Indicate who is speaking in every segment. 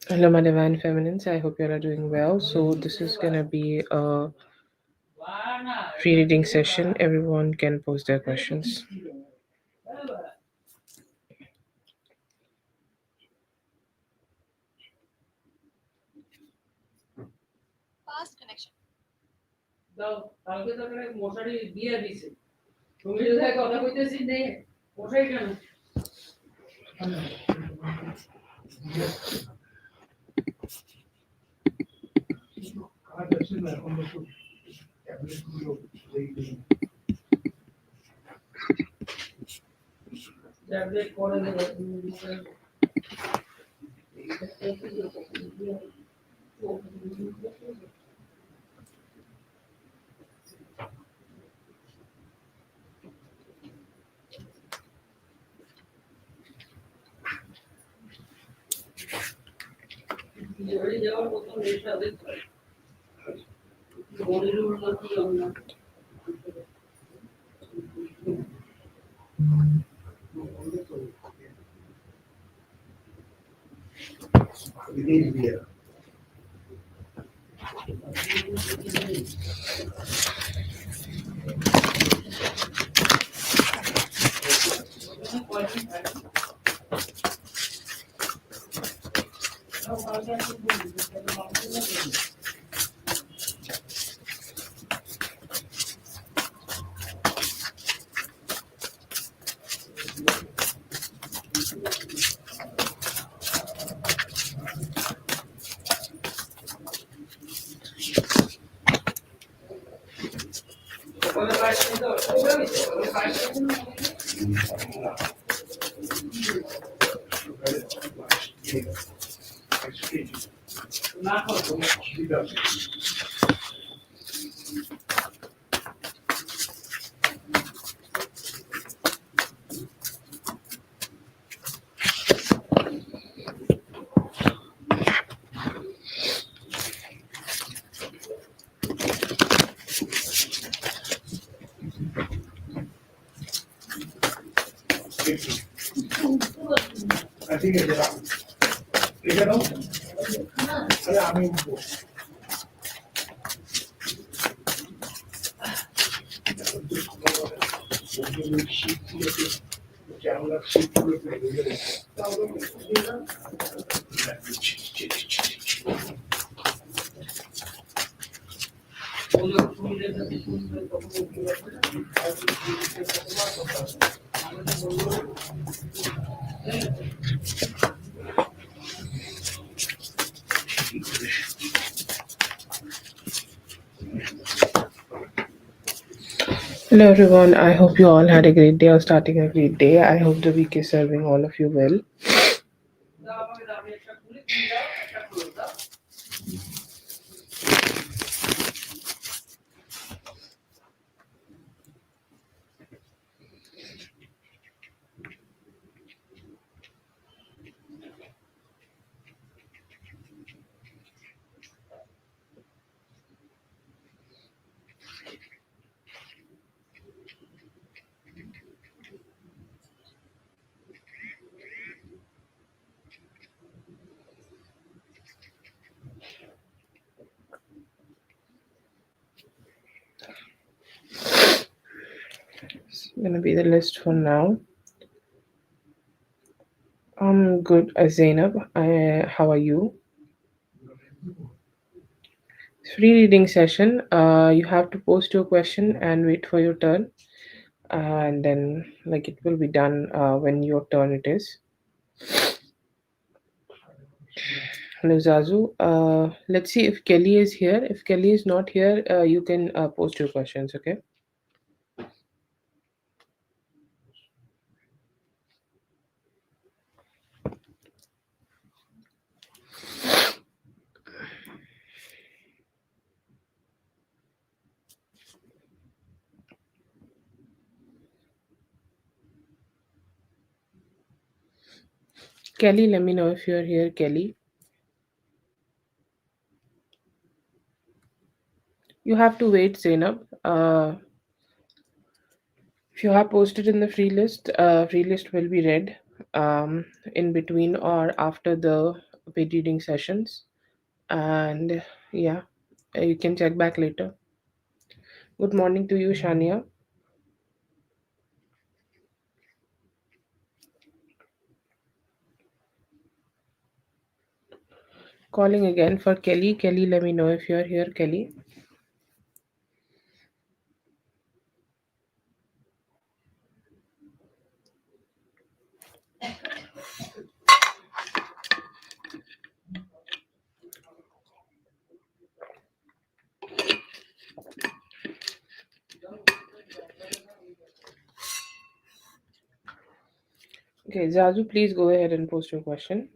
Speaker 1: Hello, my divine feminines. I hope you all are doing well. So, this is gonna be a free reading session. Everyone can post their questions. Hello, everyone. I hope you all had a great day or starting a great day. I hope the week is serving all of you well. It's gonna be the list for now. I'm good, Zainab. How are you? Free reading session. You have to post your question and wait for your turn, and then like it will be done when your turn it is. Hello, Zazu. Let's see if Kelly is here. If Kelly is not here, you can post your questions. Okay. Kelly, let me know if you're here, Kelly. You have to wait, Zainab. If you have posted in the free list will be read in between or after the paid reading sessions. And yeah, you can check back later. Good morning to you, Shania. Calling again for Kelly. Kelly, let me know if you're here, Kelly. Okay, Zazu, please go ahead and post your question.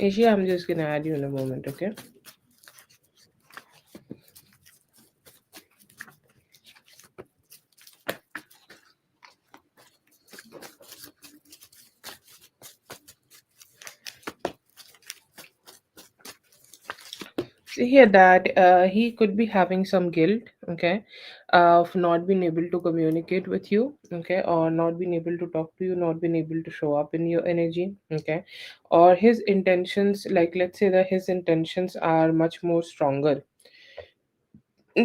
Speaker 1: Asia, I'm just gonna add you in a moment, okay? So here that he could be having some guilt, okay, of not being able to communicate with you, okay, or not being able to talk to you, not being able to show up in your energy, okay, or his intentions, like let's say that his intentions are much more stronger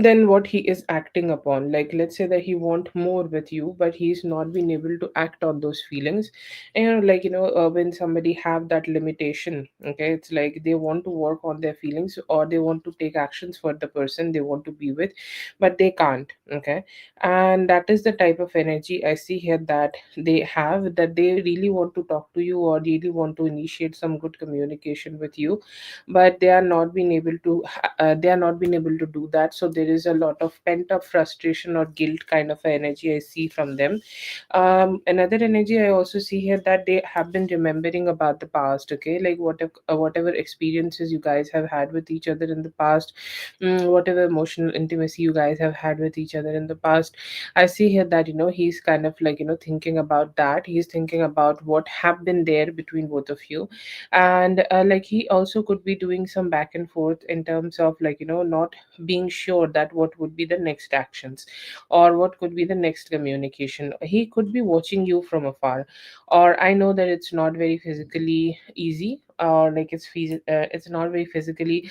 Speaker 1: than what he is acting upon. Like let's say that he want more with you, but he's not been able to act on those feelings. And like when somebody have that limitation, okay, it's like they want to work on their feelings, or they want to take actions for the person they want to be with, but they can't, okay. And that is the type of energy I see here that they have, that they really want to talk to you or really want to initiate some good communication with you, but they are not being able to they are not being able to do that. So there is a lot of pent up frustration or guilt kind of energy I see from them. Another energy I also see here, that they have been remembering about the past, okay, like whatever experiences you guys have had with each other in the past, whatever emotional intimacy you guys have had with each other in the past. I see here that he's kind of like thinking about that. He's thinking about what have been there between both of you. And like he also could be doing some back and forth in terms of like not being sure that what would be the next actions, or what could be the next communication. He could be watching you from afar, or I know that it's not very physically easy, or like it's not very physically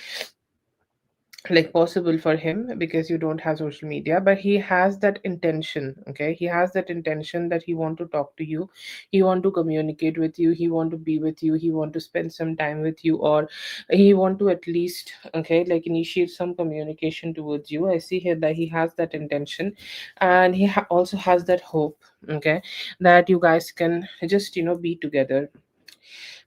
Speaker 1: like possible for him because you don't have social media, but he has that intention, okay. He has that intention that he want to talk to you, he want to communicate with you, he want to be with you, he want to spend some time with you, or he want to at least, okay, like initiate some communication towards you. I see here that he has that intention, and he also has that hope, okay, that you guys can just be together.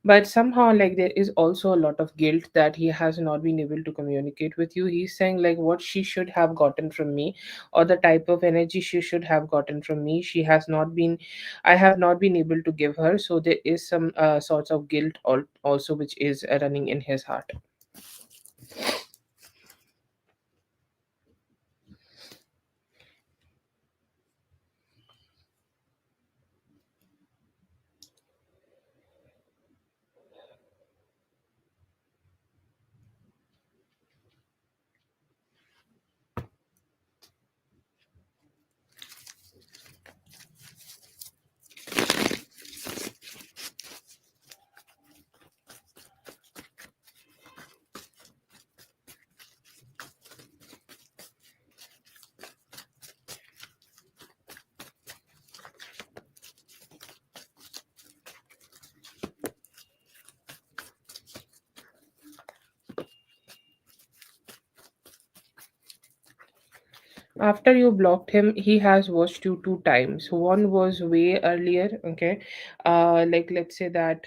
Speaker 1: But somehow like there is also a lot of guilt that he has not been able to communicate with you. He's saying like what she should have gotten from me, or the type of energy she should have gotten from me, she has not been, I have not been able to give her. So there is some sorts of guilt also which is running in his heart. After you blocked him, he has watched you two times. One was way earlier, okay. Like let's say that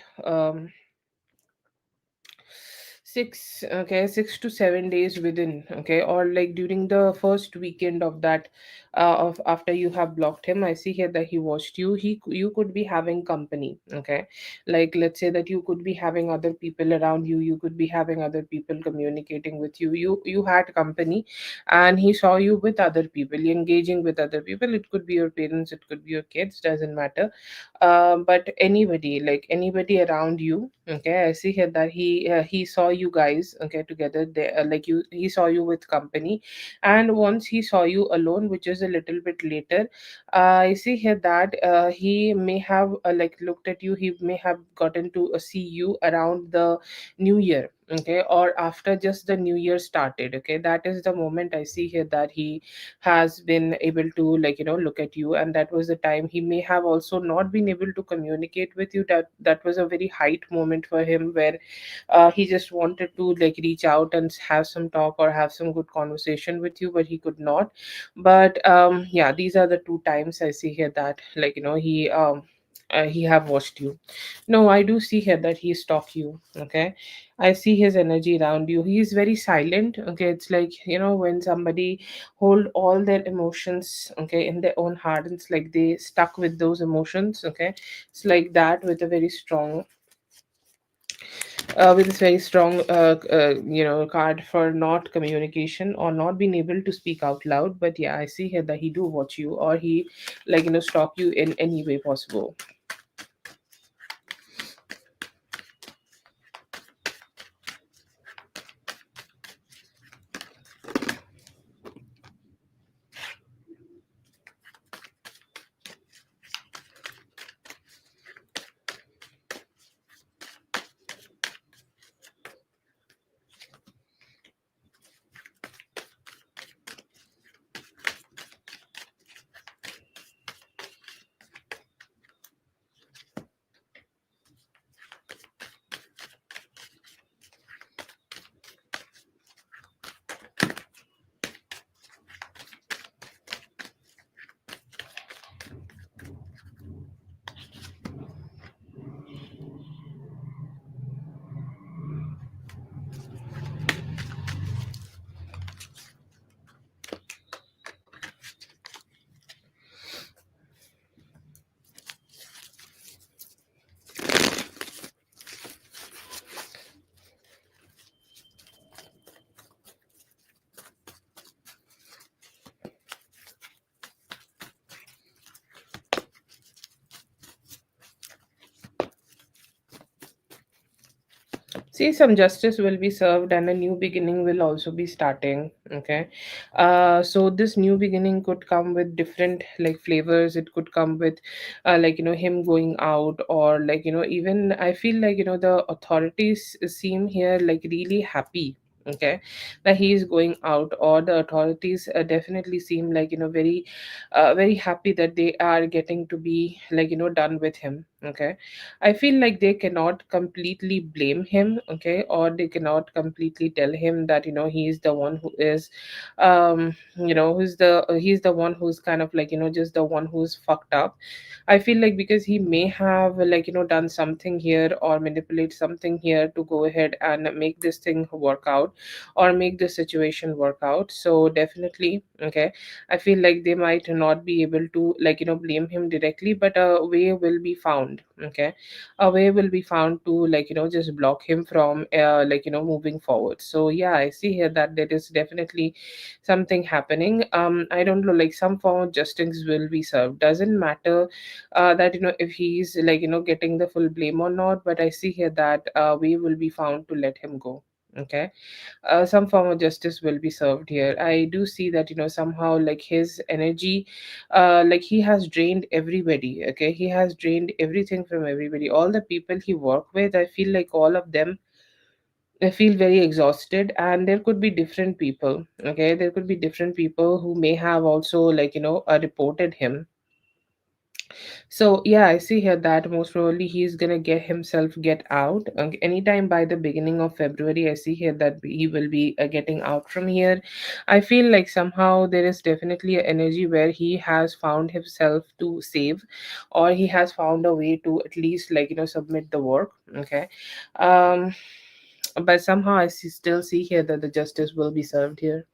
Speaker 1: 6 to 7 days within, okay, or like during the first weekend of that, of after you have blocked him. I see here that he watched you. You could be having company, okay, like let's say that you could be having other people around you, you could be having other people communicating with you, you had company, and he saw you with other people, engaging with other people. It could be your parents, it could be your kids, doesn't matter. But anybody, like anybody around you, okay, I see here that he saw you guys, okay, together there, like you he saw you with company. And once he saw you alone, which is a little bit later, I see here that he may have like looked at you, he may have gotten to see you around the new year, okay, or after just the new year started, okay. That is the moment I see here that he has been able to, like, look at you. And that was the time he may have also not been able to communicate with you. That was a very height moment for him, where he just wanted to like reach out and have some talk or have some good conversation with you, but he could not. But yeah, these are the two times I see here that, like, he have watched you. No, I do see here that he stalk you, okay. I see his energy around you. He is very silent, okay. It's like, when somebody hold all their emotions, okay, in their own heart, it's like they stuck with those emotions, okay. It's like that, with a very strong with this very strong card for not communication or not being able to speak out loud. But yeah, I see here that he do watch you, or he, like, stalk you in any way possible. See, some justice will be served and a new beginning will also be starting. Okay. So this new beginning could come with different like flavors. It could come with like, him going out, or like, even I feel like, the authorities seem here like really happy. Okay, that he is going out, or the authorities definitely seem like, very very happy that they are getting to be like, done with him. Okay, I feel like they cannot completely blame him, okay, or they cannot completely tell him that, he's the one who is, he's the one who's kind of like, just the one who's fucked up. I feel like because he may have like, done something here or manipulate something here to go ahead and make this thing work out, or make the situation work out. So definitely, okay, I feel like they might not be able to like, blame him directly, but a way will be found, okay. A way will be found to like, just block him from like, moving forward. So yeah, I see here that there is definitely something happening. I don't know, like some form of justice will be served. Doesn't matter that, if he's like, getting the full blame or not, but I see here that way will be found to let him go. Okay, some form of justice will be served here. I do see that, somehow like his energy, like he has drained everybody. Okay, he has drained everything from everybody. All the people he worked with, I feel like all of them, I feel very exhausted. And there could be different people. Okay, there could be different people who may have also like, reported him. So yeah, I see here that most probably he's gonna get out anytime by the beginning of February. I see here that he will be getting out from here. I feel like somehow there is definitely an energy where he has found himself to save, or he has found a way to at least like, submit the work. Okay, um, but somehow still see here that the justice will be served here.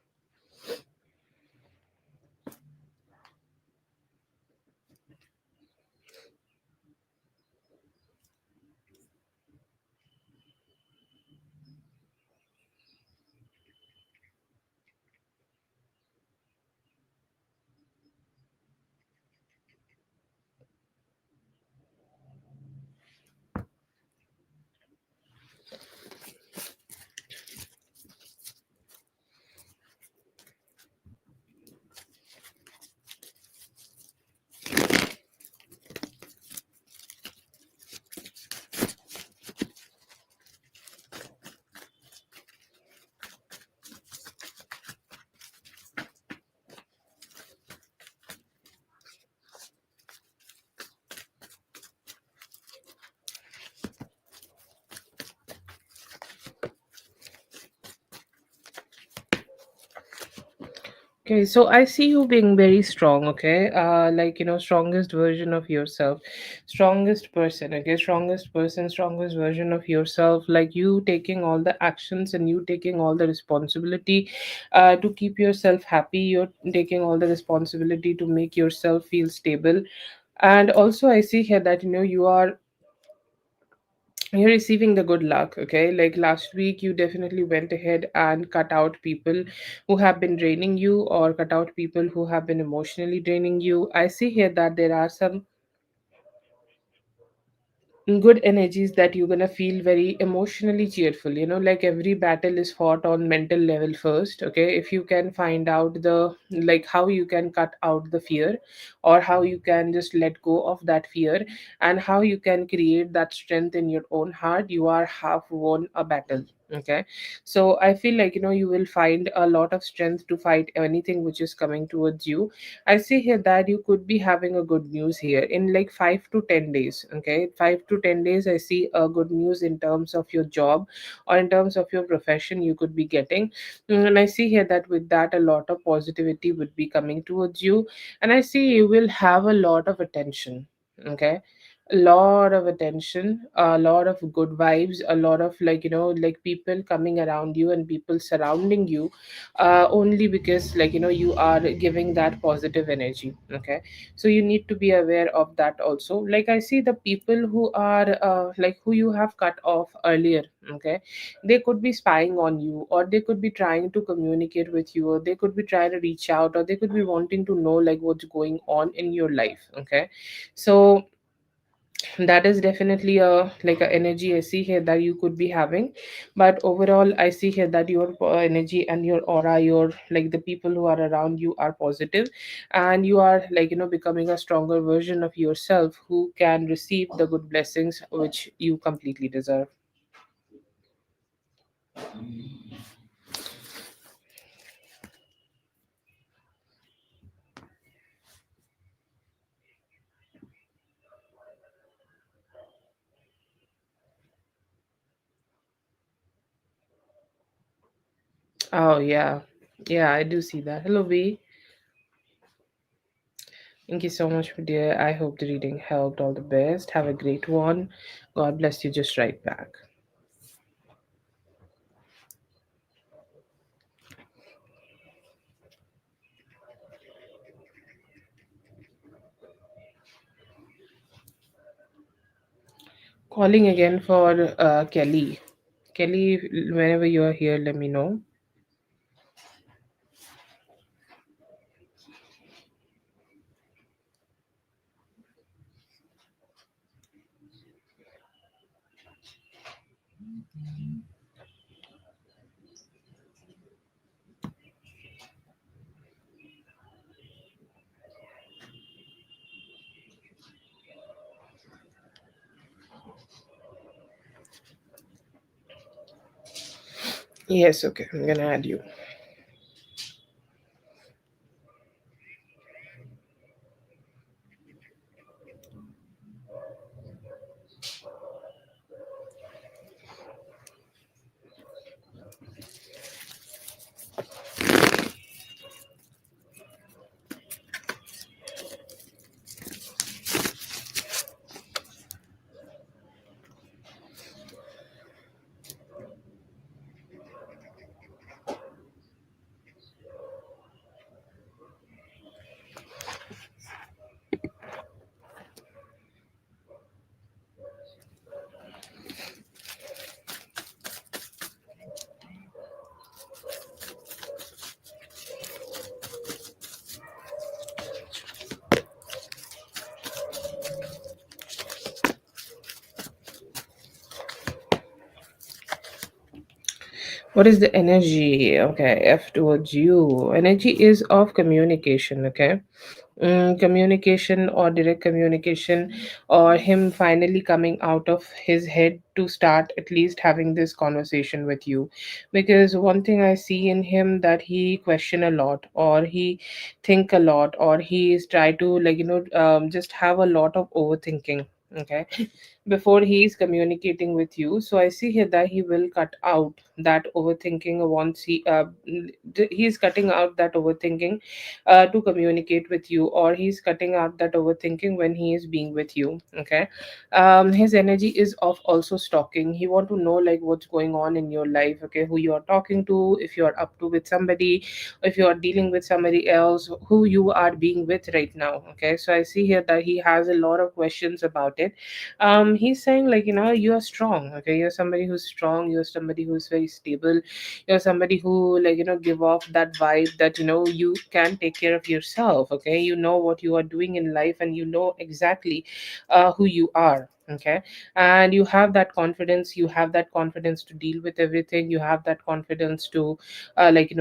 Speaker 1: Okay, so I see you being very strong, okay? Like, strongest version of yourself, strongest person, okay? Strongest person, strongest version of yourself, like you taking all the actions and you taking all the responsibility to keep yourself happy. You're taking all the responsibility to make yourself feel stable. And also, I see here that, you're receiving the good luck, okay? Like last week you definitely went ahead and cut out people who have been draining you, or cut out people who have been emotionally draining you. I see here that there are some good energies that you're gonna feel very emotionally cheerful. Like every battle is fought on mental level first, okay? If you can find out the, like, how you can cut out the fear, or how you can just let go of that fear, and how you can create that strength in your own heart, you are half won a battle. Okay, so I feel like you will find a lot of strength to fight anything which is coming towards you. I see here that you could be having a good news here in like 5 to 10 days. Okay, 5 to 10 days. I see a good news in terms of your job, or in terms of your profession you could be getting. And I see here that with that, a lot of positivity would be coming towards you. And I see you will have a lot of attention. Okay, a lot of attention, a lot of good vibes, a lot of, like, like people coming around you and people surrounding you, only because, like, you are giving that positive energy. Okay, so you need to be aware of that also. Like I see the people who are like who you have cut off earlier. Okay, they could be spying on you, or they could be trying to communicate with you, or they could be trying to reach out, or they could be wanting to know like what's going on in your life. Okay, so that is definitely a, like, a energy I see here that you could be having. But overall I see here that your energy and your aura, your, like, the people who are around you are positive, and you are, like, becoming a stronger version of yourself who can receive the good blessings which you completely deserve. Oh yeah, yeah, I do see that. Hello V. Thank you so much, dear. I hope the reading helped. All the best. Have a great one. God bless you. Just right back. Calling again for Kelly. Kelly, whenever you are here, let me know. Yes, okay. I'm gonna add you. What is the energy? Okay, F towards you. Energy is of communication, okay? Communication or direct communication, or him finally coming out of his head to start at least having this conversation with you. Because one thing I see in him, that he question a lot, or he think a lot, or he is try to just have a lot of overthinking, okay, before he is communicating with you. So I see here that he will cut out that overthinking once he is cutting out that overthinking to communicate with you, or he's cutting out that overthinking when he is being with you, okay. His energy is of also stalking. He want to know like what's going on in your life, okay, who you are talking to, if you are up to with somebody, if you are dealing with somebody else, who you are being with right now, okay. So I see here that he has a lot of questions about it. He's saying like, you are strong, okay, you're somebody who's strong, you're somebody who's very stable, you're somebody who give off that vibe that you can take care of yourself, okay, you know what you are doing in life, and you know exactly who you are, okay. And you have that confidence, you have that confidence to deal with everything, you have that confidence to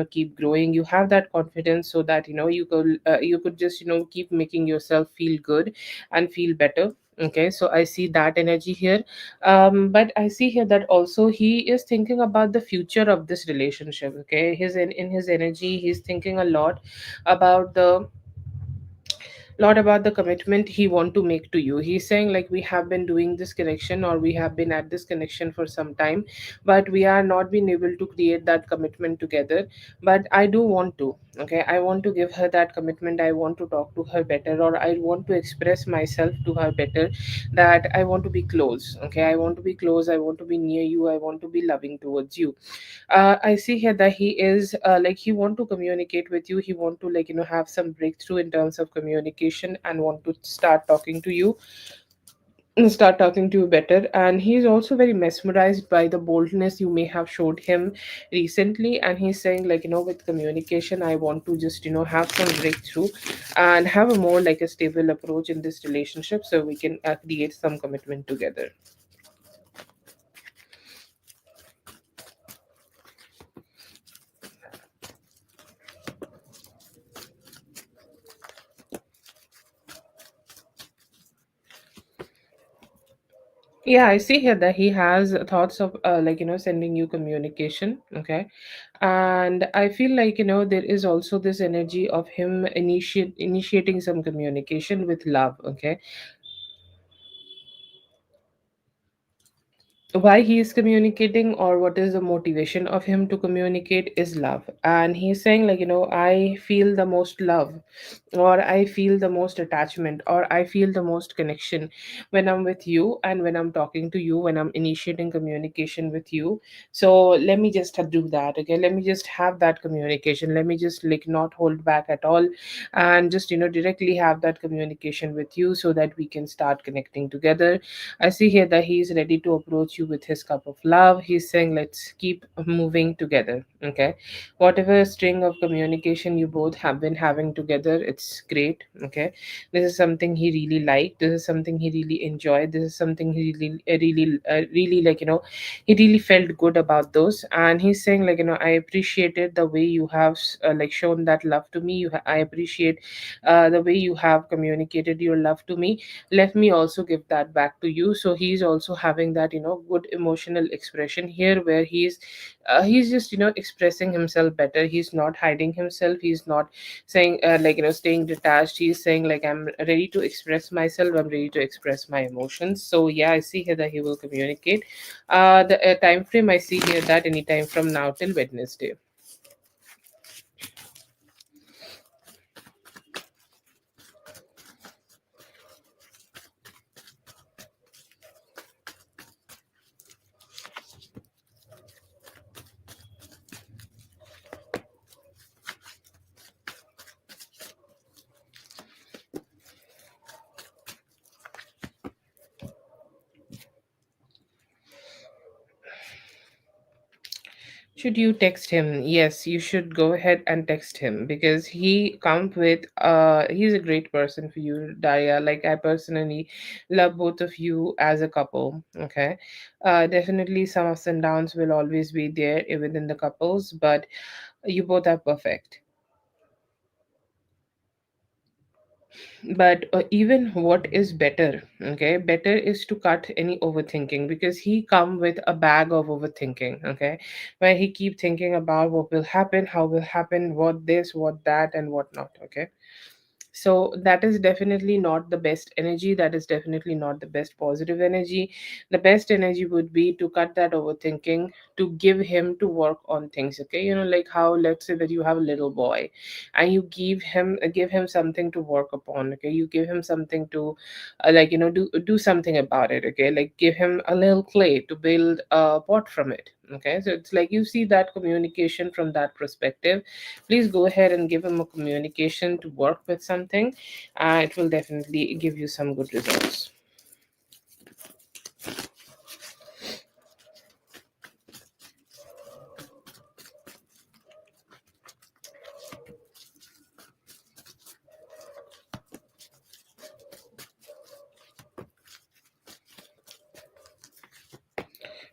Speaker 1: keep growing, you have that confidence so that you could just keep making yourself feel good and feel better. Okay, so I see that energy here. But I see here that also he is thinking about the future of this relationship. Okay, in his energy, he's thinking a about the commitment he want to make to you. He's saying like, we have been doing this connection, or we have been at this connection for some time, but we are not been able to create that commitment together. But I do want to, okay, I want to give her that commitment, I want to talk to her better, or I want to express myself to her better, that I want to be close, okay, I want to be close, I want to be near you, I want to be loving towards you. I see here that he is like, he want to communicate with you, he want to have some breakthrough in terms of communication, and want to start talking to you better. And he's also very mesmerized by the boldness you may have showed him recently, and he's saying like, with communication, I want to just have some breakthrough and have a more like a stable approach in this relationship, so we can create some commitment together. Yeah, I see here that he has thoughts of sending you communication, okay. And I feel like there is also this energy of him initiating some communication with love, okay. Why he is communicating, or what is the motivation of him to communicate, is love. And he's saying like, I feel the most love, or I feel the most attachment, or I feel the most connection when I'm with you, and when I'm talking to you, when I'm initiating communication with you. So let me just do that, okay, let me just have that communication, let me just like not hold back at all, and just directly have that communication with you, so that we can start connecting together. I see here that he's ready to approach you with his cup of love. He's saying, let's keep moving together. Okay. Whatever string of communication you both have been having together, it's great. Okay. This is something he really liked. This is something he really enjoyed. This is something he really he really felt good about those. And he's saying, like, I appreciated the way you have shown that love to me. I appreciate the way you have communicated your love to me. Let me also give that back to you. So he's also having that good emotional expression here, where he's just expressing himself better. He's not hiding himself, he's not saying staying detached. He's saying like, I'm ready to express myself, I'm ready to express my emotions. So yeah, I see here that he will communicate. The time frame I see here, that anytime from now till Wednesday. Should you text him? Yes, you should go ahead and text him because he come with he's a great person for you, Daya. Like I personally love both of you as a couple. Okay. Definitely some ups and downs will always be there within the couples, but you both are perfect. But even what is better, okay, better is to cut any overthinking because he come with a bag of overthinking, okay, where he keep thinking about what will happen, how will happen, what this, what that, and what not, okay. So that is definitely not the best energy, that is definitely not the best positive energy. The best energy would be to cut that overthinking, to give him to work on things, okay. You know, like how, let's say that you have a little boy and you give him something to work upon, okay. You give him something to like, you know, do something about it, okay. Like give him a little clay to build a pot from it, okay. So it's like you see that communication from that perspective. Please go ahead and give him a communication to work with something. It will definitely give you some good results.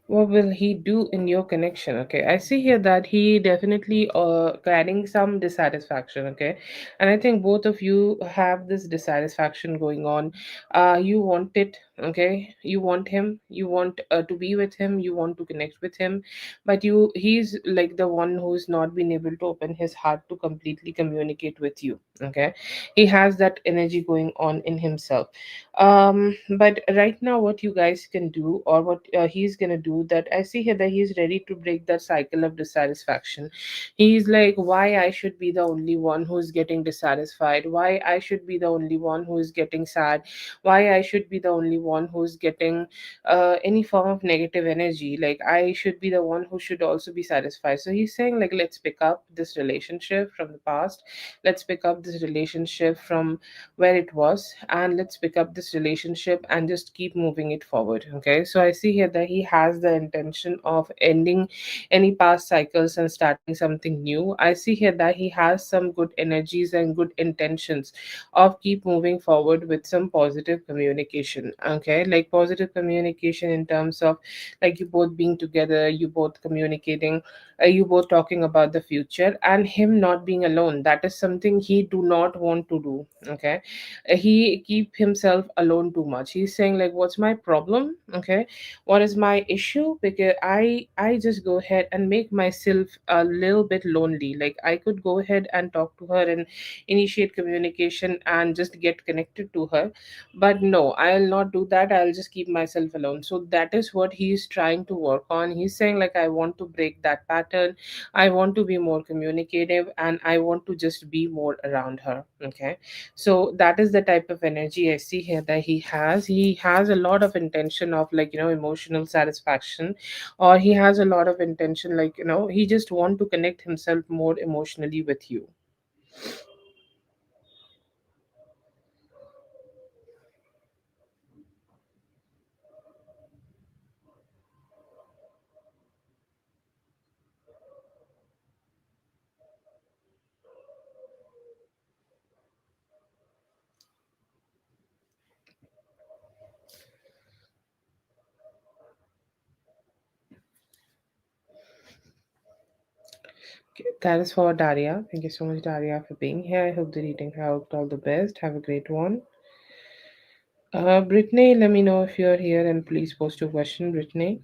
Speaker 1: What will he do in your connection? Okay, I see here that he definitely carrying some dissatisfaction, okay. And I think both of you have this dissatisfaction going on. You want it, okay. You want him, you want to be with him, you want to connect with him, but he's like the one who's not been able to open his heart to completely communicate with you, okay. He has that energy going on in himself. But right now what you guys can do, or what he's gonna do, that I see here that he's ready to break that cycle of dissatisfaction. He's like, why I should be the only one who's getting dissatisfied, why I should be the only one who is getting sad, why I should be the only one who's getting any form of negative energy, like I should be the one who should also be satisfied. So he's saying like, let's pick up this relationship from the past, let's pick up this relationship from where it was, and let's pick up this relationship and just keep moving it forward, okay. So I see here that he has the intention of ending any past cycles and starting something new. I see here that he has some good energies and good intentions of keep moving forward with some positive communication, okay. Like positive communication in terms of like you both being together, you both communicating, you both talking about the future, and him not being alone. That is something he do not want to do, okay. He keep himself alone too much. He's saying like, what's my problem, okay, what is my issue, because I just go ahead and make myself a little bit lonely. Like I could go ahead and talk to her and initiate communication and just get connected to her, but no, I'll not do that, I'll just keep myself alone. So that is what he's trying to work on. He's saying like, I want to break that pattern, I want to be more communicative, and I want to just be more around her, okay. So that is the type of energy I see here that he has a lot of intention of, like, you know, emotional satisfaction, or he has a lot of intention, like, you know, he just want to connect himself more emotionally with you. Okay, that is for Daria. Thank you so much, Daria, for being here. I hope the reading helped. All the best. Have a great one. Brittany, let me know if you're here, and please post your question, Brittany.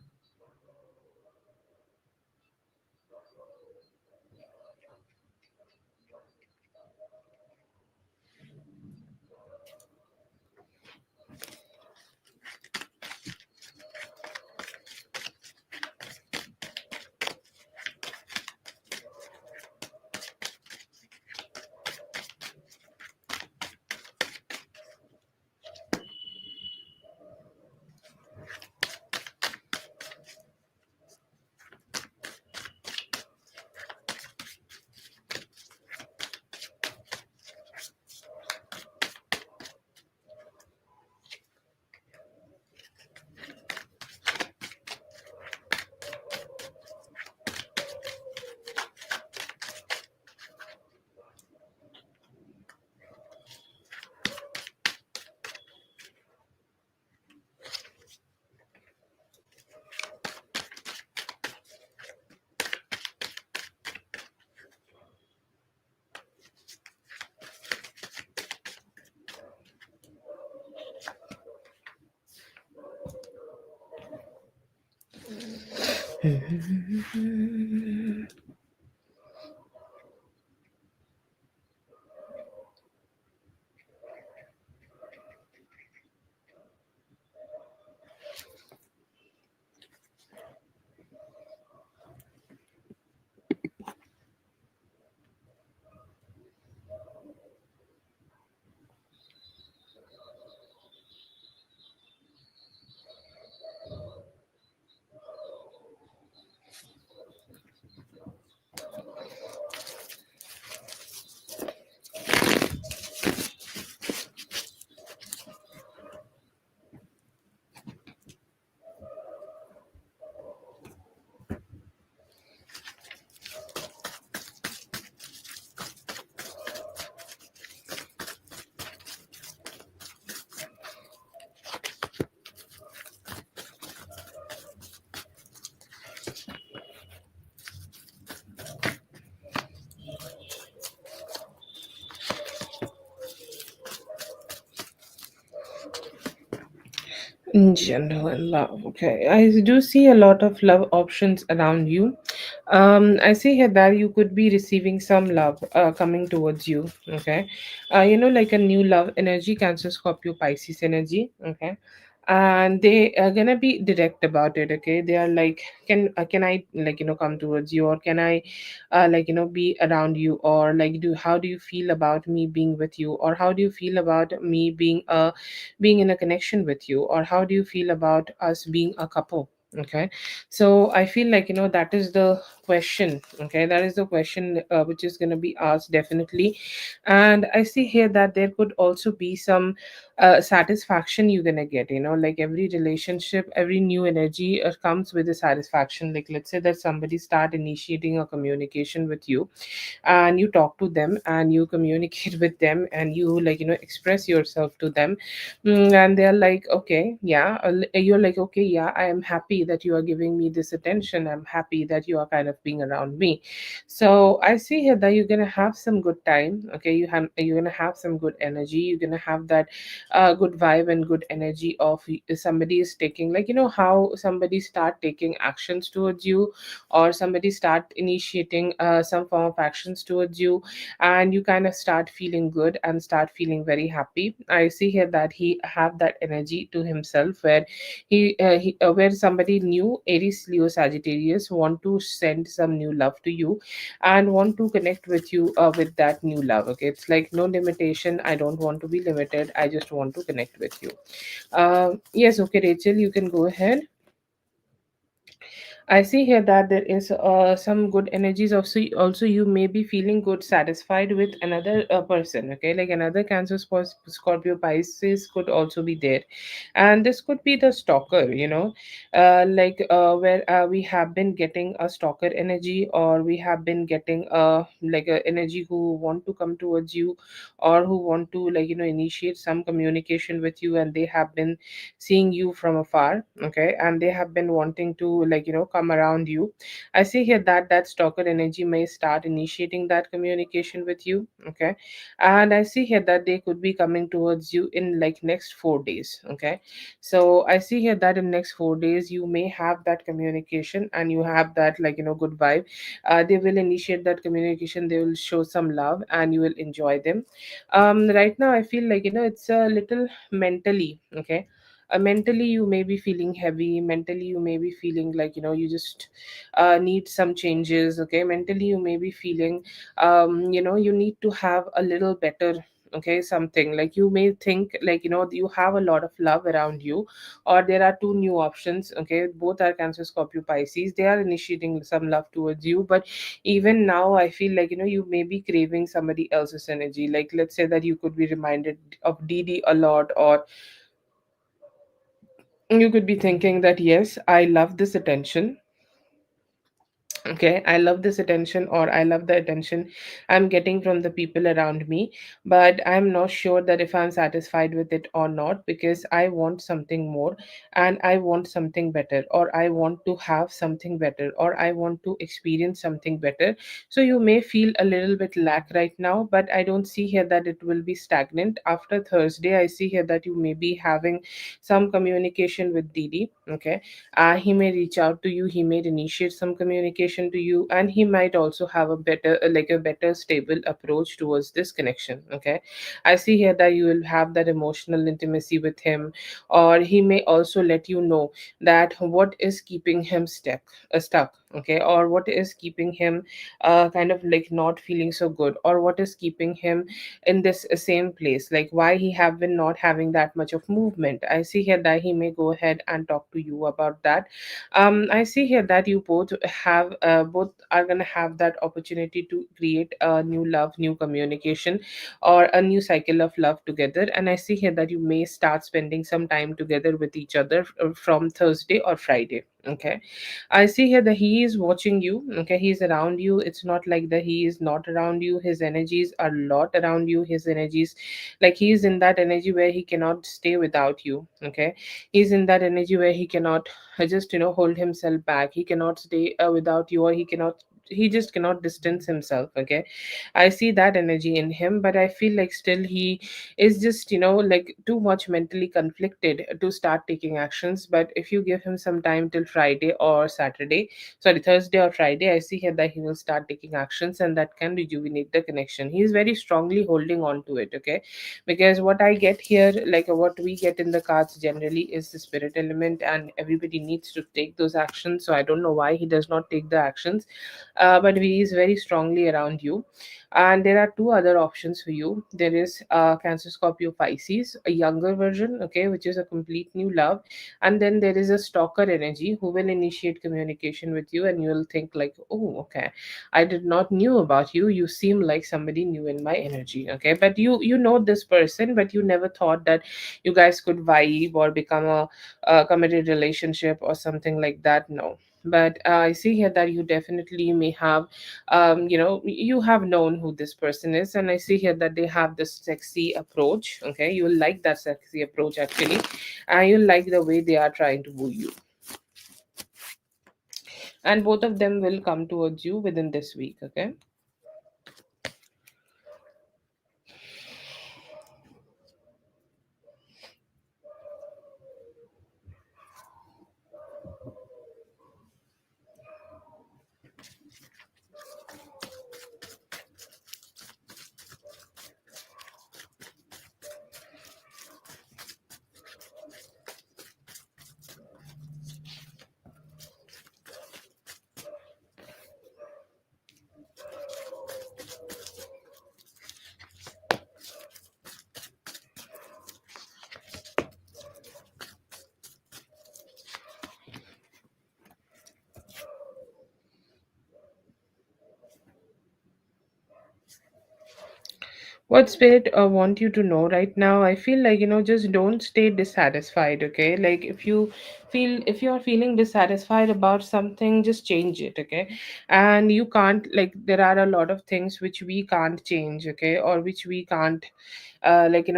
Speaker 1: In general and love. Okay. I do see a lot of love options around you. I see here that you could be receiving some love coming towards you. Okay. Like a new love energy, Cancer, Scorpio, Pisces energy. Okay. And they are gonna be direct about it. Okay. They are like, can I, like, come towards you, or can I be around you, or like, do how do you feel about me being with you, or how do you feel about me being in a connection with you, or how do you feel about us being a couple? Okay. So I feel like, that is the question. Okay, that is the question which is going to be asked definitely. And I see here that there could also be some satisfaction you're going to get. Like every relationship, every new energy comes with a satisfaction. Like, let's say that somebody start initiating a communication with you, and you talk to them and you communicate with them, and you, like, express yourself to them. And they're like, okay, yeah. You're like, okay, yeah, I am happy that you are giving me this attention, I'm happy that you are kind of being around me. So I see here that you're gonna have some good time. Okay, you're gonna have some good energy, you're gonna have that good vibe and good energy of somebody is taking, like, how somebody start taking actions towards you, or somebody start initiating some form of actions towards you, and you kind of start feeling good and start feeling very happy. I see here that he have that energy to himself, where where somebody new, Aries, Leo, Sagittarius, want to send some new love to you and want to connect with you with that new love. Okay, it's like no limitation, I don't want to be limited, I just want to connect with you. Yes. Okay, Rachel, you can go ahead. I see here that there is some good energies. Also, you may be feeling good, satisfied with another person. Okay, like another Cancer, Scorpio, Pisces could also be there, and this could be the stalker. Where we have been getting a stalker energy, or we have been getting like a energy who want to come towards you, or who want to, like, initiate some communication with you, and they have been seeing you from afar. Okay, and they have been wanting to, like, come around you. I see here that that stalker energy may start initiating that communication with you. Okay, and I see here that they could be coming towards you in like next 4 days. Okay, so I see here that in next 4 days you may have that communication, and you have that, like, good vibe. They will initiate that communication, they will show some love, and you will enjoy them. Right now I feel like, it's a little mentally. Okay, mentally you may be feeling heavy, mentally you may be feeling like, you just need some changes. Okay, mentally you may be feeling you need to have a little better. Okay, something like you may think, like, you have a lot of love around you, or there are two new options. Okay, both are Cancer, Scorpio, Pisces, they are initiating some love towards you, but even now I feel like, you may be craving somebody else's energy. Like, let's say that you could be reminded of Didi a lot, or you could be thinking that, yes, I love this attention, Okay, I love this attention, or I love the attention I'm getting from the people around me, but I'm not sure that if I'm satisfied with it or not, because I want something more, and I want something better, or I want to have something better, or I want to experience something better. So you may feel a little bit lack right now, but I don't see here that it will be stagnant. After Thursday, I see here that you may be having some communication with Didi. Okay, he may reach out to you, he may initiate some communication to you, and he might also have a better like a better stable approach towards this connection. Okay, I see here that you will have that emotional intimacy with him, or he may also let you know that what is keeping him stuck. Okay, or what is keeping him kind of like not feeling so good, or what is keeping him in this same place, like why he have been not having that much of movement. I see here that he may go ahead and talk to you about that. I see here that you both are going to have that opportunity to create a new love, new communication, or a new cycle of love together. And I see here that you may start spending some time together with each other from Thursday or Friday. Okay, I see here that he is watching you. Okay, he's around you. It's not like that he is not around you. His energies are a lot around you. His energies, like he is in that energy where he cannot stay without you. Okay, he's in that energy where he cannot just hold himself back. He cannot stay without you, or he just cannot distance himself. Okay, I see that energy in him, but I feel like still he is just like too much mentally conflicted to start taking actions. But if you give him some time till Friday or Saturday, sorry, Thursday or Friday, I see here that he will start taking actions, and that can rejuvenate the connection. He is very strongly holding on to it. Okay, because what I get here, like what we get in the cards generally, is the spirit element, and everybody needs to take those actions. So I don't know why he does not take the actions, but he is very strongly around you. And there are two other options for you. There is Cancer, Scorpio, Pisces, a younger version, okay, which is a complete new love. And then there is a stalker energy who will initiate communication with you, and you'll think like, oh, okay, I did not knew about you. You seem like somebody new in my energy. Okay, but you know this person, but you never thought that you guys could vibe or become a committed relationship or something like that. No, but I see here that you definitely may have you have known who this person is, and I see here that they have this sexy approach. Okay, you will like that sexy approach actually, and you'll like the way they are trying to woo you, and both of them will come towards you within this week. Okay. What spirit want you to know right now? I feel like just don't stay dissatisfied. Okay, like if you are feeling dissatisfied about something, just change it. Okay, and you can't, like, there are a lot of things which we can't change. Okay, or which we can't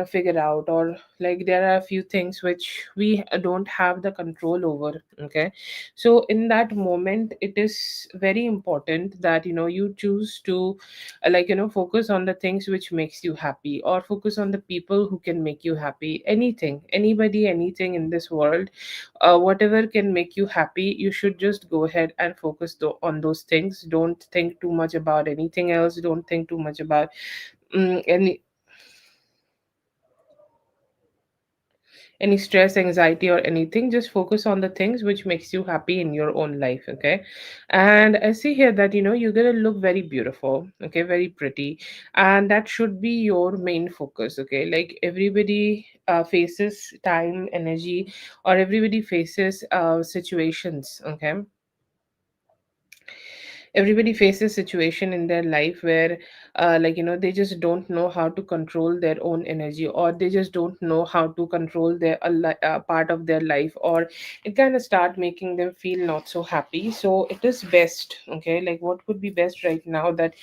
Speaker 1: figure out, or like there are a few things which we don't have the control over. Okay, so in that moment it is very important that you choose to focus on the things which makes you happy, or focus on the people who can make you happy. Anything, anybody, anything in this world, whatever can make you happy, you should just go ahead and focus on those things. Don't think too much about anything else. Don't think too much about any stress, anxiety, or anything. Just focus on the things which makes you happy in your own life. Okay, and I see here that you're gonna look very beautiful. Okay, very pretty, and that should be your main focus. Okay, like everybody faces time, energy, or everybody faces situations. Okay, Everybody faces situation in their life where they just don't know how to control their own energy, or they just don't know how to control their part of their life, or it kind of start making them feel not so happy. So it is best, okay, like what could be best right now, that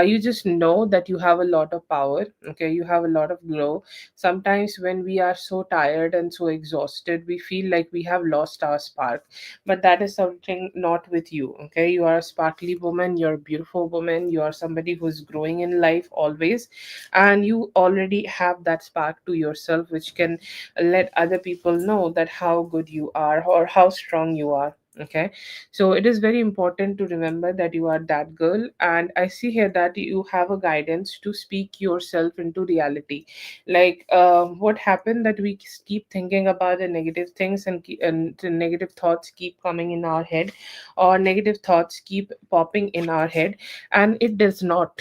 Speaker 1: you just know that you have a lot of power, okay, you have a lot of glow. Sometimes when we are so tired and so exhausted, we feel like we have lost our spark, but that is something not with you, okay. You are a sparkly woman, you're a beautiful woman, you are somebody who's growing in life always, and you already have that spark to yourself, which can let other people know that how good you are or how strong you are, okay. So it is very important to remember that you are that girl, and I see here that you have a guidance to speak yourself into reality. Like what happened that we keep thinking about the negative things, and the negative thoughts keep coming in our head, or negative thoughts keep popping in our head, and it does not,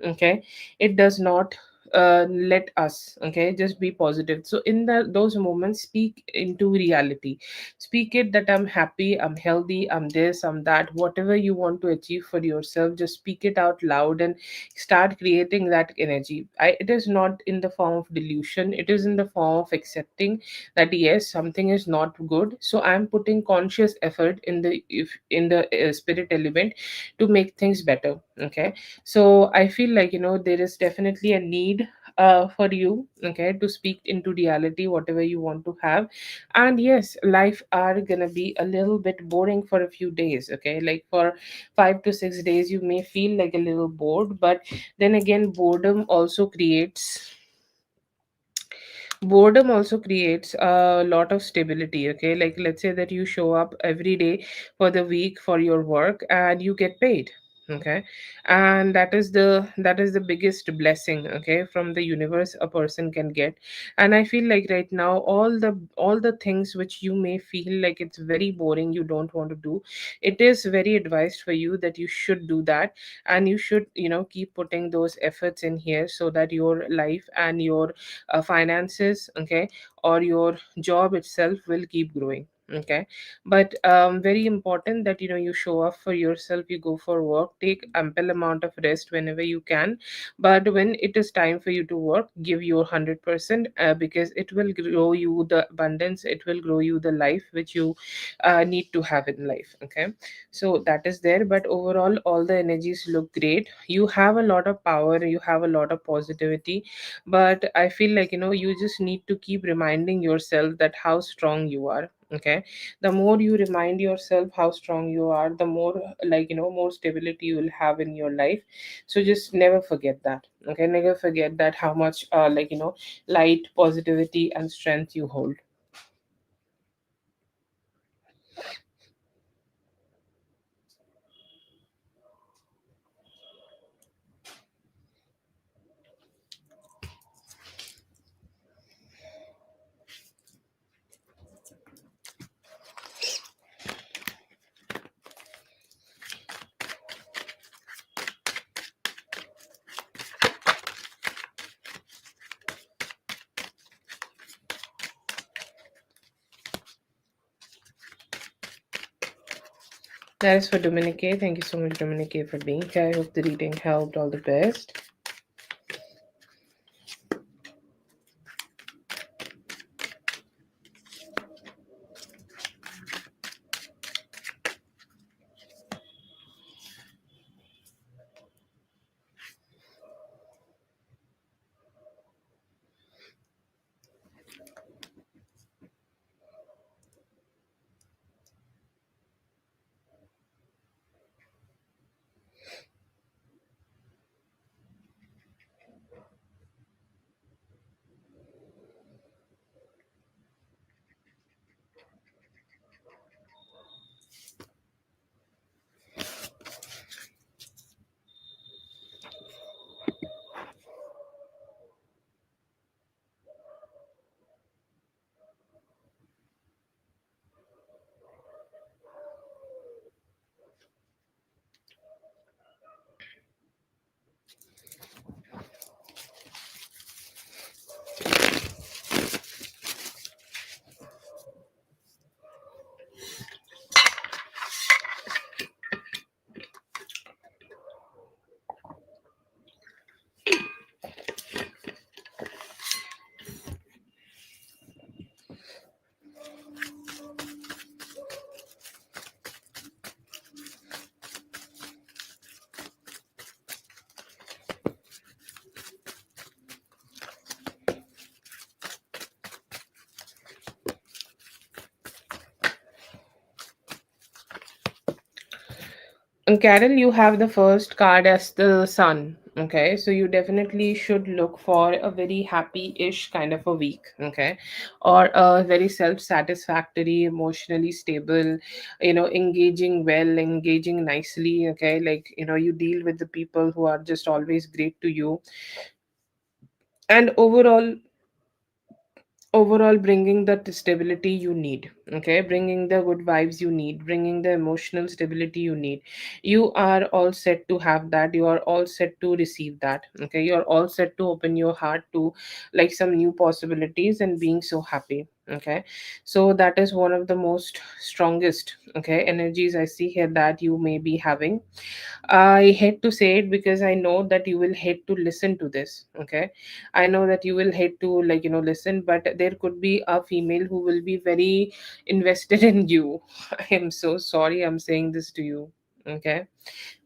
Speaker 1: okay, it does not let us, okay, just be positive. So in those moments, speak into reality. Speak it that I'm happy, I'm healthy, I'm this, I'm that, whatever you want to achieve for yourself, just speak it out loud and start creating that energy. It is not in the form of delusion, it is in the form of accepting that yes, something is not good, so I'm putting conscious effort in the if in the spirit element to make things better, okay. So I feel like there is definitely a need for you, okay, to speak into reality whatever you want to have. And yes, life are gonna be a little bit boring for a few days, okay, like for 5 to 6 days you may feel like a little bored, but then again, boredom also creates a lot of stability, okay. Like let's say that you show up every day for the week for your work and you get paid, okay, and that is the biggest blessing, okay, from the universe a person can get. And I feel like right now all the things which you may feel like it's very boring, you don't want to do, it is very advised for you that you should do that, and you should keep putting those efforts in here so that your life and your finances, okay, or your job itself will keep growing, okay. But very important that you show up for yourself, you go for work, take ample amount of rest whenever you can, but when it is time for you to work, give your 100%, because it will grow you the abundance, it will grow you the life which you need to have in life, okay. So that is there, but overall all the energies look great, you have a lot of power, you have a lot of positivity, but I feel like you just need to keep reminding yourself that how strong you are, okay. The more you remind yourself how strong you are, the more more stability you will have in your life. So just never forget that, okay, never forget that how much light, positivity and strength you hold. That is for Dominique. Thank you so much, Dominique, for being here. I hope the reading helped. All the best. And Carol, you have the first card as the sun. Okay, so you definitely should look for a very happy ish kind of a week. Okay, or a very self satisfactory, emotionally stable, engaging well, engaging nicely. Okay, like, you deal with the people who are just always great to you, and overall bringing the stability you need. Okay, bringing the good vibes you need, bringing the emotional stability you need. You are all set to have that, you are all set to receive that. Okay, you are all set to open your heart to like some new possibilities and being so happy. Okay, so that is one of the most strongest, okay, energies I see here that you may be having. I hate to say it because I know that you will hate to listen to this. Okay. I know that you will hate to, like, listen, but there could be a female who will be very invested in you. I am so sorry I'm saying this to you. Okay.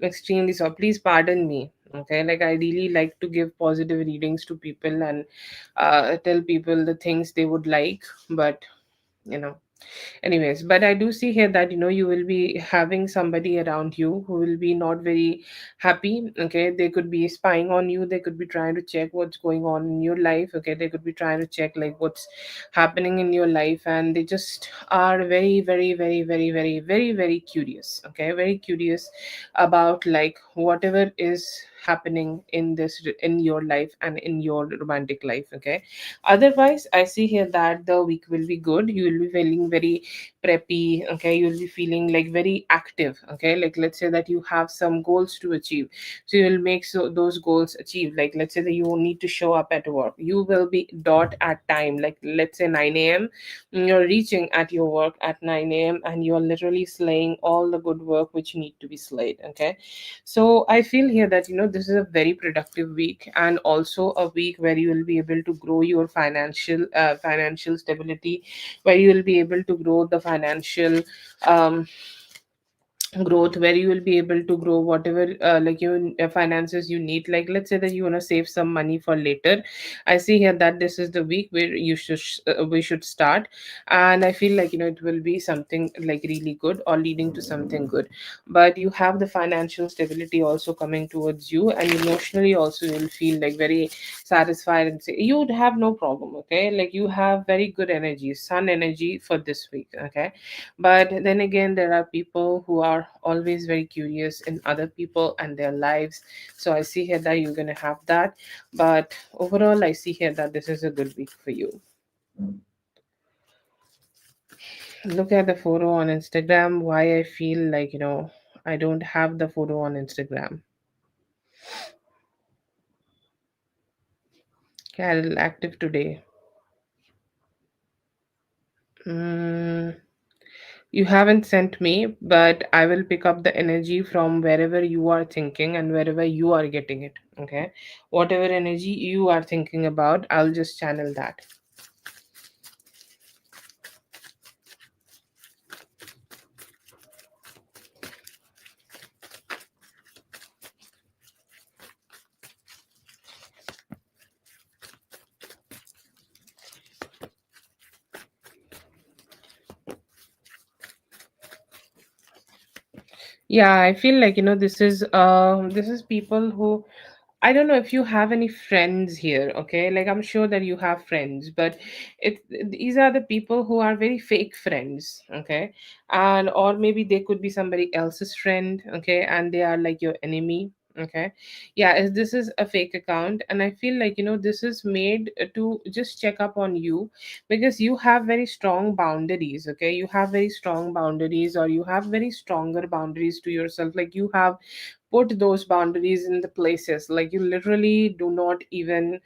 Speaker 1: I'm extremely sorry. Please pardon me. Okay. Like, I really like to give positive readings to people and tell people the things they would like, but you know anyways, but I do see here that you will be having somebody around you who will be not very happy. Okay, they could be spying on you, they could be trying to check what's going on in your life. Okay, they could be trying to check like what's happening in your life, and they just are very very very very very very very curious. Okay, very curious about like whatever is happening in this in your life and in your romantic life. Okay, otherwise I see here that the week will be good. You will be feeling very preppy. Okay, you'll be feeling like very active. Okay, like let's say that you have some goals to achieve, so you'll make those goals achieve. Like let's say that you need to show up at work, you will be dot at time, like let's say 9 a.m. You're reaching at your work at 9 a.m. and you're literally slaying all the good work which need to be slayed. Okay, so I feel here that this is a very productive week, and also a week where you will be able to grow your financial stability, where you will be able to grow the financial um, growth, where you will be able to grow whatever like your finances you need. Like let's say that you want to save some money for later. I see here that this is the week where we should start, and I feel like it will be something like really good or leading to something good. But you have the financial stability also coming towards you, and emotionally also you'll feel like very satisfied, and say you would have no problem. Okay, like you have very good energy, sun energy for this week. Okay, but then again, there are people who are always very curious in other people and their lives. So I see here that you're going to have that. But overall, I see here that this is a good week for you. Look at the photo on Instagram. Why I feel like, I don't have the photo on Instagram. Carol, active today. Mm, you haven't sent me, but I will pick up the energy from wherever you are thinking and wherever you are getting it. Okay. Whatever energy you are thinking about, I'll just channel that. Yeah, I feel like this is people who, I don't know if you have any friends here. Okay, like I'm sure that you have friends, but these are the people who are very fake friends. Okay, and or maybe they could be somebody else's friend. Okay, and they are like your enemy. Okay, yeah, this is a fake account, and I feel like this is made to just check up on you, because you have very strong boundaries. Okay, you have very strong boundaries, or you have very stronger boundaries to yourself. Like you have put those boundaries in the places, like you literally do not even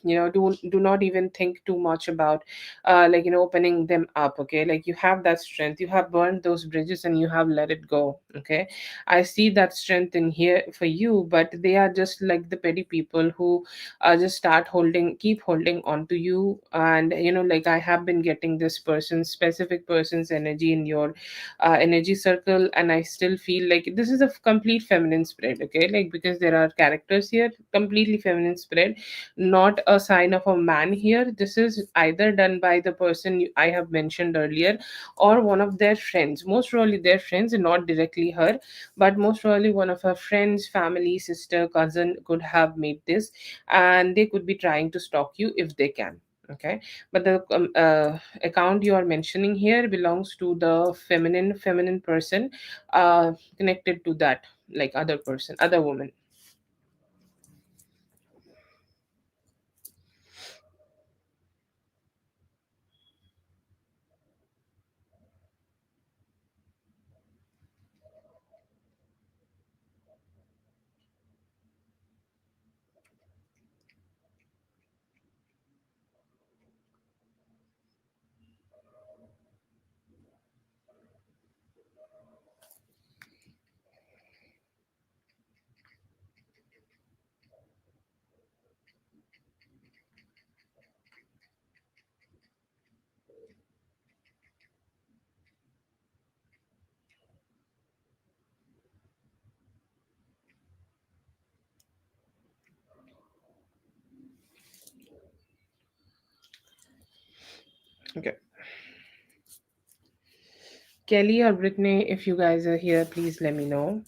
Speaker 1: do not even think too much about opening them up. Okay, like you have that strength, you have burned those bridges and you have let it go. Okay, I see that strength in here for you, but they are just like the petty people who just keep holding on to you. And like I have been getting this specific person's energy in your energy circle, and I still feel like this is a complete feminine spread. Okay, like because there are characters here, completely feminine spread. not a sign of a man here. This is either done by the person I have mentioned earlier, or one of their friends, most probably their friends, not directly her, but most probably one of her friends, family, sister, cousin could have made this, and they could be trying to stalk you if they can. Okay, but the account you are mentioning here belongs to the feminine person, connected to that, like other person, other woman. Okay, Kelly or Brittany, if you guys are here, please let me know.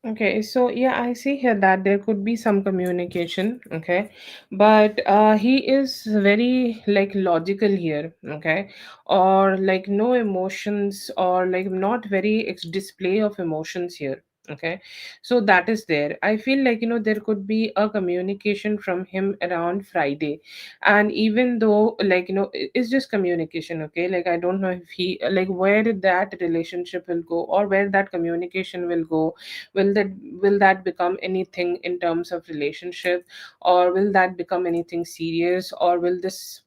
Speaker 1: Okay, so yeah, I see here that there could be some communication, okay, but he is very like logical here, okay, or like no emotions, or like not very display of emotions here, okay. So that is there. I feel like, there could be a communication from him around Friday, and even though, like, it's just communication, okay. Like, I don't know if he, like, where did that relationship will go, or where that communication will go. Will that become anything in terms of relationship, or will that become anything serious, or will just,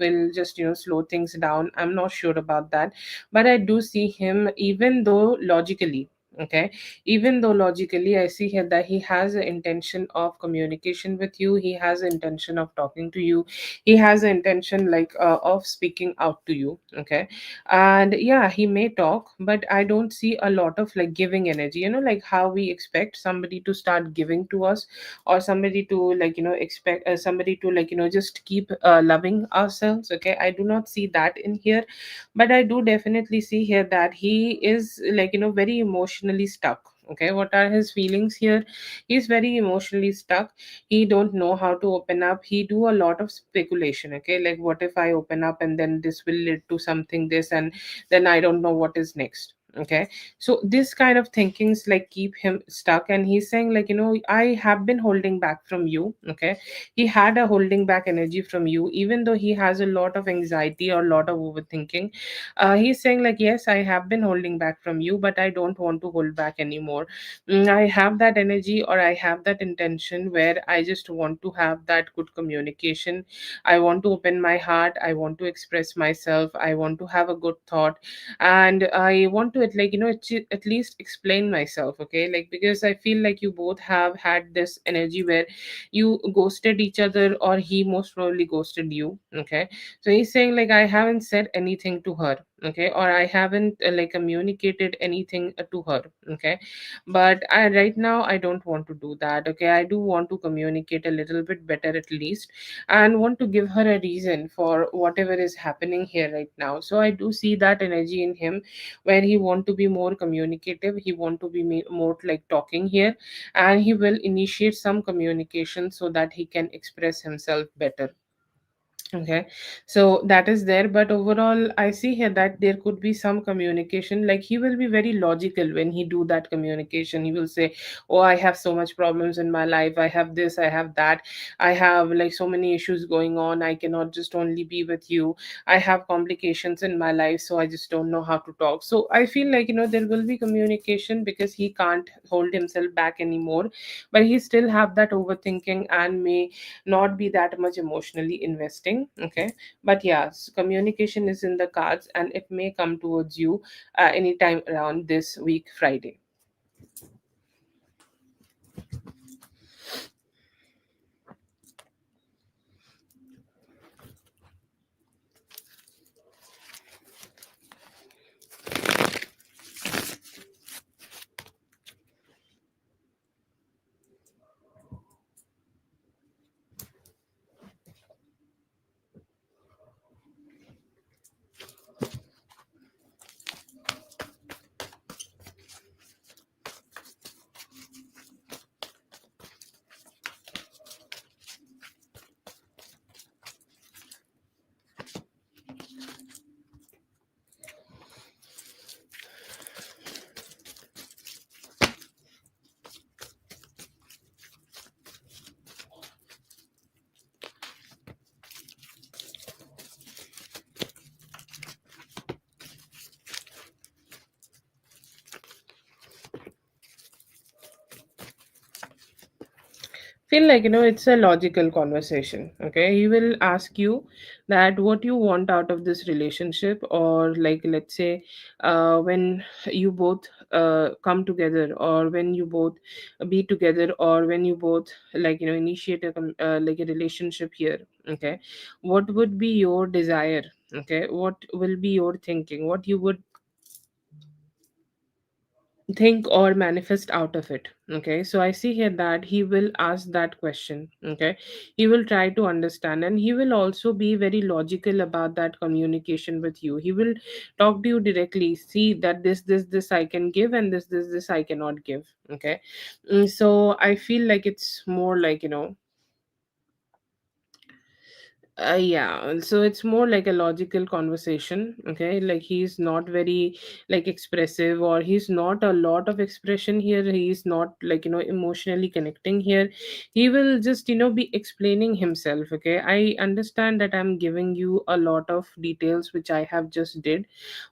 Speaker 1: slow things down? I'm not sure about that, but I do see him, even though logically, okay, even though logically I see here that he has an intention of communication with you, he has an intention of talking to you, he has an intention, like, of speaking out to you, okay. And yeah, he may talk, but I don't see a lot of like giving energy, like how we expect somebody to start giving to us, or somebody to, like, expect somebody to, like, just keep loving ourselves, okay. I do not see that in here, but I do definitely see here that he is, like, very emotionally stuck. Okay, what are his feelings here? He's very emotionally stuck. He don't know how to open up. He do a lot of speculation, okay, like, what if I open up and then this will lead to something this, and then I don't know what is next, okay. So this kind of thinkings like keep him stuck, and he's saying, like, I have been holding back from you, okay. He had a holding back energy from you, even though he has a lot of anxiety or a lot of overthinking. He's saying, like, yes, I have been holding back from you, but I don't want to hold back anymore. I have that energy, or I have that intention where I just want to have that good communication. I want to open my heart. I want to express myself. I want to have a good thought. And I want to, like, at least explain myself, okay? Like, because I feel like you both have had this energy where you ghosted each other, or he most probably ghosted you, okay? So he's saying, like, I haven't said anything to her, okay, or I haven't like communicated anything to her, okay. But right now I don't want to do that, okay. I do want to communicate a little bit better at least, and want to give her a reason for whatever is happening here right now. So I do see that energy in him, where he want to be more communicative, he want to be more like talking here, and he will initiate some communication so that he can express himself better. Okay, so that is there, but overall, I see here that there could be some communication. Like he will be very logical when he do that communication. He will say, "Oh, I have so much problems in my life. I have this, I have that. I have like so many issues going on. I cannot just only be with you. I have complications in my life, so I just don't know how to talk." So I feel like there will be communication because he can't hold himself back anymore, but he still have that overthinking and may not be that much emotionally investing, okay. But yeah, communication is in the cards, and it may come towards you anytime around this week Friday. Feel like it's a logical conversation, okay. He will ask you that what you want out of this relationship, or like let's say when you both come together, or when you both be together, or when you both like initiate like a relationship here, okay. What would be your desire, okay? What will be your thinking, what you would think or manifest out of it, okay. So I see here that he will ask that question, okay. He will try to understand, and he will also be very logical about that communication with you. He will talk to you directly, see that this I can give, and this I cannot give, okay. So I feel like it's more like yeah, so it's more like a logical conversation, okay. Like he's not very like expressive, or he's not a lot of expression here. He's not like emotionally connecting here. He will just be explaining himself, okay. I understand that I'm giving you a lot of details which I have just did,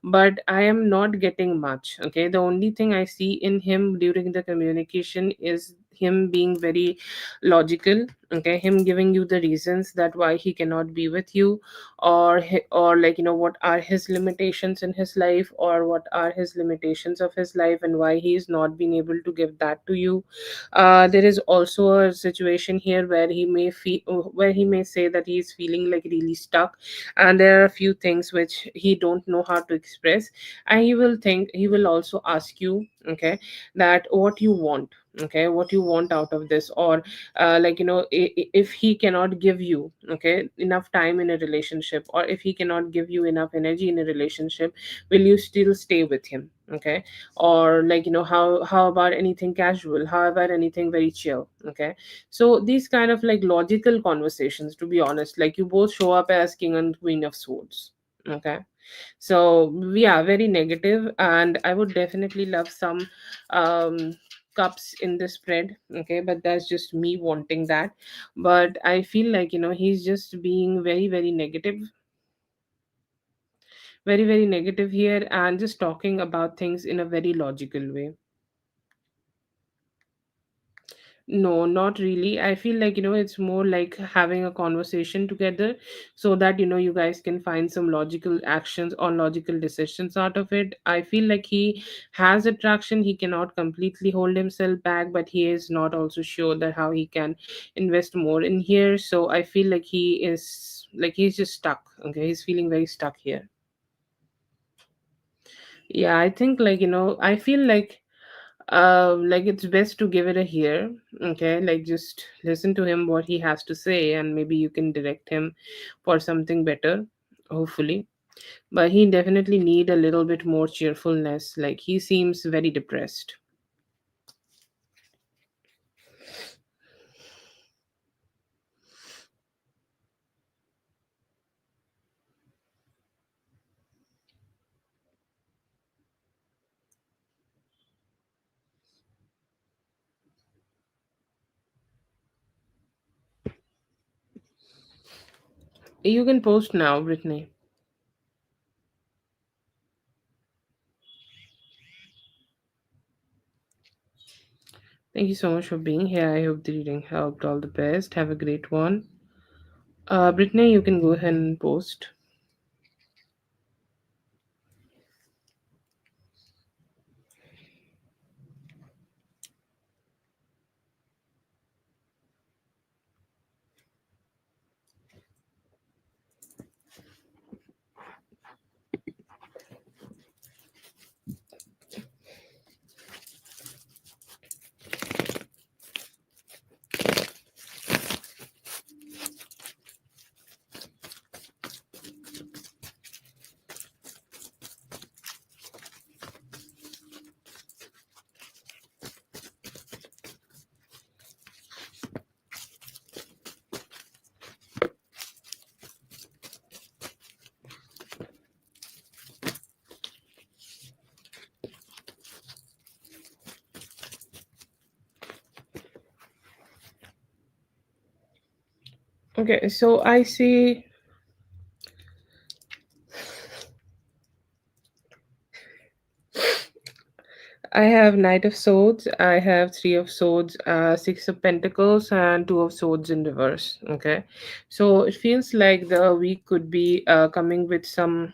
Speaker 1: but I am not getting much, okay. The only thing I see in him during the communication is him being very logical, okay. Him giving you the reasons that why he cannot be with you, or or like what are his limitations in his life, or what are his limitations of his life, and why he is not being able to give that to you. There is also a situation here where he may feel, where he may say that he is feeling like really stuck, and there are a few things which he don't know how to express. And he will also ask you, okay, that what you want, okay, what you want out of this, or like if he cannot give you, okay, enough time in a relationship, or if he cannot give you enough energy in a relationship, will you still stay with him, okay. Or like how about anything casual, how about anything very chill, okay. So these kind of like logical conversations, to be honest, like you both show up as king and queen of swords, okay. So yeah, very negative, and I would definitely love some um cups in the spread, okay, but that's just me wanting that. But I feel like he's just being very very negative, very very negative here, and just talking about things in a very logical way. No, not really. I feel like, it's more like having a conversation together, so that, you guys can find some logical actions or logical decisions out of it. I feel like he has attraction. He cannot completely hold himself back, but he is not also sure that how he can invest more in here. So I feel like he's just stuck. Okay. He's feeling very stuck here. Yeah, I think, I feel like it's best to give it a hear. Okay, like just listen to him what he has to say, and maybe you can direct him for something better, hopefully. But he definitely need a little bit more cheerfulness. Like he seems very depressed. You can post now, Brittany. Thank you so much for being here. I hope the reading helped. All the best. Have a great one. Brittany, you can go ahead and post. Okay, so I see I have Knight of Swords, I have Three of Swords, Six of Pentacles, and Two of Swords in reverse. Okay, so it feels like the week could be coming with some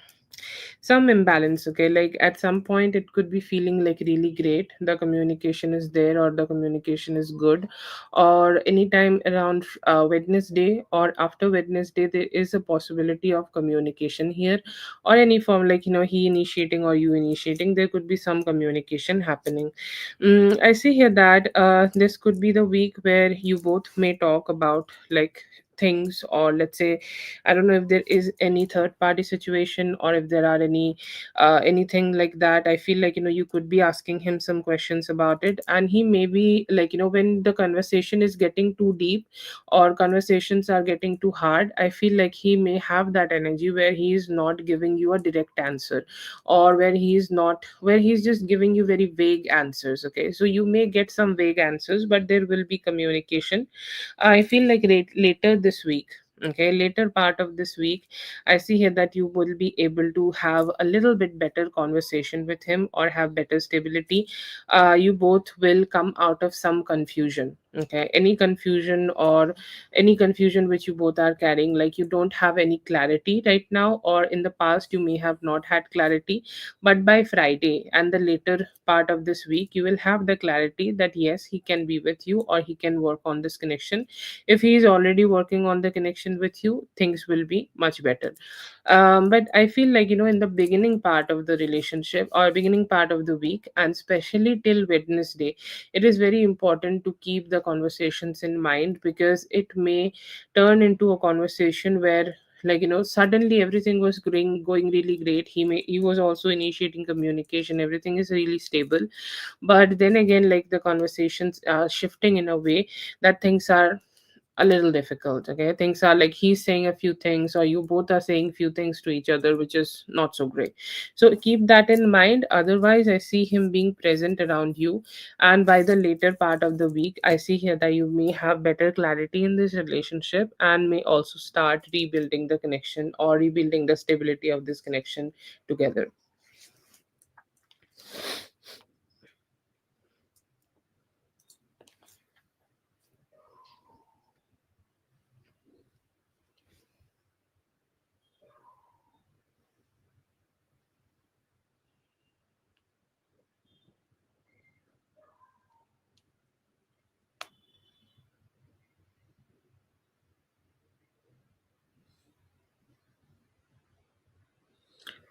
Speaker 1: imbalance. Okay, like at some point it could be feeling like really great, the communication is there or the communication is good, or anytime around Wednesday or after Wednesday there is a possibility of communication here, or any form, like he initiating or you initiating, there could be some communication happening. I see here that this could be the week where you both may talk about like things, or let's say, I don't know if there is any third party situation, or if there are anything like that. I feel like you could be asking him some questions about it, and he may be like, when the conversation is getting too deep or conversations are getting too hard, I feel like he may have that energy where he is not giving you a direct answer, or where he's just giving you very vague answers. Okay, so you may get some vague answers, but there will be communication. I feel like later this week, okay, later part of this week, I see here that you will be able to have a little bit better conversation with him or have better stability. You both will come out of some confusion. Okay, any confusion which you both are carrying, like you don't have any clarity right now, or in the past you may have not had clarity, but by Friday and the later part of this week, you will have the clarity that yes, he can be with you or he can work on this connection. If he is already working on the connection with you, things will be much better. But I feel like, in the beginning part of the relationship or beginning part of the week, and especially till Wednesday, it is very important to keep the conversations in mind, because it may turn into a conversation where, suddenly everything was going really great. He was also initiating communication, everything is really stable, but then again, like the conversations are shifting in a way that things are a little difficult. Okay, things are like he's saying a few things, or you both are saying few things to each other, which is not so great. So keep that in mind. Otherwise, I see him being present around you, and by the later part of the week, I see here that you may have better clarity in this relationship, and may also start rebuilding the connection or rebuilding the stability of this connection together.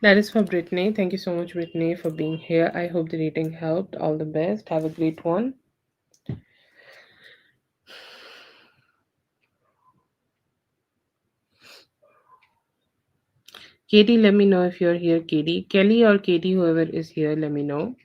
Speaker 1: That is for Brittany. Thank you so much, Brittany, for being here. I hope the reading helped. All the best. Have a great one. Katie, let me know if you're here, Katie. Kelly or Katie, whoever is here, let me know.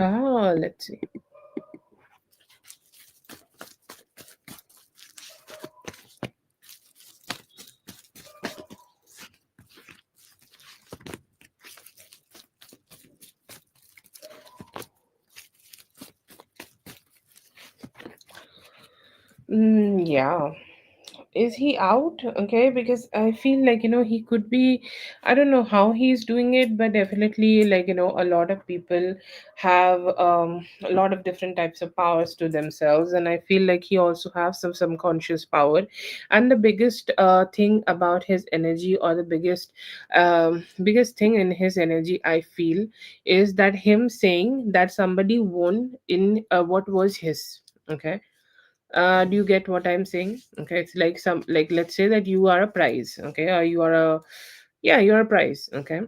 Speaker 1: Ah, let's see. Yeah. Is he out? Okay, because I feel like, he could be, I don't know how he's doing it, but definitely, like, a lot of people have a lot of different types of powers to themselves, and I feel like he also has some conscious power. And the biggest thing about his energy, or the biggest thing in his energy, I feel, is that him saying that somebody won in what was his. Okay, do you get what I'm saying? Okay, it's like some, like, let's say that you are a prize, okay, or you are a, yeah, you're a prize, okay,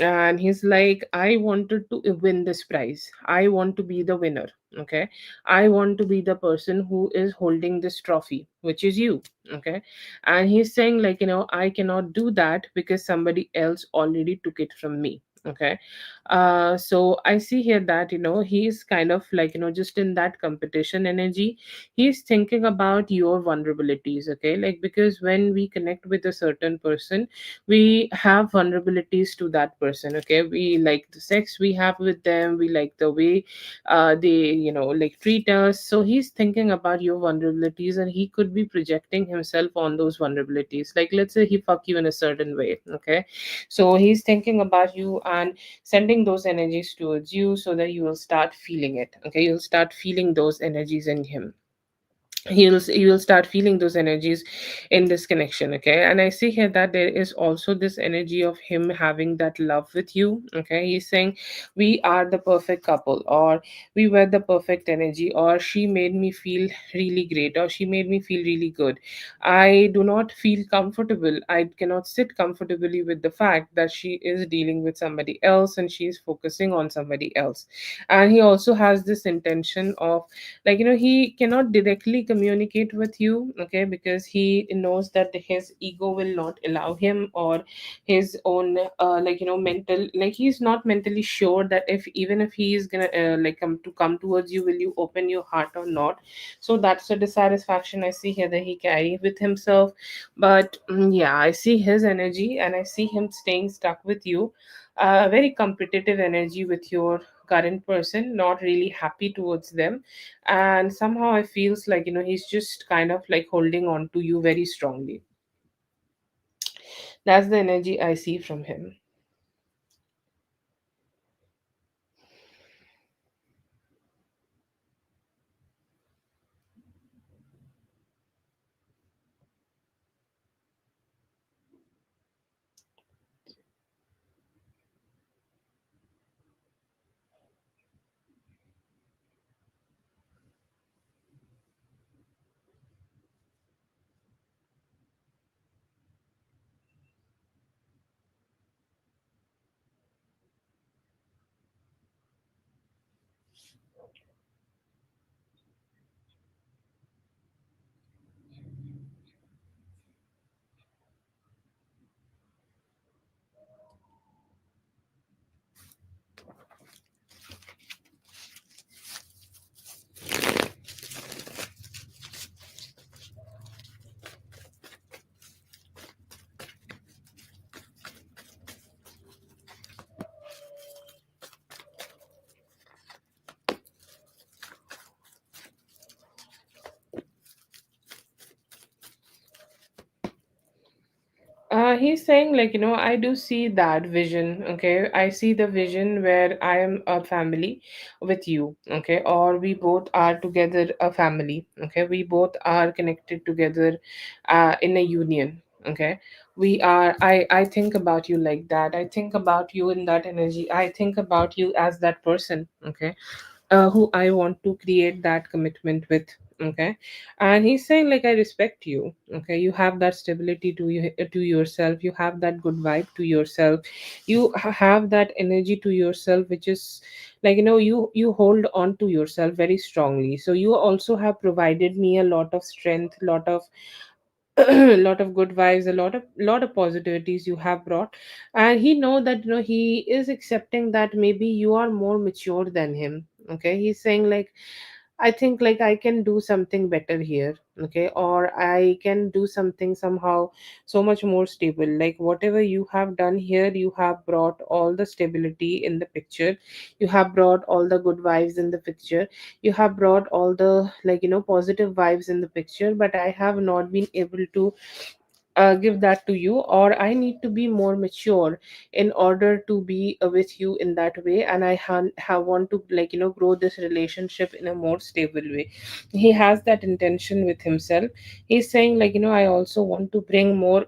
Speaker 1: and he's like, I wanted to win this prize, I want to be the winner, okay, I want to be the person who is holding this trophy, which is you, okay, and he's saying, like, I cannot do that because somebody else already took it from me. Okay, so I see here that, he's kind of like, just in that competition energy. He's thinking about your vulnerabilities. Okay, like, because when we connect with a certain person, we have vulnerabilities to that person. Okay, we like the sex we have with them, we like the way they, like, treat us. So he's thinking about your vulnerabilities, and he could be projecting himself on those vulnerabilities. Like, let's say he fuck you in a certain way. Okay, so he's thinking about you and sending those energies towards you, so that you will start feeling it. Okay, you'll start feeling those energies in him. You will start feeling those energies in this connection. Okay, and I see here that there is also this energy of him having that love with you. Okay, he's saying, we are the perfect couple, or we were the perfect energy, or she made me feel really great, or she made me feel really good. I do not feel comfortable, I cannot sit comfortably with the fact that she is dealing with somebody else, and she is focusing on somebody else. And he also has this intention of, like, he cannot directly communicate with you. Okay, because he knows that his ego will not allow him, or his own like, mental, like, he's not mentally sure that if, even if he is gonna like, come towards you, will you open your heart or not. So that's a dissatisfaction I see here that he carry with himself. But yeah, I see his energy, and I see him staying stuck with you. Very competitive energy with your current person, not really happy towards them. And somehow I feels like, he's just kind of like holding on to you very strongly. That's the energy I see from him. He's saying, like, I do see that vision. Okay, I see the vision where I am a family with you. Okay, or we both are together a family. Okay, we both are connected together in a union. Okay, we are. I think about you like that. I think about you in that energy. I think about you as that person. Okay, who I want to create that commitment with. Okay, and he's saying, like, I respect you. Okay, you have that stability to yourself. You have that good vibe to yourself. You have that energy to yourself, which is like, you hold on to yourself very strongly. So you also have provided me a lot of strength, lot of lot of good vibes, a lot of positivities you have brought. And he know that, he is accepting that maybe you are more mature than him. Okay, he's saying, like, I think, like, I can do something better here. Okay, or I can do something somehow so much more stable. Like, whatever you have done here, you have brought all the stability in the picture. You have brought all the good vibes in the picture. You have brought all the, like, positive vibes in the picture, but I have not been able to give that to you, or I need to be more mature in order to be with you in that way. And I have want to, like, grow this relationship in a more stable way. He has that intention with himself. He's saying, like, I also want to bring more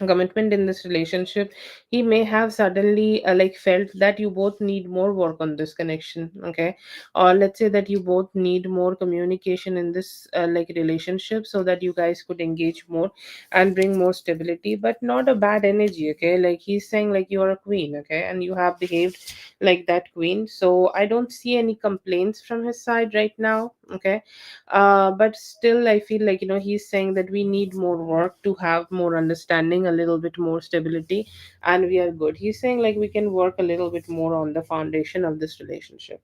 Speaker 1: commitment in this relationship. He may have suddenly like felt that you both need more work on this connection. Okay, or let's say that you both need more communication in this like relationship, so that you guys could engage more and bring more stability, but not a bad energy. Okay, like, he's saying, like, you're a queen. Okay, and you have behaved like that queen, so I don't see any complaints from his side right now. Okay, but still I feel like, he's saying that we need more work to have more understanding, a little bit more stability, and we are good. He's saying, like, we can work a little bit more on the foundation of this relationship.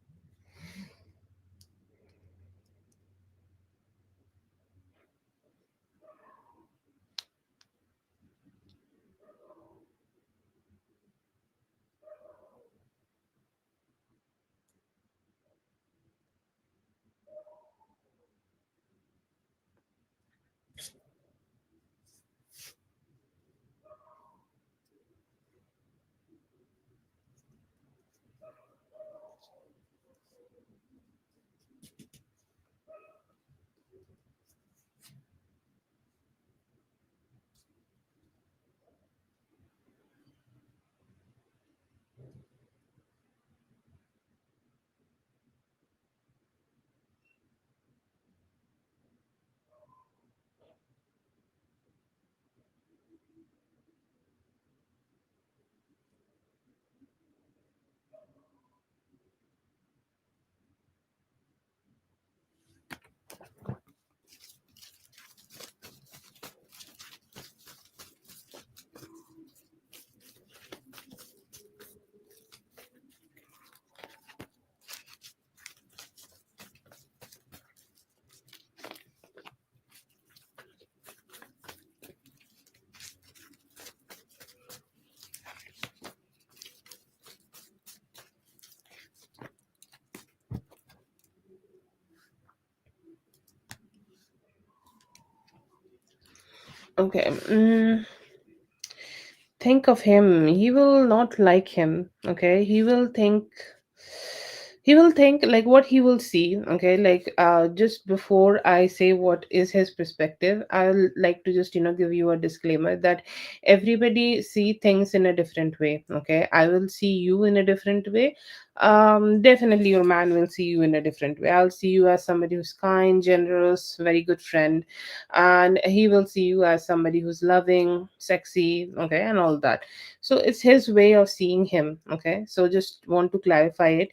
Speaker 1: Okay. Think of him. He will not like him. Okay, he will think like what he will see. Okay, like, just before I say what is his perspective, I'll like to just, give you a disclaimer that everybody see things in a different way. Okay, I will see you in a different way. Definitely your man will see you in a different way. I'll see you as somebody who's kind, generous, very good friend, and he will see you as somebody who's loving, sexy. Okay, and all that. So it's his way of seeing him. Okay, so just want to clarify it.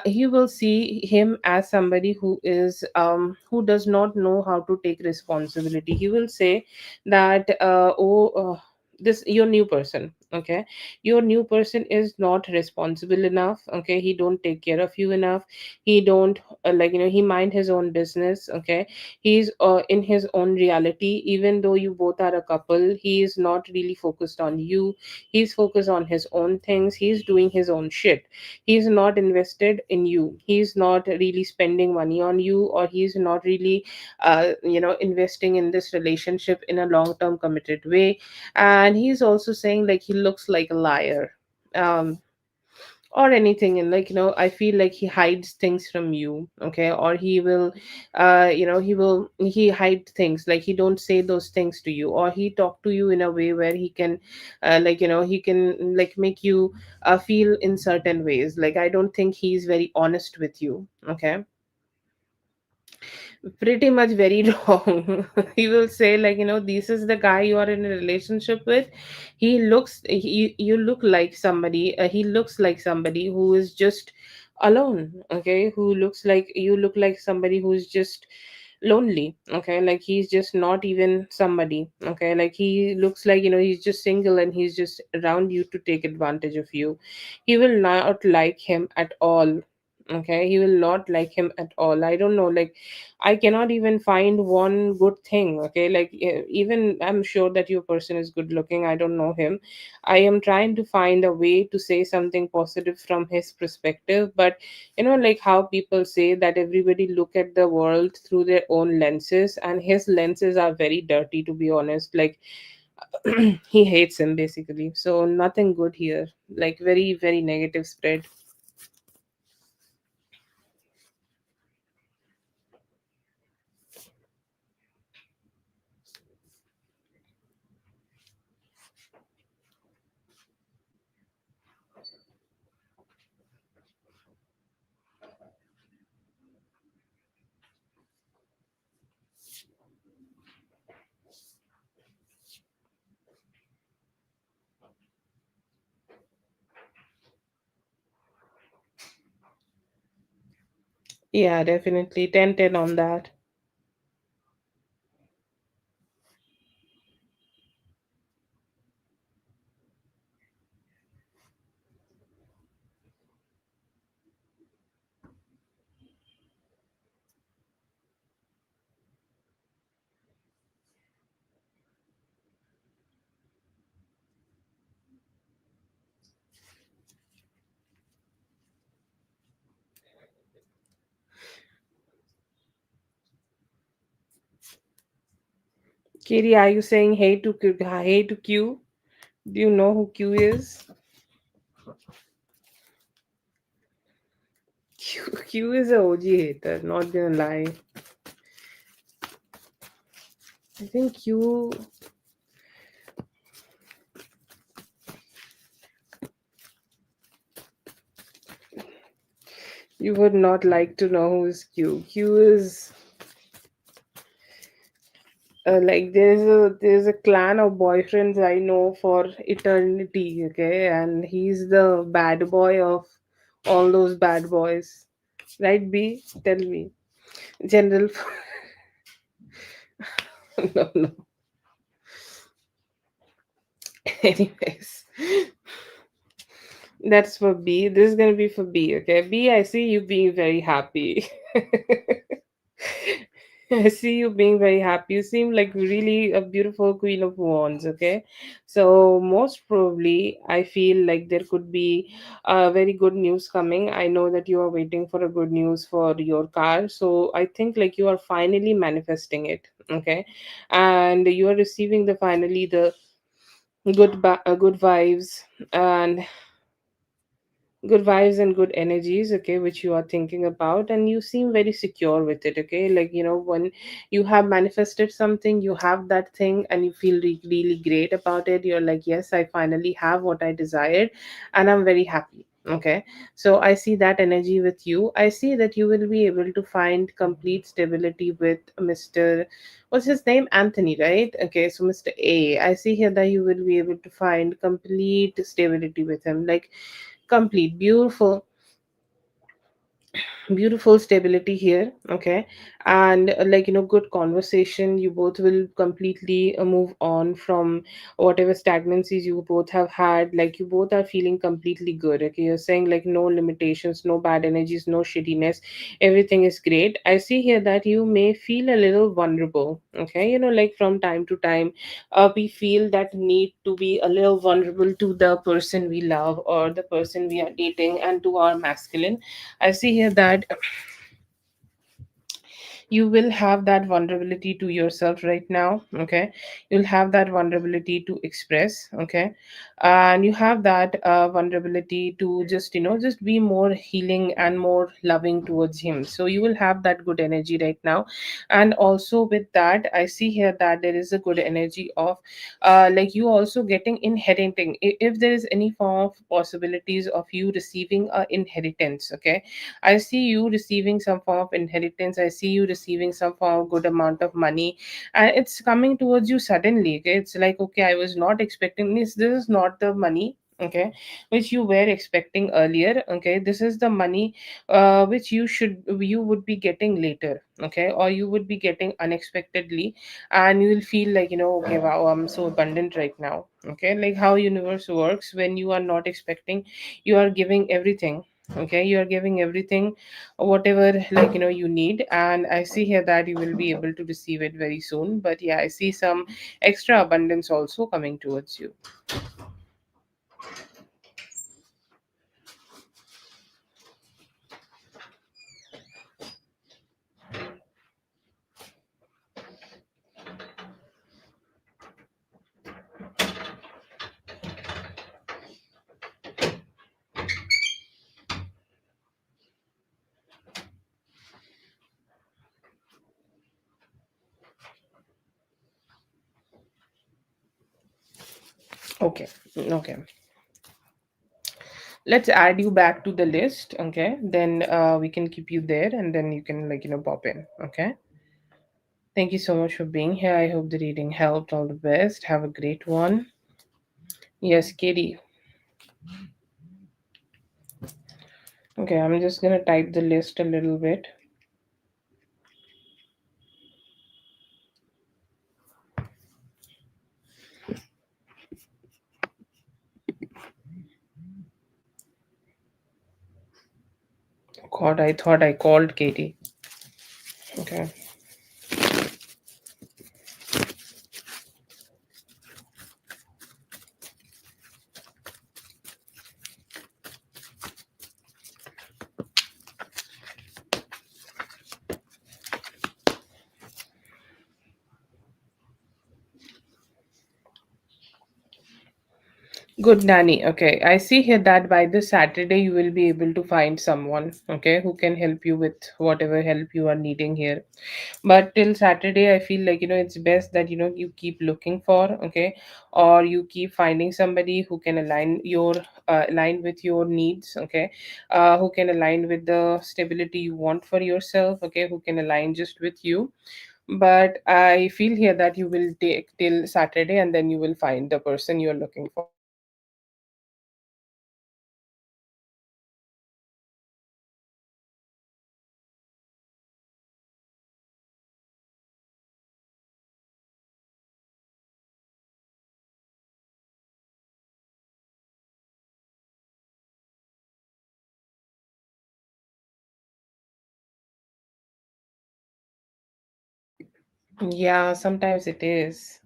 Speaker 1: He will see him as somebody who does not know how to take responsibility. He will say that, oh, this your new person. Okay, your new person is not responsible enough. Okay, he don't take care of you enough. He don't he mind his own business. Okay, he's in his own reality. Even though you both are a couple, he is not really focused on you. He's focused on his own things. He's doing his own shit. He's not invested in you. He's not really spending money on you, or he's not really investing in this relationship in a long term committed way. And he's also saying like he looks like a liar. um or anything, and I feel like he hides things from you. Okay, or he will he hide things, like he don't say those things to you, or he talk to you in a way where he can he can like make you feel in certain ways. Like I don't think he's very honest with you. Okay, pretty much very wrong. He will say like, this is the guy you are in a relationship with. You look like somebody, he looks like somebody who is just alone. Okay, who looks like you look like somebody who's just lonely. Okay, like he's just not even somebody. Okay, like he looks like, he's just single and he's just around you to take advantage of you. He will not like him at all. Okay, he will not like him at all. I don't know, like I cannot even find one good thing. Okay, like even I'm sure that your person is good looking. I don't know him. I am trying to find a way to say something positive from his perspective, but like how people say that everybody look at the world through their own lenses, and his lenses are very dirty, to be honest. Like he hates him basically. So nothing good here. Like very, very negative spread. Yeah, definitely 10-10 on that. Katie, are you saying hey to Q? Do you know who Q is? Q is a OG hater, not gonna lie. I think you would not like to know who is Q. Q is like there's a clan of boyfriends I know for eternity. Okay, and he's the bad boy of all those bad boys. Right, B? Tell me. General. No, no. Anyways, that's for B. This is gonna be for B. Okay, B. I see you being very happy. I see you being very happy. You seem like really a beautiful Queen of Wands, okay? So, most probably, I feel like there could be very good news coming. I know that you are waiting for a good news for your car. So, I think like you are finally manifesting it, okay? And you are receiving the good vibes, and good vibes and good energies, okay, which you are thinking about, and you seem very secure with it. Okay, like when you have manifested something, you have that thing and you feel really great about it. You're like, yes, I finally have what I desired, and I'm very happy. Okay, so I see that energy with you. I see that you will be able to find complete stability with Mr. What's his name? Anthony, right? Okay, so Mr. A, I see here that you will be able to find complete stability with him. Like complete beautiful beautiful stability here. Okay. And good conversation, you both will completely move on from whatever stagnancies you both have had. Like, you both are feeling completely good. Okay, you're saying like no limitations, no bad energies, no shittiness, everything is great. I see here that you may feel a little vulnerable. Okay, like from time to time, we feel that need to be a little vulnerable to the person we love or the person we are dating and to our masculine. I see here that you will have that vulnerability to yourself right now. Okay, you'll have that vulnerability to express. Okay, and you have that vulnerability to just just be more healing and more loving towards him. So you will have that good energy right now. And also with that, I see here that there is a good energy of like you also getting inheriting, if there is any form of possibilities of you receiving a inheritance. Okay, I see you receiving some form of inheritance. I see you receiving some form of good amount of money, and it's coming towards you suddenly. Okay, it's like, okay, I was not expecting this. This is not the money. Okay, which you were expecting earlier. Okay, this is the money which you would be getting later. Okay, or you would be getting unexpectedly, and you will feel like, okay, wow, I'm so abundant right now. Okay, like how universe works, when you are not expecting, you are giving everything. Okay, you are giving everything, whatever, you need. And I see here that you will be able to receive it very soon. But yeah, I see some extra abundance also coming towards you. Okay. Okay, let's add you back to the list. Okay, then we can keep you there, and then you can pop in. Okay, thank you so much for being here. I hope the reading helped. All the best, have a great one. Yes, Katie. Okay, I'm just gonna type the list a little bit. God, I thought I called Katie. Okay. Good, Nanny. Okay, I see here that by this Saturday you will be able to find someone, okay, who can help you with whatever help you are needing here. But till Saturday, I feel like, it's best that, you keep looking for, okay, or you keep finding somebody who can align with your needs. Okay, who can align with the stability you want for yourself. Okay, who can align just with you. But I feel here that you will take till Saturday, and then you will find the person you're looking for. Yeah, sometimes it is.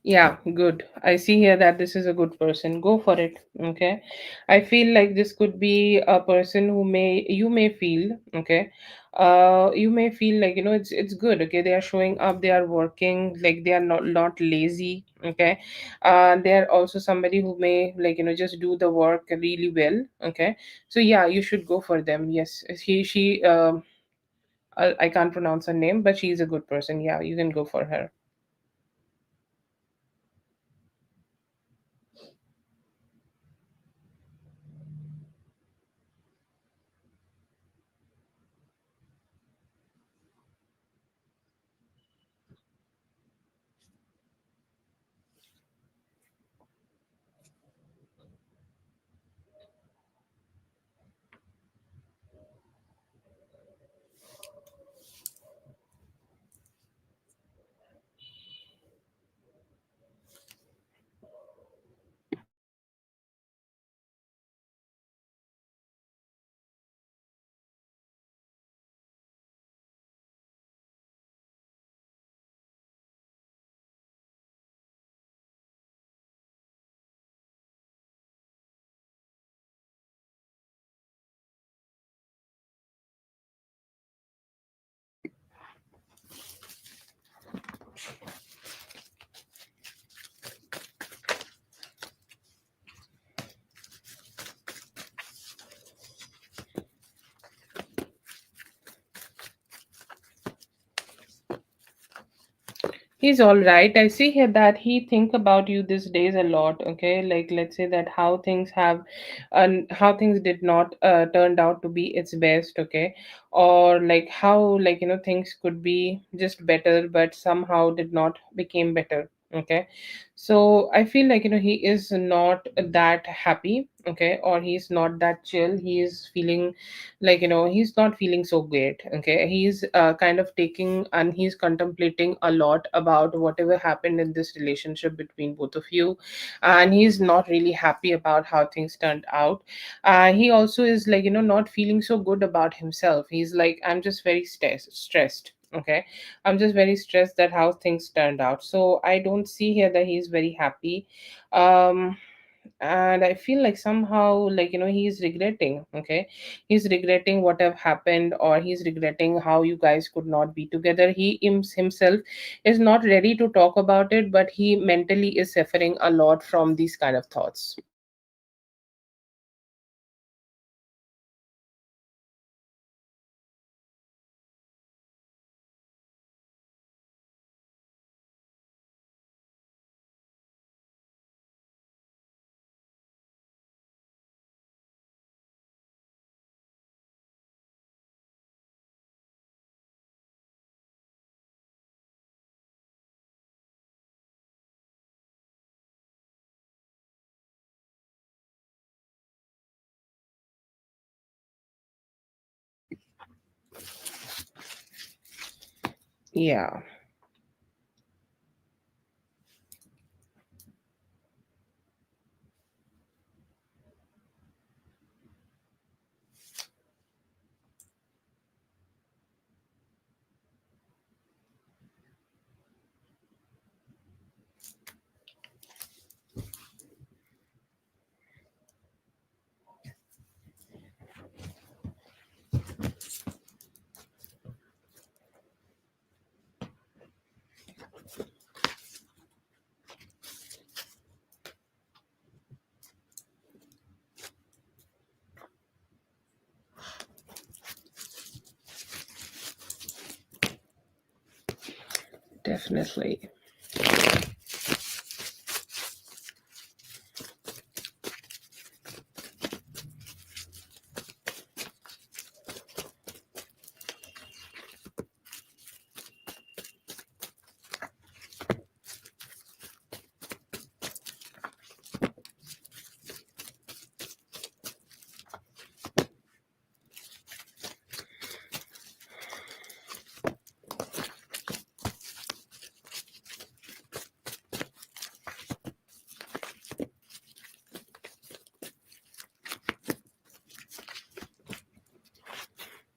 Speaker 1: Yeah, good. I see here that this is a good person. Go for it. Okay. I feel like this could be a person who you may feel, okay. You may feel like, it's good. Okay. They are showing up, they are working, like they are not lazy. Okay. They are also somebody who may, like, just do the work really well. Okay. So yeah, you should go for them. Yes. She I can't pronounce her name, but she's a good person. Yeah, you can go for her. He's all right. I see here that he think about you these days a lot. Okay, like let's say that how things have, and how things did not turned out to be its best. Okay, or like how, like, things could be just better, but somehow did not became better. Okay, so I feel like, he is not that happy. Okay, or he's not that chill. He is feeling like, he's not feeling so great. Okay, he's kind of taking, and he's contemplating a lot about whatever happened in this relationship between both of you, and he's not really happy about how things turned out. He also is like, not feeling so good about himself. He's like, I'm just very stressed. Okay, I'm just very stressed that how things turned out. So I don't see here that he's very happy. um and I feel like somehow, like, he's regretting. Okay, he's regretting what have happened, or he's regretting how you guys could not be together. Himself is not ready to talk about it, but he mentally is suffering a lot from these kind of thoughts. Yeah, definitely.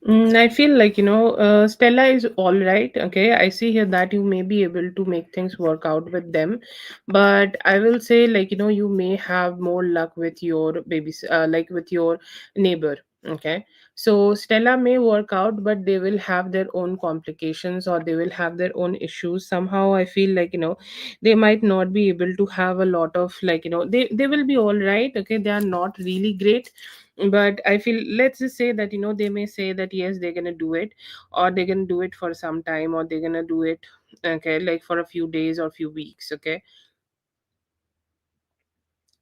Speaker 1: I feel like, Stella is all right. Okay, I see here that you may be able to make things work out with them, but I will say, like, you may have more luck with your babies, like with your neighbor. Okay, so Stella may work out, but they will have their own complications, or they will have their own issues. Somehow, I feel like, they might not be able to have a lot of, like, they will be all right. Okay, they are not really great, but I feel, let's just say that, they may say that yes, they're gonna do it, or they're gonna do it for some time, or they're gonna do it, okay, like for a few days or few weeks. Okay,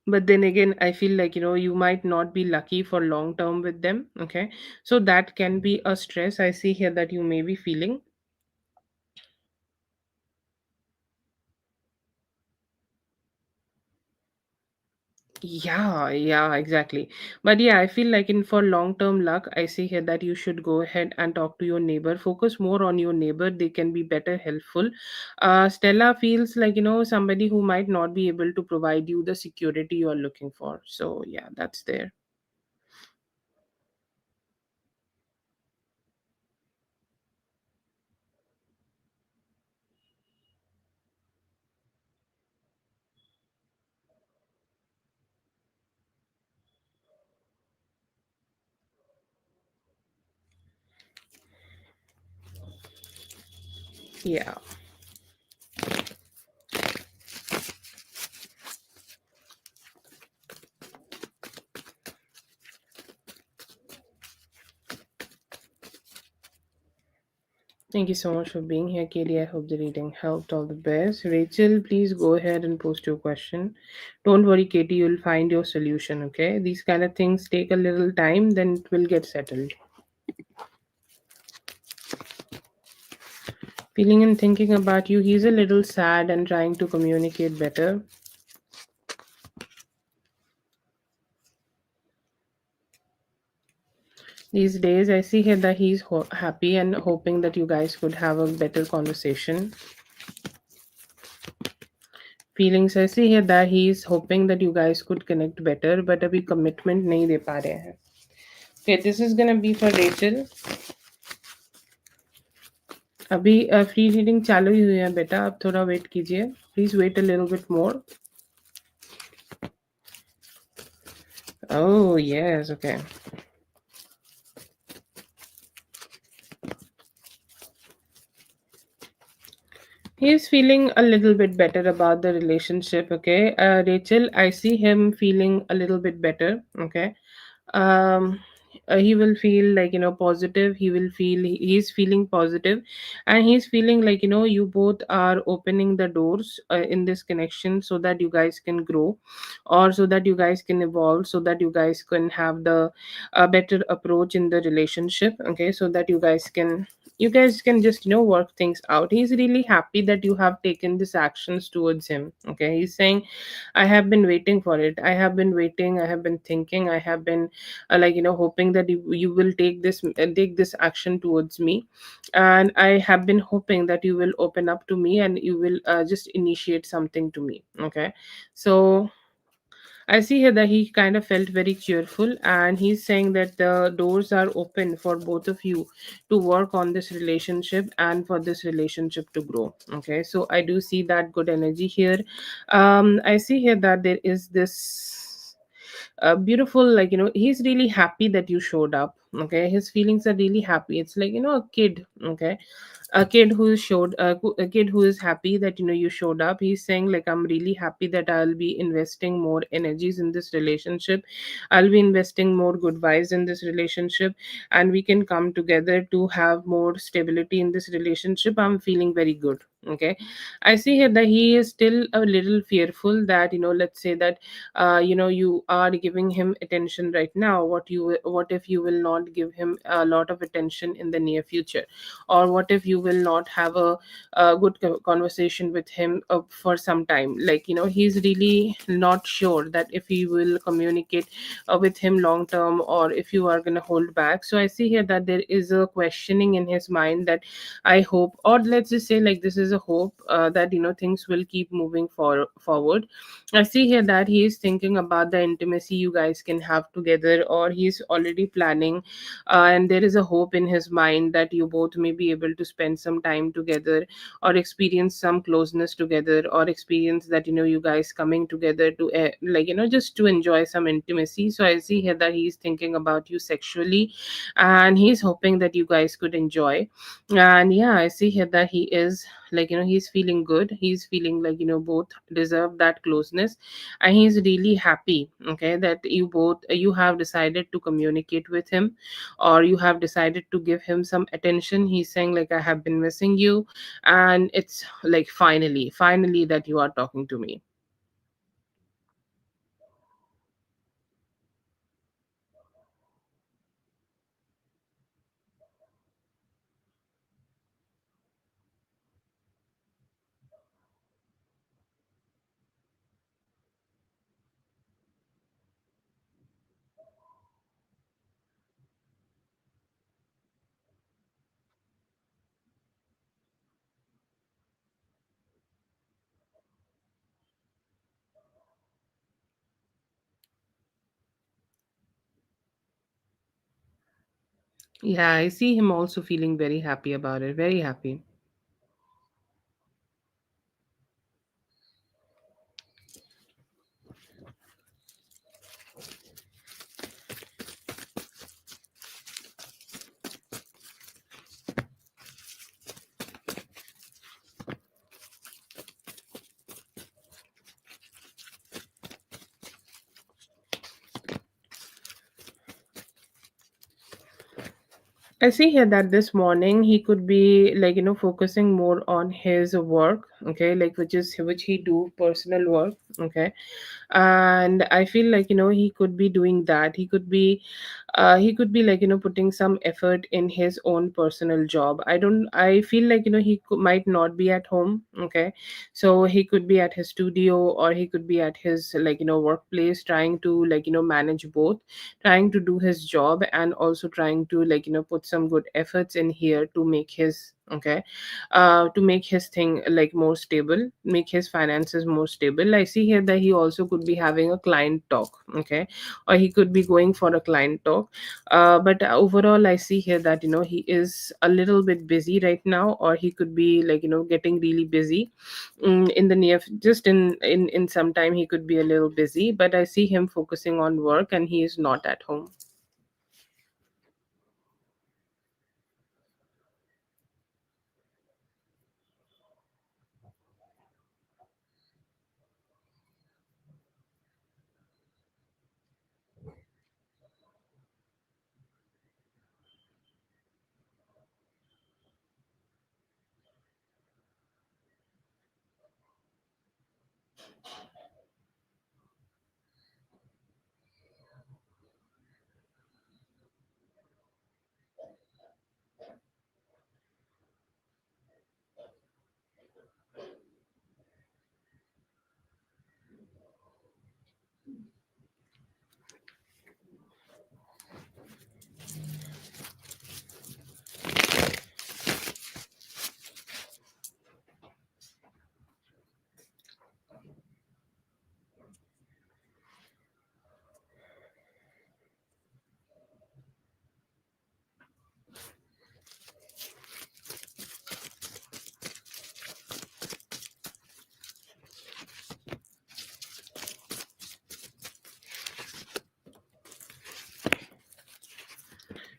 Speaker 1: but then again, I feel like, you might not be lucky for long term with them. Okay, so that can be a stress I see here that you may be feeling. Yeah, exactly. But yeah, I feel like in for long term luck, I see here that you should go ahead and talk to your neighbor. Focus more on your neighbor. They can be better helpful. Stella feels like, somebody who might not be able to provide you the security you are looking for. So yeah, that's there. Yeah. Thank you so much for being here, Katie. I hope the reading helped. All the best. Rachel, please go ahead and post your question. Don't worry, Katie, you'll find your solution, okay? These kind of things take a little time, then it will get settled. Feeling and thinking about you, he's a little sad and trying to communicate better. These days, I see here that he's happy and hoping that you guys could have a better conversation. Feelings, I see here that he's hoping that you guys could connect better, but अभी commitment नहीं दे पा रहे हैं. Okay, this is gonna be for Rachel. अभी free reading चालू ही हुई है बेटा, अब थोड़ा वेट कीजिए. Please wait a little bit more. Oh yes, okay. He's feeling a little bit better about the relationship. Okay, Rachel, I see him feeling a little bit better. Okay, um, he will feel like, positive. He will feel, he's feeling positive, and he's feeling like, you both are opening the doors in this connection, so that you guys can grow, or so that you guys can evolve, so that you guys can have the better approach in the relationship. Okay, so that you guys can just, work things out. He's really happy that you have taken these actions towards him. Okay, he's saying, I have been waiting for it. I have been waiting, I have been thinking, I have been like, hoping that you will take this action towards me, and I have been hoping that you will open up to me, and you will just initiate something to me. Okay, so I see here that he kind of felt very cheerful, and he's saying that the doors are open for both of you to work on this relationship and for this relationship to grow. Okay, so I do see that good energy here. I see here that there is this beautiful, like, he's really happy that you showed up. Okay, his feelings are really happy. It's like, a kid. Okay, a kid who is happy that, you showed up. He's saying like, I'm really happy that I'll be investing more energies in this relationship. I'll be investing more good vibes in this relationship, and we can come together to have more stability in this relationship. I'm feeling very good. Okay, I see here that he is still a little fearful that, let's say that you are giving him attention right now. What if you will not give him a lot of attention in the near future, or what if you will not have a good conversation with him for some time. Like, he's really not sure that if he will communicate with him long term, or if you are going to hold back. So I see here that there is a questioning in his mind that, I hope, or let's just say, like, this is is a hope that things will keep moving forward. I see here that he is thinking about the intimacy you guys can have together, or he's already planning, and there is a hope in his mind that you both may be able to spend some time together, or experience some closeness together, or experience that you guys coming together to just to enjoy some intimacy. So I see here that he's thinking about you sexually, and he's hoping that you guys could enjoy. And yeah, I see here that he is he's feeling good, he's feeling like both deserve that closeness, and he's really happy, okay, that you have decided to communicate with him, or you have decided to give him some attention. He's saying like, I have been missing you, and it's like finally that you are talking to me. Yeah, I see him also feeling very happy about it, very happy. I see here that this morning he could be focusing more on his work, okay, like which he do personal work, okay. And I feel like he could be doing that. He could be putting some effort in his own personal job. I feel like might not be at home, okay. So he could be at his studio, or he could be at his workplace, trying to manage both, trying to do his job, and also trying to put some good efforts in here to make his, okay, to make his thing more stable, make his finances more stable. I see here that he also could be having a client talk, okay, or he could be going for a client talk. But overall, I see here that he is a little bit busy right now, or he could be getting really busy in the just in some time. He could be a little busy, but I see him focusing on work, and he is not at home.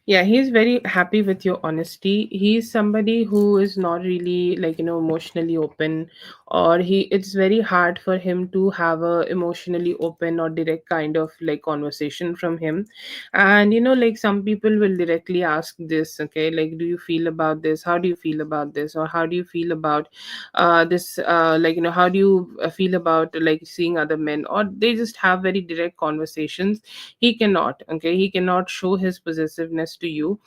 Speaker 1: Yeah, he's very happy with your honesty. He's somebody who is not really emotionally open, or it's very hard for him to have a emotionally open or direct kind of conversation from him. And some people will directly ask this, okay, like, do you feel about this, how do you feel about this, or how do you feel about this how do you feel about seeing other men, or they just have very direct conversations. He cannot, okay, he cannot show his possessiveness to you.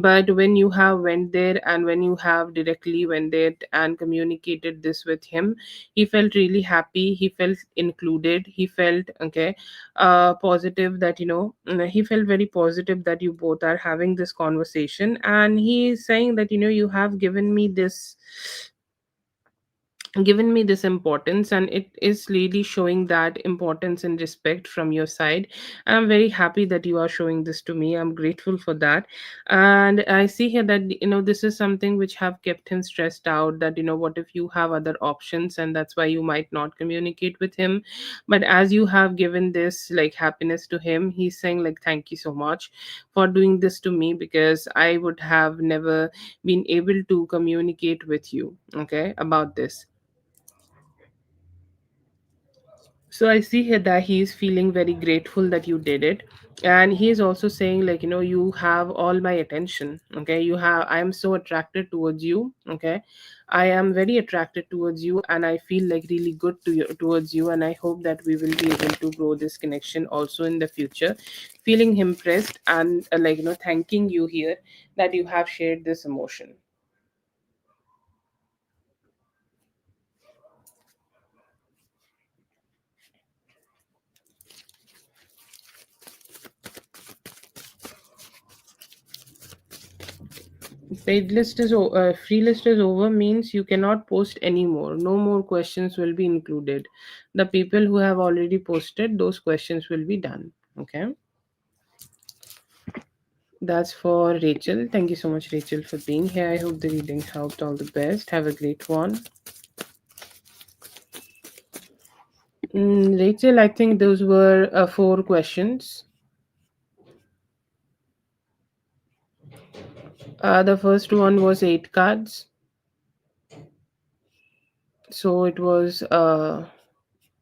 Speaker 1: But when you have went there, and when you have directly went there and communicated this with him, he felt really happy, he felt included, he felt, okay, positive that he felt very positive that you both are having this conversation. And he is saying that you have given me this given me this importance, and it is really showing that importance and respect from your side. I'm very happy that you are showing this to me. I'm grateful for that. And I see here that this is something which have kept him stressed out, that what if you have other options, and that's why you might not communicate with him. But as you have given this like happiness to him, he's saying like thank you so much for doing this to me, because I would have never been able to communicate with you, okay, about this. So I see here that he is feeling very grateful that you did it. And he is also saying like, you have all my attention. Okay. I am so attracted towards you. Okay. I am very attracted towards you, and I feel like really good towards you. And I hope that we will be able to grow this connection also in the future. Feeling impressed and like, thanking you here that you have shared this emotion. Free list is over means you cannot post anymore. No more questions will be included. The people who have already posted those questions will be done. Okay, that's for Rachel. Thank you so much, Rachel, for being here. I hope the reading helped. All the best. Have a great one. Rachel, I think those were four questions. The first one was eight cards, so it was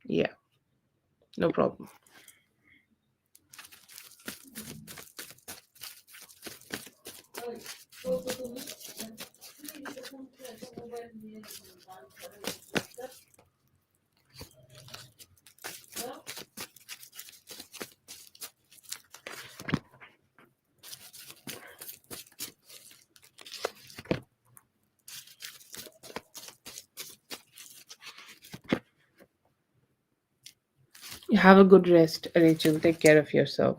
Speaker 1: yeah, no problem. Have a good rest, Rachel. Take care of yourself.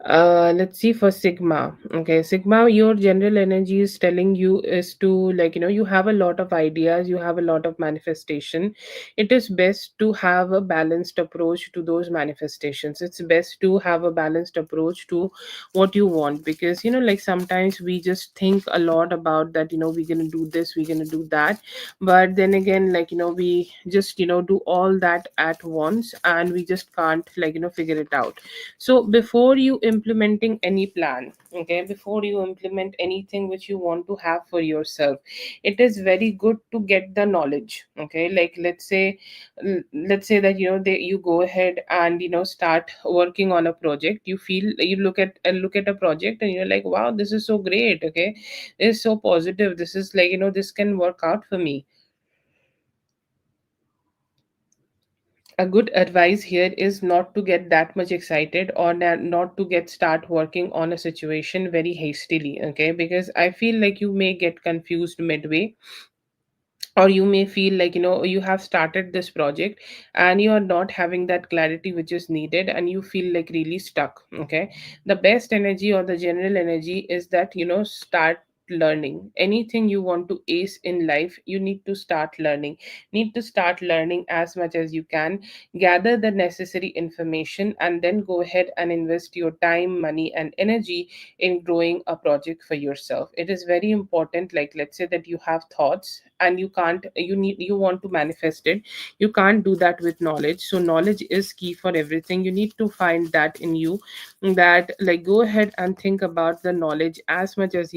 Speaker 1: Let's see for Sigma. Okay, Sigma, your general energy is telling you is to like, you have a lot of ideas, you have a lot of manifestation. It is best to have a balanced approach to those manifestations. It's best to have a balanced approach to what you want, because like sometimes we just think a lot about that, we're gonna do this, we're gonna do that, but then again, like we just do all that at once, and we just can't like figure it out. So before you implementing any plan, okay, before you implement anything which you want to have for yourself, it is very good to get the knowledge. Okay, like let's say that you go ahead and start working on a project. You feel, you look at a project and you're like, wow, this is so great. Okay, it's so positive. This is like, this can work out for me. A good advice here is not to get that much excited, or not to get start working on a situation very hastily. Okay, because I feel like you may get confused midway, or you may feel like you have started this project and you are not having that clarity which is needed, and you feel like really stuck. Okay, the best energy or the general energy is that start learning. Anything you want to ace in life, you need to start learning as much as you can. Gather the necessary information, and then go ahead and invest your time, money, and energy in growing a project for yourself. It is very important. Like, let's say that you have thoughts and you want to manifest it. You can't do that with knowledge. So knowledge is key for everything. You need to find that in you, that like go ahead and think about the knowledge as much as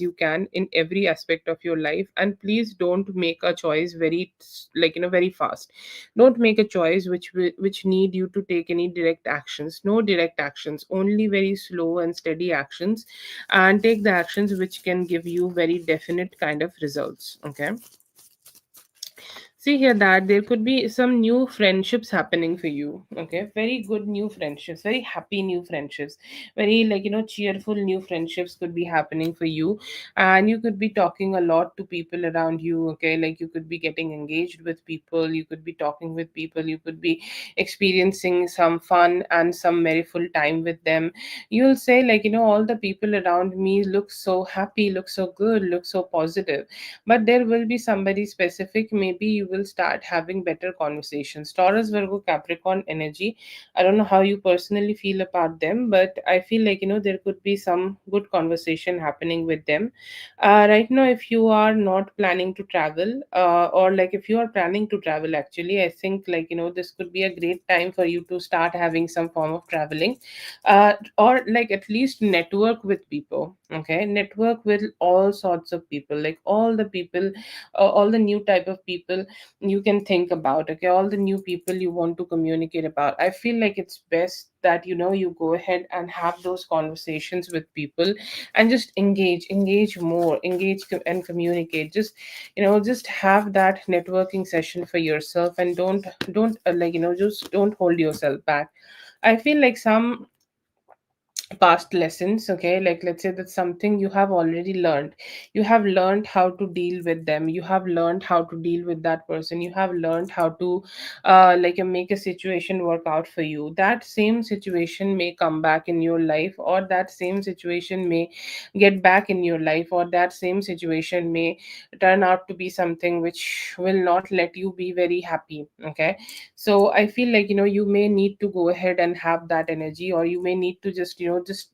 Speaker 1: you can in every aspect of your life. And please don't make a choice very like very fast. Don't make a choice which need you to take any direct actions. No direct actions, only very slow and steady actions. And take the actions which can give you very definite kind of results. Okay, see here that there could be some new friendships happening for you. Okay, very good new friendships, very happy new friendships, very like cheerful new friendships could be happening for you. And you could be talking a lot to people around you. Okay, like you could be getting engaged with people, you could be talking with people, you could be experiencing some fun and some merryful time with them. You'll say like, all the people around me look so happy, look so good, look so positive. But there will be somebody specific, maybe you will will start having better conversations. Taurus, Virgo, Capricorn energy, I don't know how you personally feel about them, but I feel like, there could be some good conversation happening with them. Right now, if you are not planning to travel, or like if you are planning to travel, actually, I think, like, this could be a great time for you to start having some form of traveling, or like at least network with people. Okay, network with all sorts of people, like all the people, all the new type of people you can think about. Okay, all the new people you want to communicate about. I feel like it's best that, you go ahead and have those conversations with people, and just engage more, and communicate. Just, just have that networking session for yourself, and don't like, just don't hold yourself back. I feel like some past lessons, okay, like let's say that's something you have already learned. You have learned how to deal with them, you have learned how to deal with that person, you have learned how to like make a situation work out for you. That same situation may come back in your life, or that same situation may get back in your life, or that same situation may turn out to be something which will not let you be very happy. Okay, so I feel like, you may need to go ahead and have that energy, or you may need to just, just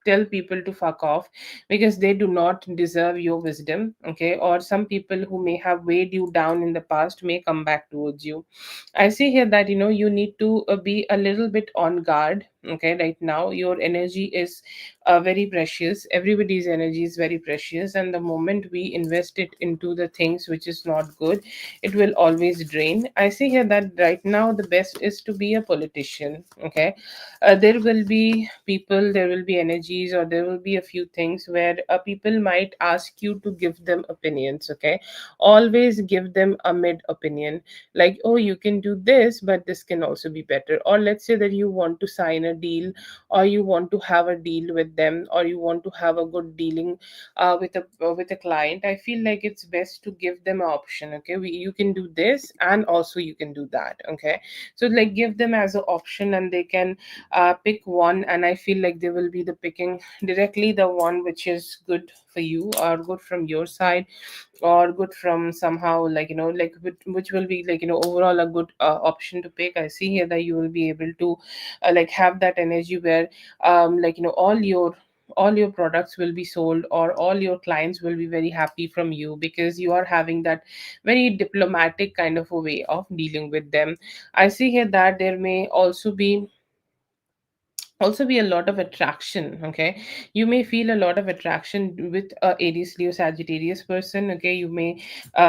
Speaker 1: tell people to fuck off, because they do not deserve your wisdom. Okay, or some people who may have weighed you down in the past may come back towards you. I see here that, you need to be a little bit on guard. Okay, right now your energy is very precious. Everybody's energy is very precious, and the moment we invest it into the things which is not good, it will always drain. I see here that right now the best is to be a politician. Okay, there will be people, there will be energies, or there will be a few things where people might ask you to give them opinions. Okay, always give them a mid opinion, like, oh, you can do this, but this can also be better. Or let's say that you want to sign a deal, or you want to have a deal with them, or you want to have a good dealing with a client. I feel like it's best to give them an option. Okay, you can do this, and also you can do that. Okay, so like give them as an option, and they can pick one, and I feel like they will be the picking directly the one which is good for you, or good from your side, or good from somehow, like, like which will be like, overall a good option to pick. I see here that you will be able to like have that energy where like, all your products will be sold, or all your clients will be very happy from you, because you are having that very diplomatic kind of a way of dealing with them. I see here that there may also be a lot of attraction. Okay, you may feel a lot of attraction with a Aries, Leo, Sagittarius person. Okay, you may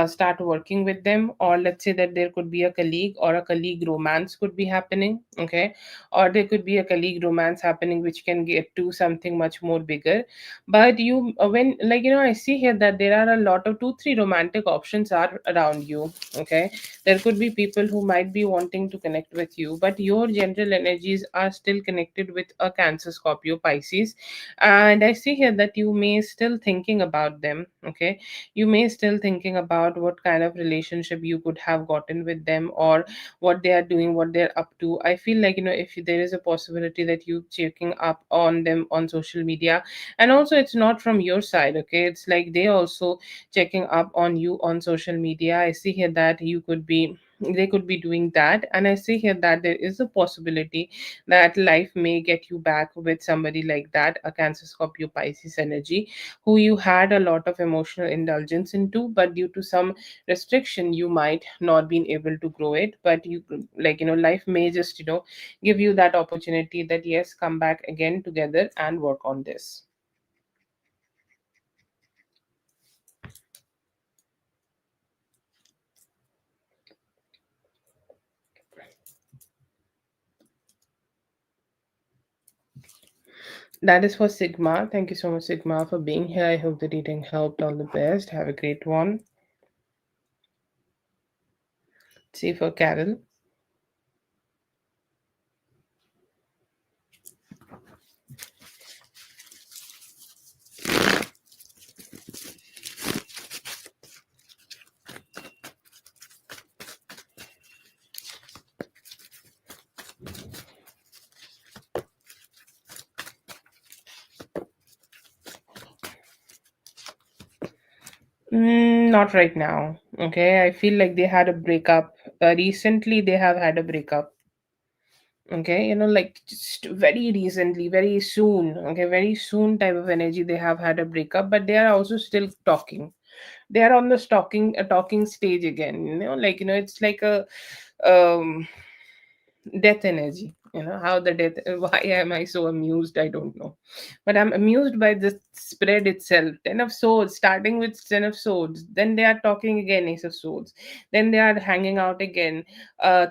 Speaker 1: start working with them, or let's say that there could be a colleague, or a colleague romance could be happening. Okay, or there could be a colleague romance happening which can get to something much more bigger. But you when like, I see here that there are a lot of 2 3 romantic options are around you. Okay, there could be people who might be wanting to connect with you, but your general energies are still connected with a Cancer, Scorpio, Pisces. And I see here that you may still thinking about them. Okay, you may still thinking about what kind of relationship you could have gotten with them, or what they are doing, what they're up to. I feel like, if there is a possibility that you checking up on them on social media, and also it's not from your side. Okay, it's like they also checking up on you on social media. I see here that they could be doing that, and I see here that there is a possibility that life may get you back with somebody like that, a Cancer, Scorpio, Pisces energy, who you had a lot of emotional indulgence into, but due to some restriction you might not been able to grow it. But you, like, life may just, give you that opportunity that yes, come back again together and work on this. That is for Sigma. Thank you so much, Sigma, for being here. I hope the reading helped. All the best. Have a great one. See you for Carol. Not right now. Okay, I feel like they had a breakup. Recently, they have had a breakup. Okay, like just very recently, very soon. Okay, very soon type of energy they have had a breakup, but they are also still talking. They are on the talking stage again. Like it's like a um death energy. How the death, why am I so amused? I don't know, but I'm amused by the spread itself. 10 of swords, starting with 10 of swords, then they are talking again, ace of swords, then they are hanging out again,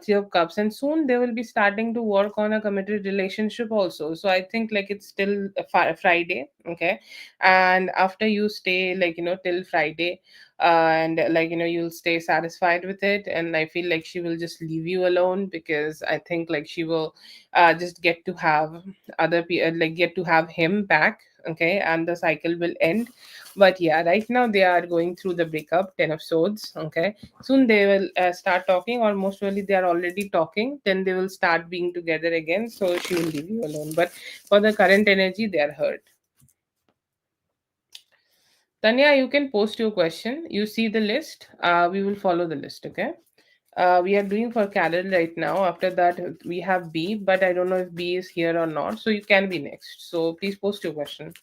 Speaker 1: three of cups, and soon they will be starting to work on a committed relationship also. So I think like it's still a Friday. Okay, and after you stay like till Friday, and like you'll stay satisfied with it, and I feel like she will just leave you alone, because I think like she will just get to have like get to have him back. Okay, and the cycle will end. But yeah, right now they are going through the breakup, 10 of swords. Okay, soon they will start talking, or most probably they are already talking, then they will start being together again, so she will leave you alone. But for the current energy, they are hurt. Tanya, you can post your question. You see the list. We will follow the list. Okay. We are doing for Carol right now. After that, we have B, but I don't know if B is here or not. So you can be next. So please post your question.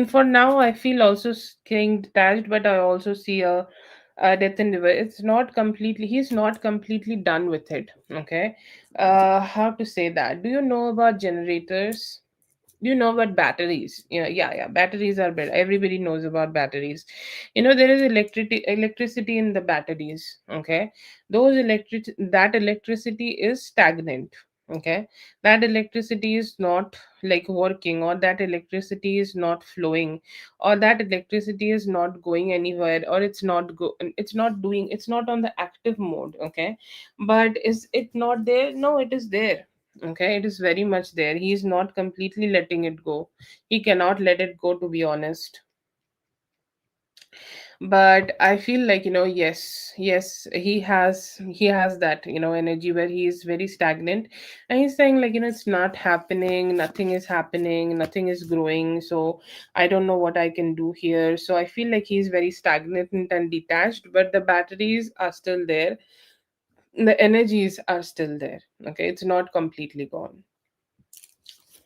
Speaker 1: For now, I feel also getting detached, but I also see a death in river. It's not completely. He's not completely done with it. Okay. How to say that? Do you know about generators? You know about batteries? Yeah, batteries are better. Everybody knows about batteries. There is electricity in the batteries. Okay, that electricity is stagnant. Okay, that electricity is not like working, or that electricity is not flowing, or that electricity is not going anywhere, or it's not on the active mode. Okay, but is it not there? No, it is there. Okay, it is very much there. He is not completely letting it go. He cannot let it go, to be honest. But I feel like yes, he has that energy where he is very stagnant, and he's saying like it's not happening, nothing is happening, nothing is growing. So I don't know what I can do here. So I feel like he's very stagnant and detached, but the batteries are still there, the energies are still there. Okay, it's not completely gone.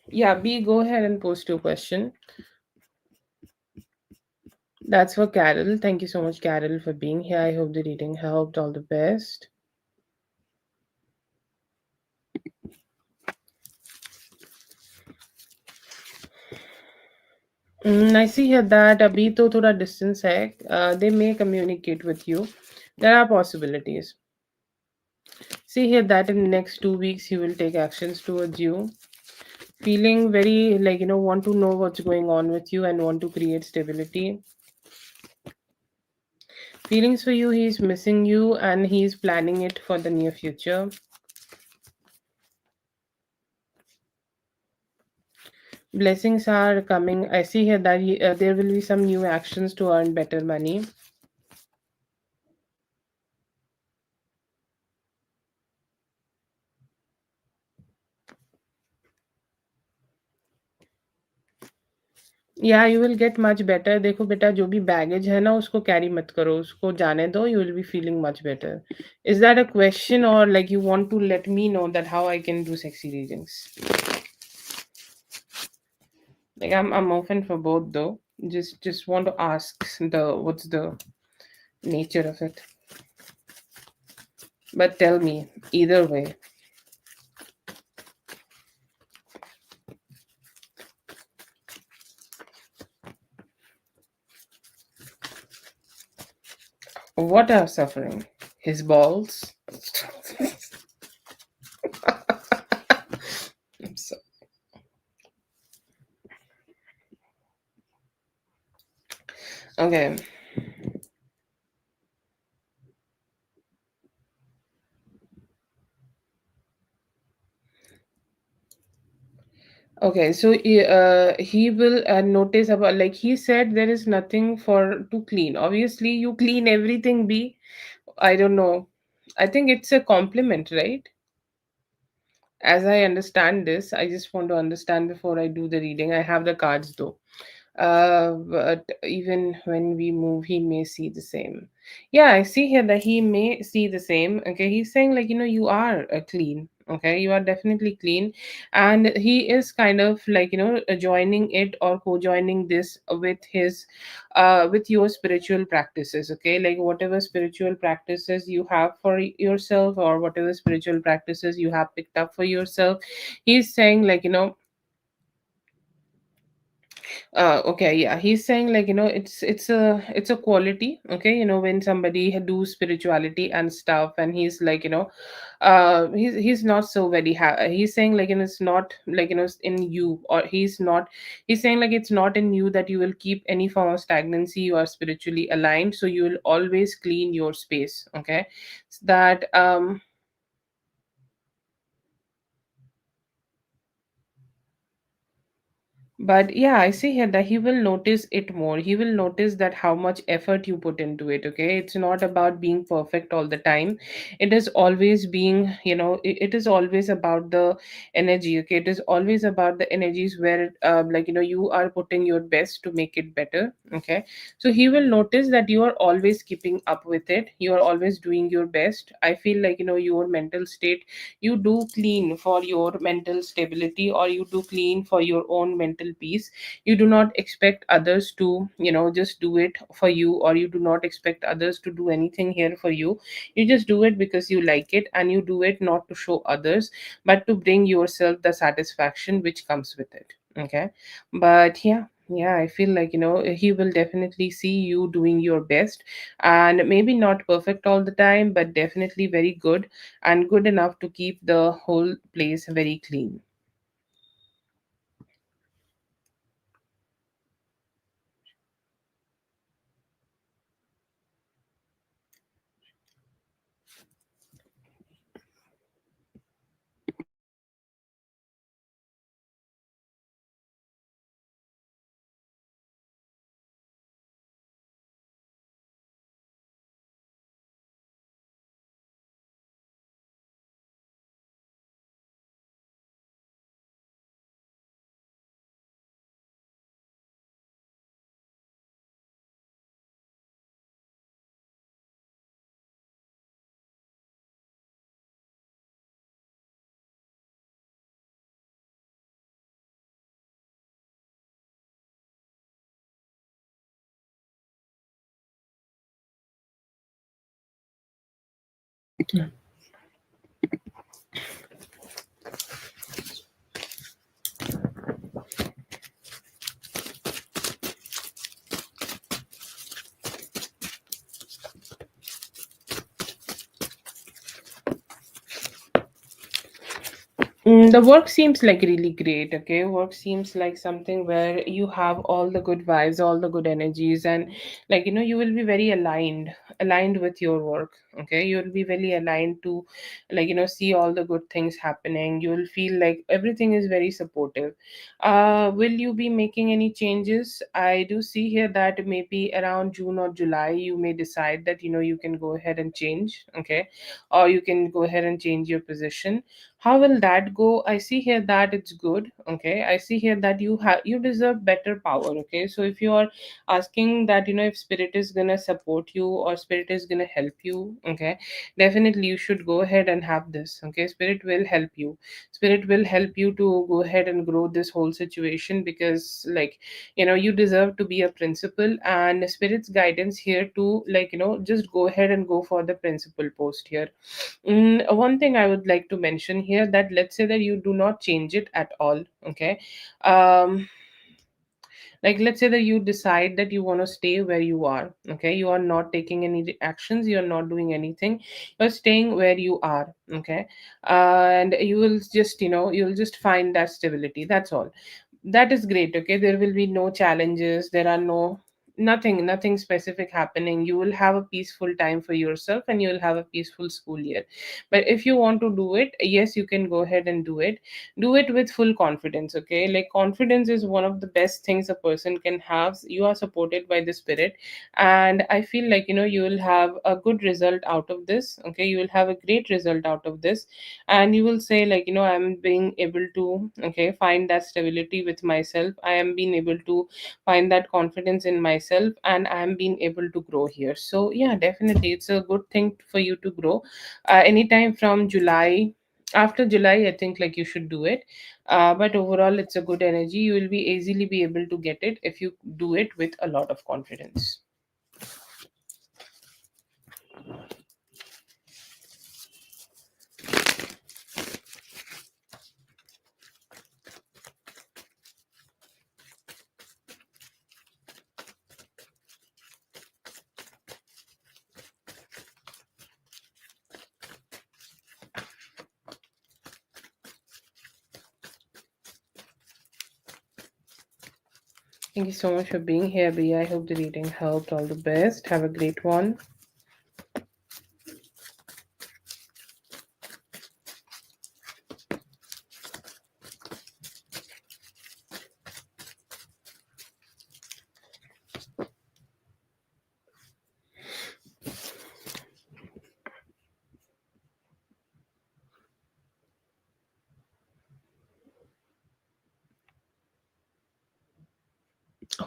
Speaker 1: Yeah, B, go ahead and post your question. That's for Carol. Thank you so much, Carol, for being here. I hope the reading helped. All the best. I see here that अभी तो थोड़ा distance है. They may communicate with you. There are possibilities. See here that in the next 2 weeks he will take actions towards you. Feeling very like want to know what's going on with you and want to create stability. Feelings for you, he's missing you and he's planning it for the near future. Blessings are coming. I see here that there will be some new actions to earn better money. या you will get much better. देखो बेटा, जो भी baggage है ना उसको carry मत करो, उसको जाने दो. You will be feeling much better. Is that a question, or like you want to let me know that how I can do sexy readings? Like I'm open for both though. Just want to ask the what's the nature of it. But tell me either way. What are suffering? His balls. So, okay. Okay, so he will notice about, like he said, there is nothing for to clean. Obviously, you clean everything. Be, I don't know. I think it's a compliment, right? As I understand this, I just want to understand before I do the reading. I have the cards though. But even when we move, he may see the same. Yeah, I see here that he may see the same. Okay, he's saying, like, you are clean. Okay, you are definitely clean, and he is kind of like, joining it or co-joining this with his, with your spiritual practices. Okay, like whatever spiritual practices you have for yourself, or whatever spiritual practices you have picked up for yourself, he's saying, like, okay, yeah, he's saying, like, it's a quality. Okay, when somebody do spirituality and stuff, and he's like, he's not so very he's saying, like, it's not like, in you, or he's saying, like, it's not in you that you will keep any form of stagnancy. You are spiritually aligned, so you will always clean your space. Okay, that But yeah, I see here that he will notice it more. He will notice that how much effort you put into it. Okay, it's not about being perfect all the time. It is always being, it is always about the energy. Okay, it is always about the energies where, like, you are putting your best to make it better. Okay, so he will notice that you are always keeping up with it. You are always doing your best. I feel like, your mental state, you do clean for your mental stability, or you do clean for your own mental peace. You do not expect others to, just do it for you, or you do not expect others to do anything here for you. You just do it because you like it, and you do it not to show others, but to bring yourself the satisfaction which comes with it. Okay, but yeah, I feel like, he will definitely see you doing your best, and maybe not perfect all the time, but definitely very good, and good enough to keep the whole place very clean. The work seems like really great. Okay, work seems like something where you have all the good vibes, all the good energies, and, like, you will be very aligned with your work. Okay, you will be very aligned to, like, see all the good things happening. You will feel like everything is very supportive. Will you be making any changes? I do see here that maybe around June or July you may decide that, you can go ahead and change. Okay, or you can go ahead and change your position. How will that go? I see here that it's good. Okay, I see here that you deserve better power. Okay, so if you are asking that, if spirit is gonna support you, or spirit is gonna help you, okay, definitely you should go ahead and have this. Okay, spirit will help you. Spirit will help you to go ahead and grow this whole situation, because, like, you deserve to be a principal, and spirit's guidance here to, like, just go ahead and go for the principal post here. One thing I would like to mention here, that let's say that you do not change it at all. Okay, um, like, let's say that you decide that you want to stay where you are. Okay, you are not taking any actions, you are not doing anything, you're staying where you are. Okay, and you will just, you'll just find that stability. That's all. That is great. Okay, there will be no challenges, there are no nothing specific happening. You will have a peaceful time for yourself, and you will have a peaceful school year. But if you want to do it, yes, you can go ahead and do it. Do it with full confidence, okay? Like, confidence is one of the best things a person can have. You are supported by the spirit, and I feel like, you will have a good result out of this, okay? You will have a great result out of this, and you will say, like, I'm being able to, okay, find that stability with myself. I am being able to find that confidence in myself, and I'm being able to grow here. So yeah, definitely it's a good thing for you to grow anytime from July. After July, I think, like, you should do it. But overall, it's a good energy. You will be easily be able to get it if you do it with a lot of confidence. Thank you so much for being here, B. I hope the reading helped. All the best. Have a great one.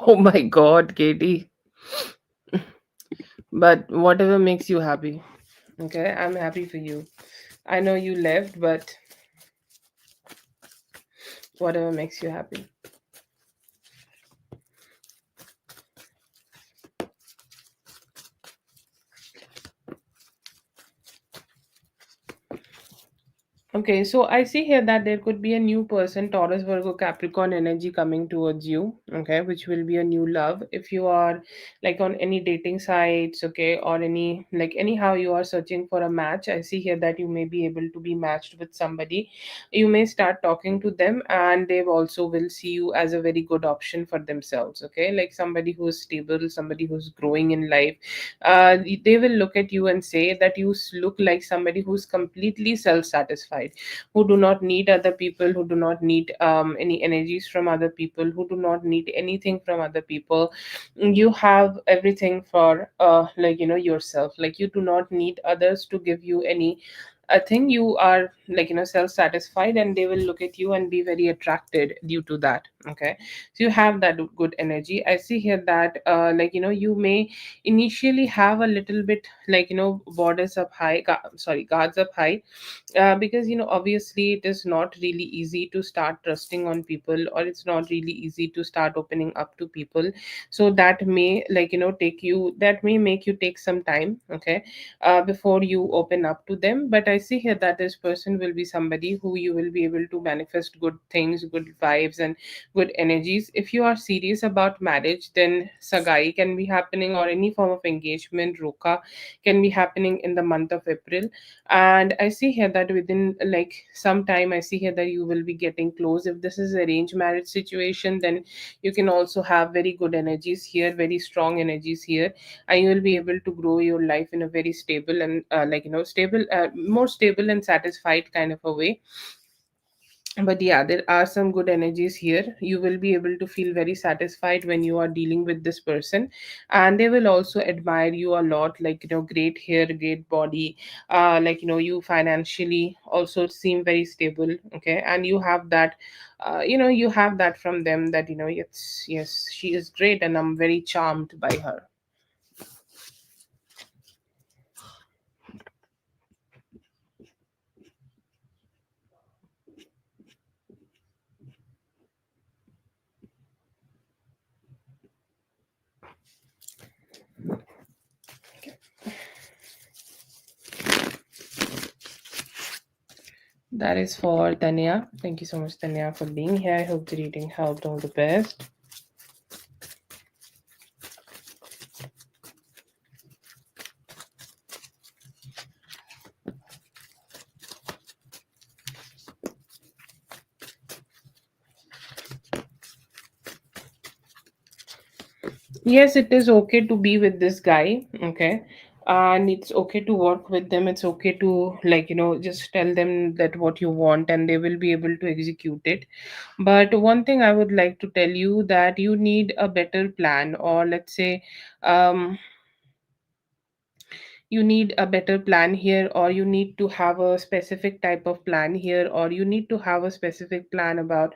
Speaker 1: Oh my God, Katie. But whatever makes you happy. Okay, I'm happy for you. I know you left, but whatever makes you happy. Okay, so I see here that there could be a new person, Taurus, Virgo, Capricorn energy coming towards you, okay, which will be a new love. If you are like on any dating sites, okay, or any, like, anyhow you are searching for a match, I see here that you may be able to be matched with somebody. You may start talking to them, and they also will see you as a very good option for themselves, okay, like somebody who is stable, somebody who's growing in life. They will look at you and say that you look like somebody who's completely self-satisfied, who do not need other people, who do not need any energies from other people, who do not need anything from other people. You have everything for like, yourself. Like, you do not need others to give you any I think you are, like, self-satisfied, and they will look at you and be very attracted due to that, okay? So you have that good energy. I see here that like, you may initially have a little bit, like, borders up high, sorry, guards up high, because, obviously it is not really easy to start trusting on people, or it's not really easy to start opening up to people. So that may, like, that may make you take some time, okay, before you open up to them. But I see here that this person will be somebody who you will be able to manifest good things, good vibes, and good energies. If you are serious about marriage, then sagai can be happening, or any form of engagement, roka, can be happening in the month of April. And I see here that within, like, some time, I see here that you will be getting close. If this is arranged marriage situation, then you can also have very good energies here, very strong energies here, and you will be able to grow your life in a very stable and like, stable, more stable and satisfied kind of a way. But yeah, there are some good energies here. You will be able to feel very satisfied when you are dealing with this person, and they will also admire you a lot, like, great hair, great body, like, you financially also seem very stable, okay, and you have that, you have that from them, that, it's, yes, she is great, and I'm very charmed by her. That is for Tanya. Thank you so much, Tanya, for being here. I hope the reading helped. All the best. Yes, it is okay to be with this guy, okay? And it's okay to work with them. It's okay to, like, just tell them that what you want and they will be able to execute it. But one thing I would like to tell you, that you need a better plan, or let's say, um, you need a better plan here, or you need to have a specific type of plan here, or you need to have a specific plan about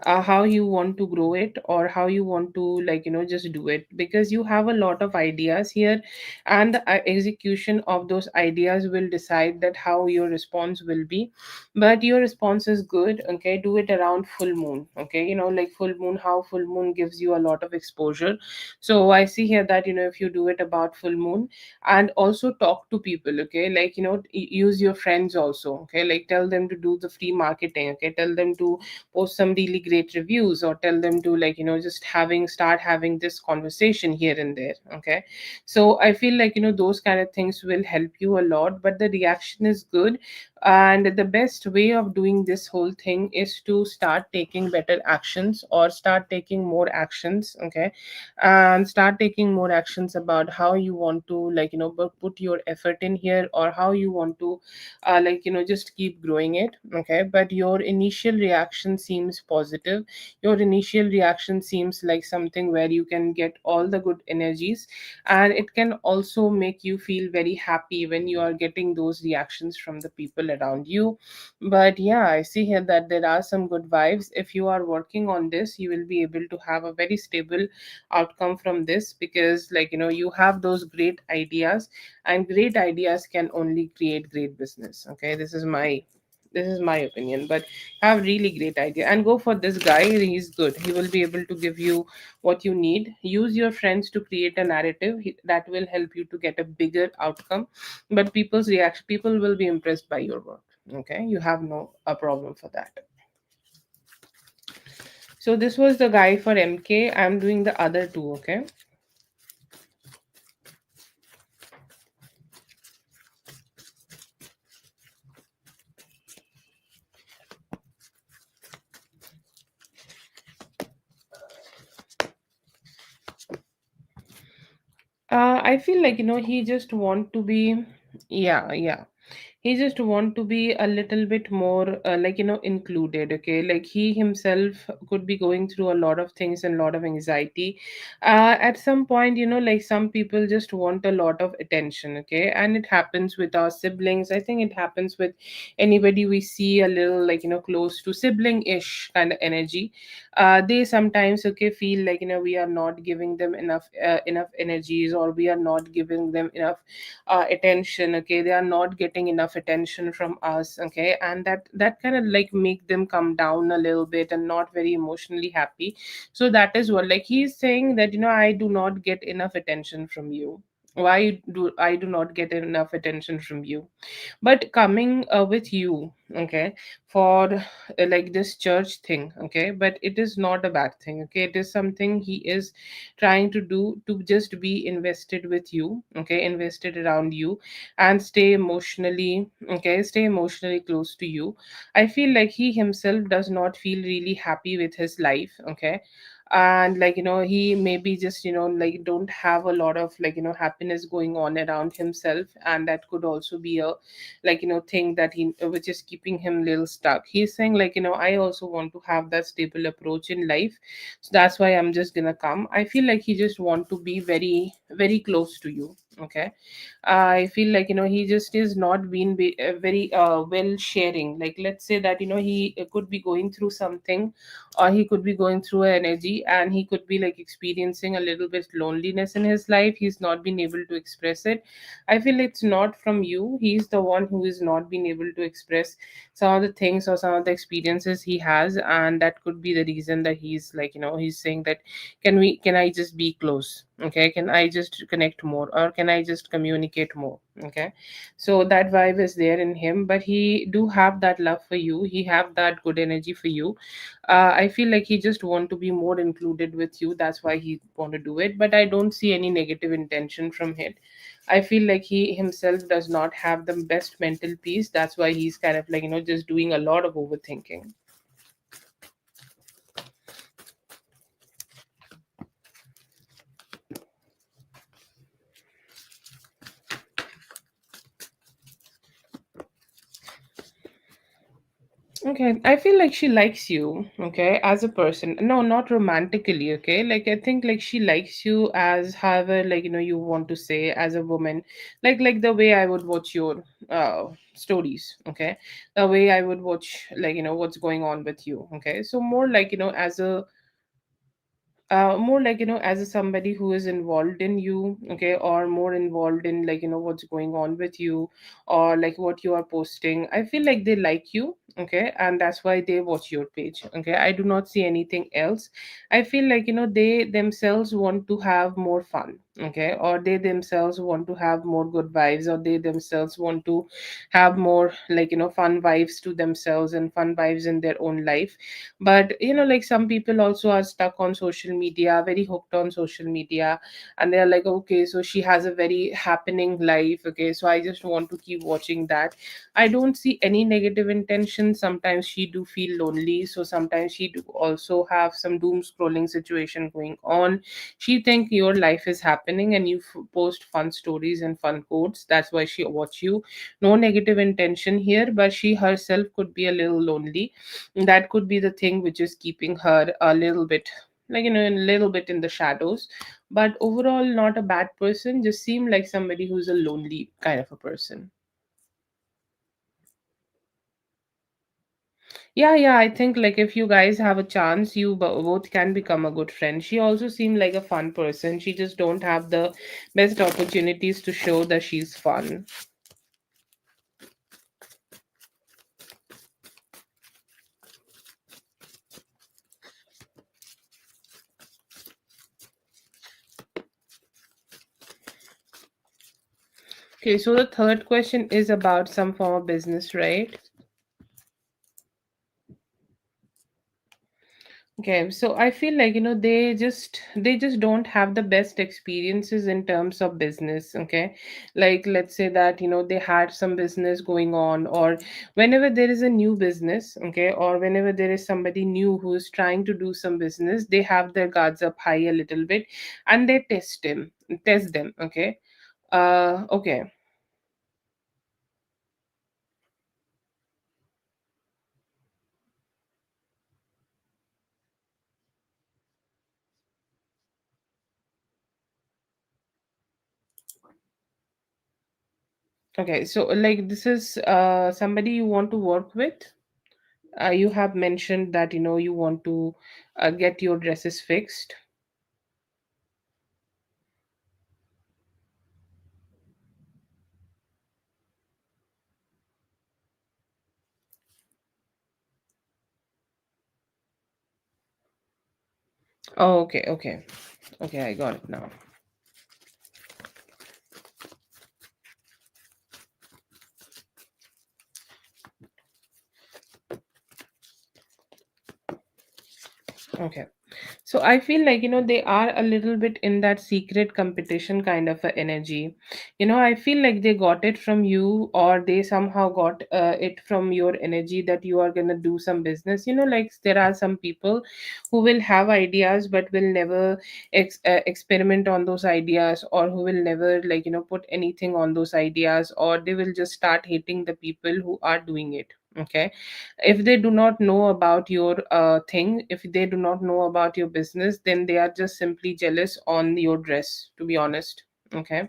Speaker 1: how you want to grow it, or how you want to, like, just do it, because you have a lot of ideas here, and the execution of those ideas will decide that how your response will be. But your response is good, okay? Do it around full moon, okay? Like full moon, how full moon gives you a lot of exposure. So I see here that, if you do it about full moon, and also talk to people, okay? Like, use your friends also, okay? Like, tell them to do the free marketing, okay? Tell them to post some really great reviews, or tell them to, like, just start having this conversation here and there, okay? So I feel like, those kind of things will help you a lot, but the reaction is good. And the best way of doing this whole thing is to start taking better actions, or start taking more actions, okay? And start taking more actions about how you want to, like, put your effort in here, or how you want to, like, just keep growing it, okay? But your initial reaction seems positive. Your initial reaction seems like something where you can get all the good energies, and it can also make you feel very happy when you are getting those reactions from the people around you. But yeah, I see here that there are some good vibes. If you are working on this, you will be able to have a very stable outcome from this, because, like, you have those great ideas, and great ideas can only create great business, okay? This is my opinion. But have really great idea, and go for this guy. He's good. He will be able to give you what you need. Use your friends to create a narrative that will help you to get a bigger outcome. But people will be impressed by your work, okay? You have no a problem for that. So this was the guy for MK. I'm doing the other two, okay? I feel like, he just want to be, yeah, yeah. He just want to be a little bit more, like, included, okay? Like, he himself could be going through a lot of things and a lot of anxiety. At some point, like, some people just want a lot of attention, okay? And it happens with our siblings. I think it happens with anybody we see a little, like, close to sibling-ish kind of energy. They sometimes, okay, feel like, we are not giving them enough energies, or we are not giving them enough attention, okay? They are not getting enough attention from us, okay? And that kind of, like, make them come down a little bit and not very emotionally happy. So that is what, like, he's saying that, I do not get enough attention from you. Why do I do not get enough attention from you? But coming with you, okay, for like this church thing, okay? But it is not a bad thing, okay? It is something he is trying to do, to just be invested with you, okay? Invested around you, and stay emotionally close to you. I feel like he himself does not feel really happy with his life, okay? And, like, he maybe just, like, don't have a lot of, like, happiness going on around himself, and that could also be a, like, thing that he which is keeping him little stuck. He's saying, like, I also want to have that stable approach in life. So that's why I'm just gonna come. I feel like he just want to be very, very close to you, okay? I feel like, he just is not being very well sharing. Like, let's say that, he could be going through something, or he could be going through an energy, and he could be, like, experiencing a little bit loneliness in his life. He's not been able to express it. I feel it's not from you. He's the one who is not being able to express some of the things or some of the experiences he has, and that could be the reason that he's, like, he's saying that, can I just be close, okay? Can I just connect more, or can I just communicate more, okay? So that vibe is there in him, but he do have that love for you. He have that good energy for you. I feel like he just want to be more included with you. That's why he want to do it. But I don't see any negative intention from it. I feel like he himself does not have the best mental peace. That's why he's kind of, like, just doing a lot of overthinking. Okay, I feel like she likes you, okay, as a person. No, not romantically, okay? Like I think like she likes you as however like you want to say as a woman. Like the way I would watch your stories, okay? The way I would watch like what's going on with you, okay? So more like as a more like as a somebody who is involved in you, okay, or more involved in like what's going on with you, or like what you are posting. I feel like they like you, okay, and that's why they watch your page, okay. I do not see anything else. I feel like they themselves want to have more fun, okay, or they themselves want to have more good vibes, or they themselves want to have more like fun vibes to themselves and fun vibes in their own life. But like some people also are stuck on social media, very hooked on social media, and they're like, okay, so she has a very happening life, okay, so I just want to keep watching that. I don't see any negative intention. Sometimes she do feel lonely, so sometimes she do also have some doom scrolling situation going on. She think your life is happening and you post fun stories and fun quotes, that's why she watch you. No negative intention here, but she herself could be a little lonely. That could be the thing which is keeping her a little bit like a little bit in the shadows. But overall, not a bad person, just seem like somebody who's a lonely kind of a person. Yeah, I think like if you guys have a chance, you both can become a good friend. She also seemed like a fun person. She just don't have the best opportunities to show that she's fun. Okay, so the third question is about some form of business, right? Okay, so I feel like they just don't have the best experiences in terms of business, okay? Like let's say that they had some business going on, or whenever there is a new business, okay, or whenever there is somebody new who is trying to do some business, they have their guards up high a little bit, and they test them, okay? Okay. Okay, so like this is somebody you want to work with. You have mentioned that you want to get your dresses fixed. Oh, okay, I got it now. Okay. So I feel like they are a little bit in that secret competition kind of a energy. I feel like they got it from you, or they somehow got it from your energy that you are gonna do some business. Like there are some people who will have ideas but will never experiment on those ideas, or who will never like put anything on those ideas, or they will just start hating the people who are doing it. Okay, if they do not know about your thing, if they do not know about your business, then they are just simply jealous on your dress, to be honest. Okay,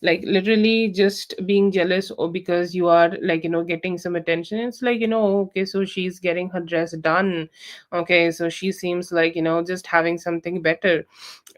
Speaker 1: like literally just being jealous, or because you are like getting some attention. It's like okay, so she's getting her dress done, okay, so she seems like just having something better.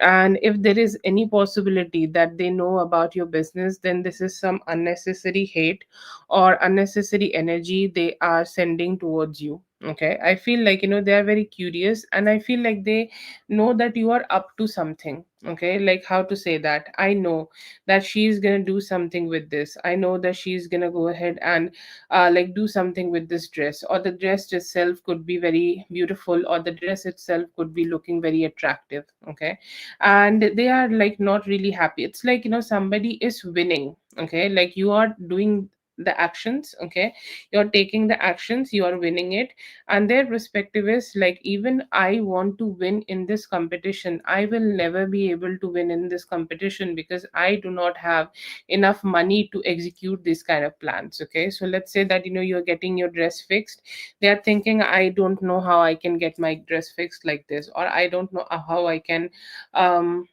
Speaker 1: And if there is any possibility that they know about your business, then this is some unnecessary hate or unnecessary energy they are sending towards you. Okay, I feel like they are very curious, and I feel like they know that you are up to something. Okay, like how to say that, I know that she's gonna do something with this. I know that she's gonna go ahead and like do something with this dress, or the dress itself could be very beautiful, or the dress itself could be looking very attractive. Okay, and they are like not really happy. It's like somebody is winning. Okay, like you are doing the actions, okay? You're taking the actions, you are winning it. And their perspective is like, even I want to win in this competition, I will never be able to win in this competition because I do not have enough money to execute these kind of plans. Okay, so let's say that you're getting your dress fixed. They are thinking, I don't know how I can get my dress fixed like this, or I don't know how I can um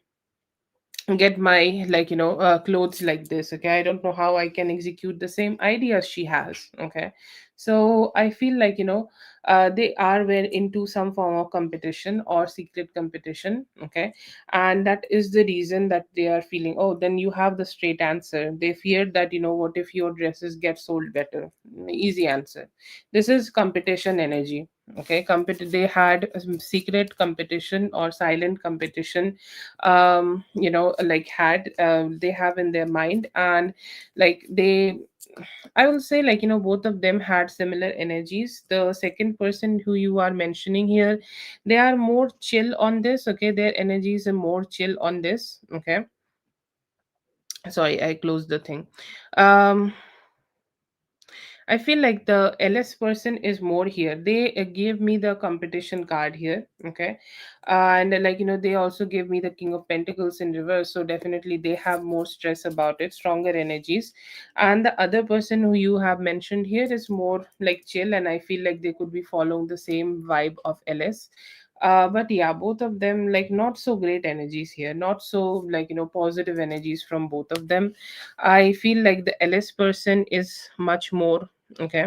Speaker 1: get my clothes like this. Okay, I don't know how I can execute the same ideas she has. Okay, so I feel like they are well into some form of competition or secret competition. Okay, and that is the reason that they are feeling, oh, then you have the straight answer. They feared that, what if your dresses get sold better. Easy answer. This is competition energy. Okay, they had some secret competition or silent competition, like had they have in their mind. And like they I will say, like, both of them had similar energies. The second person who you are mentioning here, they are more chill on this. Okay, their energies are more chill on this. Okay, sorry, I closed the thing. um I feel like the LS person is more here. They gave me the competition card here, okay, and they also gave me the King of Pentacles in reverse. So definitely they have more stress about it, stronger energies. And the other person who you have mentioned here is more like chill, and I feel like they could be following the same vibe of LS. But yeah, both of them, like, not so great energies here, not so positive energies from both of them. I feel like the LS person is much more, okay,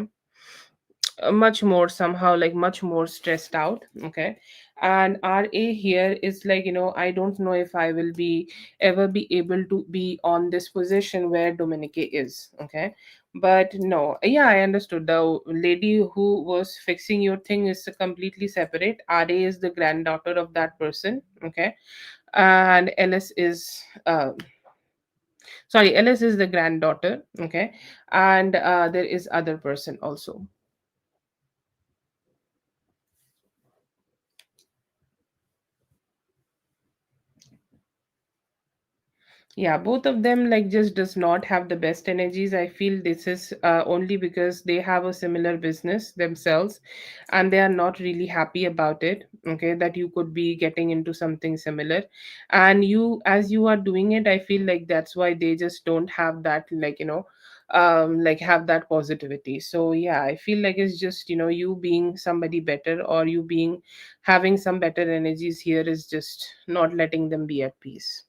Speaker 1: much more somehow, like much more stressed out. Okay, and RA here is like, I don't know if I will be ever be able to be on this position where Dominique is. Okay, but no, yeah, I understood. The lady who was fixing your thing is completely separate. RA is the granddaughter of that person. Okay, and LS is sorry, LS is the granddaughter. Okay, and there is other person also. Yeah, both of them like just does not have the best energies. I feel this is only because they have a similar business themselves, and they are not really happy about it. Okay, that you could be getting into something similar, and you, as you are doing it, I feel like that's why they just don't have that, like have that positivity. So yeah, I feel like it's just, you being somebody better, or you being having some better energies here is just not letting them be at peace.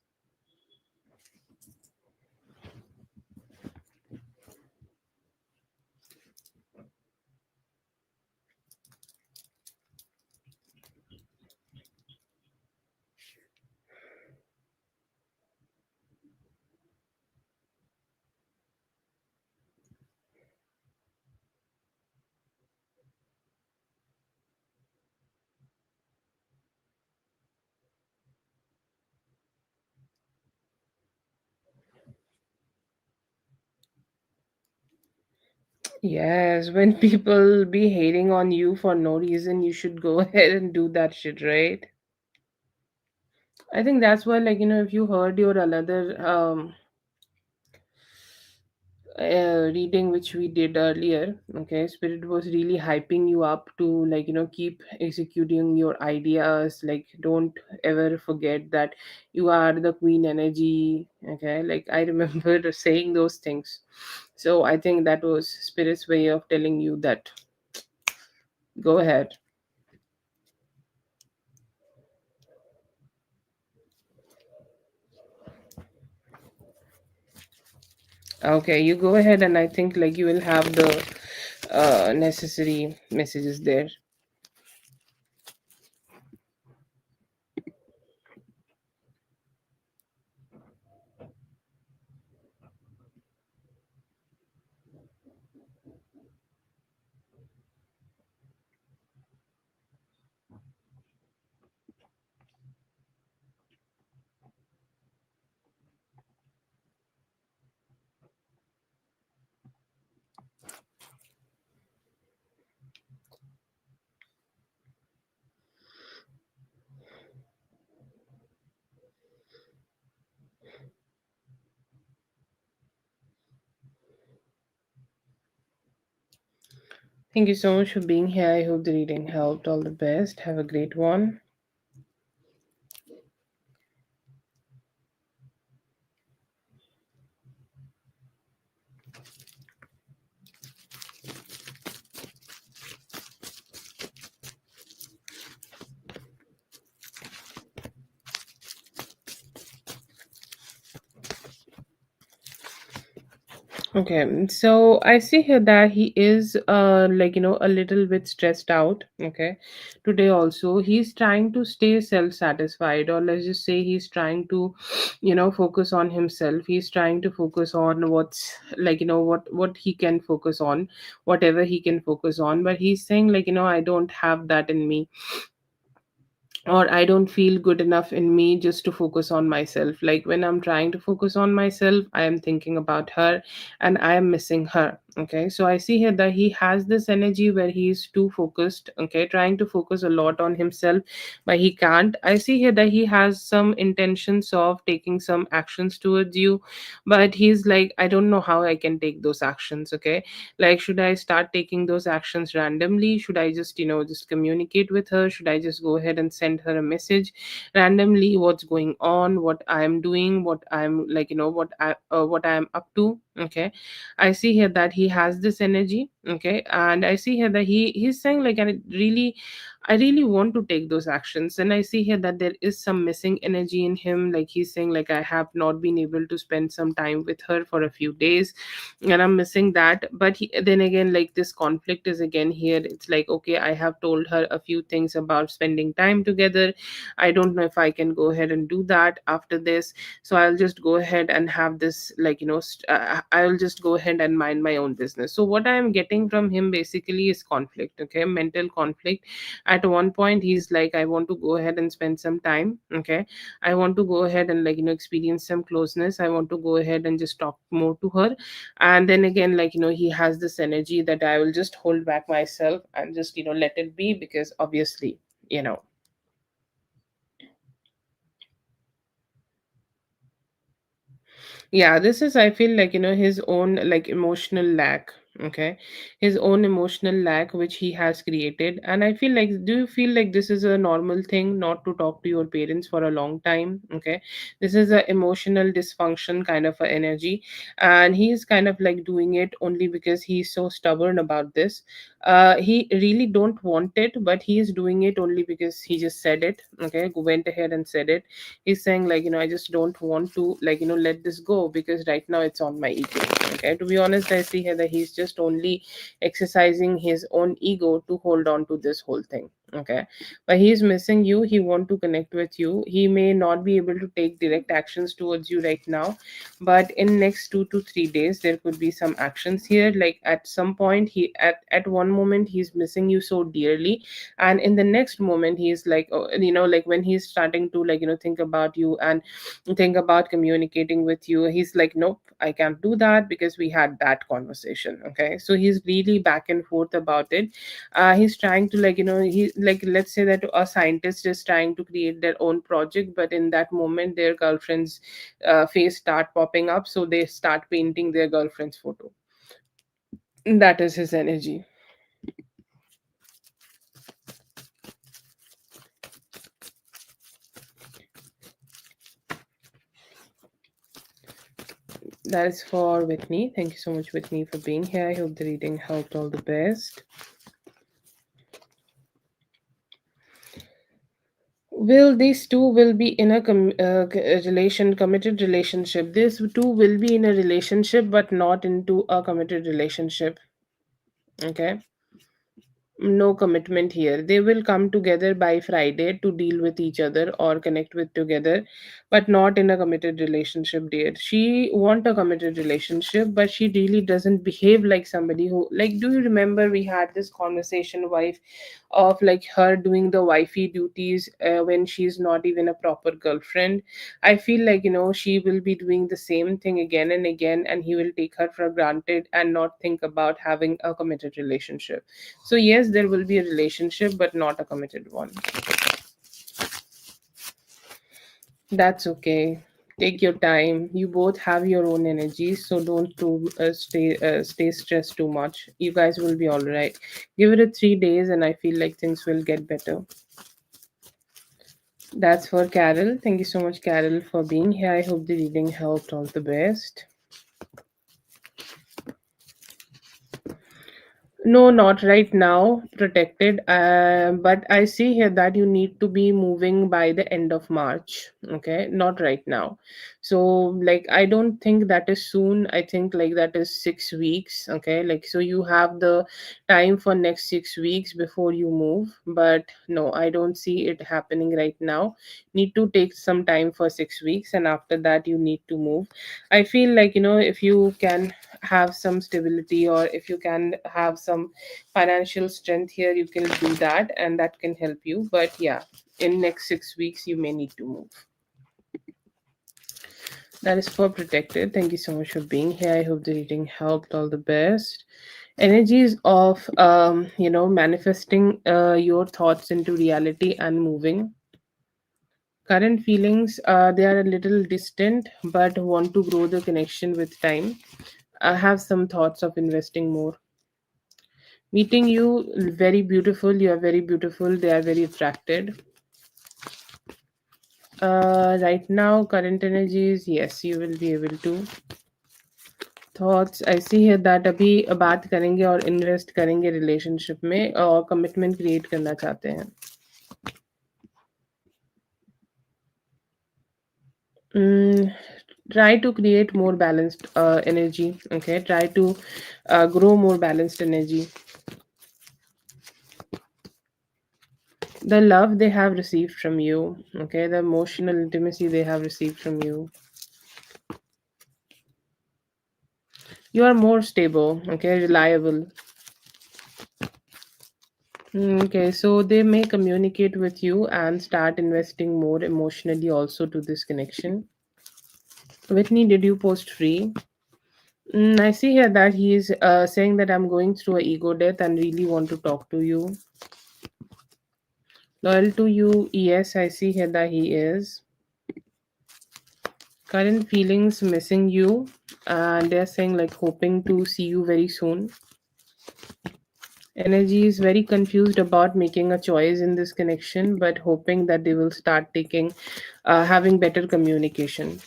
Speaker 1: Yes, when people be hating on you for no reason, you should go ahead and do that shit, right? I think that's why, like, if you heard your another reading which we did earlier, okay, Spirit was really hyping you up to, like, keep executing your ideas. Like, don't ever forget that you are the queen energy, okay? Like, I remember saying those things. So I think that was Spirit's way of telling you that go ahead. Okay, you go ahead, and I think like you will have the necessary messages there. Thank you so much for being here. I hope the reading helped. All the best. Have a great one. Okay, so I see here that he is a little bit stressed out. Okay, today also he's trying to stay self-satisfied, or let's just say he's trying to, focus on himself. He's trying to focus on what's what he can focus on, whatever he can focus on. But he's saying I don't have that in me, or I don't feel good enough in me just to focus on myself. Like when I'm trying to focus on myself, I am thinking about her and I am missing her. Okay, so I see here that he has this energy where he is too focused, okay, trying to focus a lot on himself, but he can't. I see here that he has some intentions of taking some actions towards you, but he's like, I don't know how I can take those actions. Okay, like should I start taking those actions randomly? Should I just just communicate with her? Should I just go ahead and send her a message randomly, what's going on, what I am doing, what I'm what I am up to? Okay, I see here that he has this energy. Okay, and I see here that he's saying like, I really want to take those actions, and I see here that there is some missing energy in him. Like he's saying like, I have not been able to spend some time with her for a few days, and I'm missing that. But then again, like this conflict is again here. It's like, okay, I have told her a few things about spending time together. I don't know if I can go ahead and do that after this. So I'll just go ahead and have this I'll just go ahead and mind my own business. So what I am getting from him basically is conflict. Okay, mental conflict. At one point he's like, I want to go ahead and spend some time. Okay, I want to go ahead and experience some closeness. I want to go ahead and just talk more to her. And then again, he has this energy that I will just hold back myself and just let it be, because obviously, you know yeah, this is, I feel like, his own like emotional lack. Okay, his own emotional lack which he has created. And I feel like, do you feel like this is a normal thing, not to talk to your parents for a long time? Okay, this is a emotional dysfunction kind of a energy, and he's kind of like doing it only because he's so stubborn about this. He really don't want it, but he is doing it only because he just said it. Okay, went ahead and said it. He's saying like, I just don't want to let this go, because right now it's on my ego. Okay, to be honest, I see here that he's just only exercising his own ego to hold on to this whole thing. Okay, but he's missing you. He want to connect with you. He may not be able to take direct actions towards you right now, but in next 2 to 3 days there could be some actions here. Like at some point, at one moment he's missing you so dearly, and in the next moment he's like, oh, like when he's starting to think about you and think about communicating with you, he's like, nope, I can't do that because we had that conversation. Okay, so he's really back and forth about it. He's trying to he like, let's say that a scientist is trying to create their own project, but in that moment their girlfriend's face start popping up, so they start painting their girlfriend's photo. That is his energy. That is for Whitney. Thank you so much, Whitney, for being here. I hope the reading helped. All the best. Will these two will be in a committed relationship? These two will be in a relationship, but not into a committed relationship. Okay, no commitment here. They will come together by Friday to deal with each other or connect with together, but not in a committed relationship, dear. She want a committed relationship, but she really doesn't behave like somebody who, like, do you remember we had this conversation, wife, of like her doing the wifey duties when she's not even a proper girlfriend? I feel like, she will be doing the same thing again and again, and he will take her for granted and not think about having a committed relationship. So, yes, there will be a relationship, but not a committed one. That's okay. Take your time. You both have your own energies, so don't stay stressed too much. You guys will be all right. Give it a 3 days, and I feel like things will get better. That's for Carol. Thank you so much, Carol, for being here. I hope the reading helped. All the best. No, not right now, protected. But I see here that you need to be moving by the end of March. Okay, not right now. So, like, I don't think that is soon. I think like that is 6 weeks. Okay, like, so you have the time for next 6 weeks before you move. But no, I don't see it happening right now. Need to take some time for 6 weeks, and after that, you need to move. I feel like, if you can have some stability, or if you can have some financial strength here, you can do that, and that can help you. But yeah, in next 6 weeks you may need to move. That is for protected. Thank you so much for being here. I hope the reading helped. All the best. Energies of manifesting your thoughts into reality and moving. Current feelings, they are a little distant but want to grow the connection with time. I have some thoughts of investing more. Meeting you, very beautiful. You are very beautiful. They are very attracted. Right now, current energies, yes, you will be able to. Thoughts, I see here that अभी बात करेंगे और invest करेंगे relationship में और commitment create करना चाहते हैं. Mm, try to create more balanced energy. Okay, try to grow more balanced energy. The love they have received from you. Okay, the emotional intimacy they have received from you. You are more stable. Okay, reliable. Okay, so they may communicate with you and start investing more emotionally also to this connection. Whitney, did you post free? I see here that he is saying that I'm going through a ego death and really want to talk to you. Loyal to you, yes, I see here that he is. Current feelings missing you, and they're saying like hoping to see you very soon. Energy is very confused about making a choice in this connection, but hoping that they will start having better communication.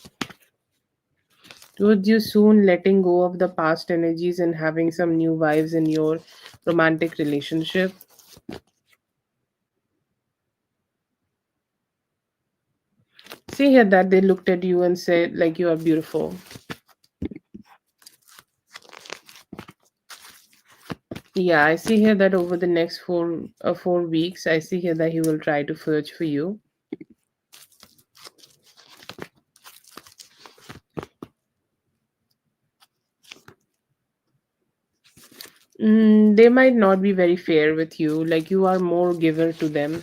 Speaker 1: Towards you soon, letting go of the past energies and having some new vibes in your romantic relationship. See here that they looked at you and said like you are beautiful. Yeah, I see here that over the next 4 weeks, I see here that he will try to search for you. They might not be very fair with you, like you are more giver to them.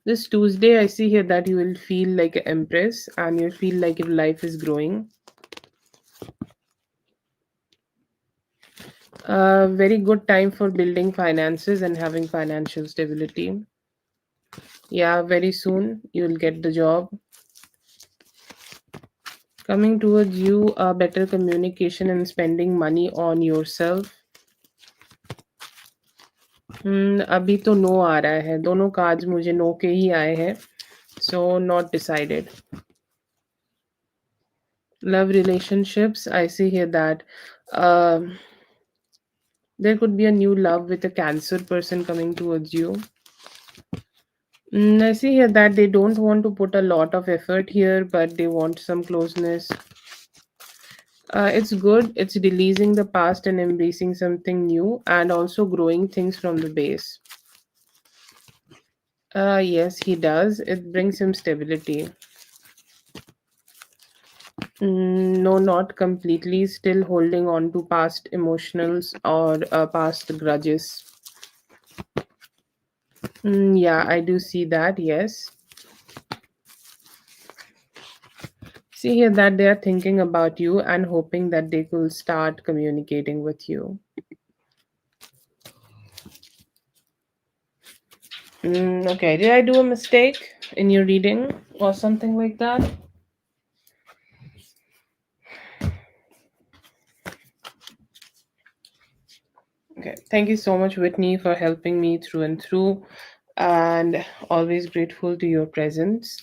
Speaker 1: This Tuesday, I see here that you will feel like an empress and you'll feel like your life is growing. Very good time for building finances and having financial stability. Yeah, very soon you'll get the job. Coming towards you, better communication and spending money on yourself. अभी तो no आ रहा है, दोनों cards मुझे no के ही आए हैं, so not decided. Love relationships, I see here that um there could be a new love with a cancer person coming towards you. I see here that they don't want to put a lot of effort here, but they want some closeness. It's good. It's releasing the past and embracing something new, and also growing things from the base. Yes, he does. It brings him stability. No, not completely. Still holding on to past emotionals or past grudges. Yeah, I do see that. Yes. See here that they are thinking about you and hoping that they could start communicating with you. Okay, did I do a mistake in your reading? or something like that. Okay. Thank you so much, Whitney, for helping me through and through, and always grateful to your presence.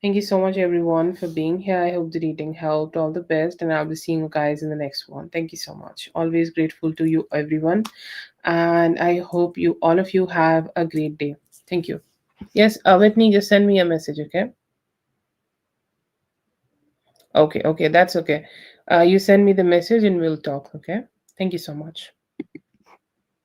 Speaker 1: Thank you so much, everyone, for being here. I hope the reading helped. All the best, and I'll be seeing you guys in the next one. Thank you so much. Always grateful to you, everyone, and I hope you, all of you, have a great day. Thank you. Yes, Whitney, just send me a message, okay? Okay, okay, that's okay. You send me the message and we'll talk, okay? Thank you so much.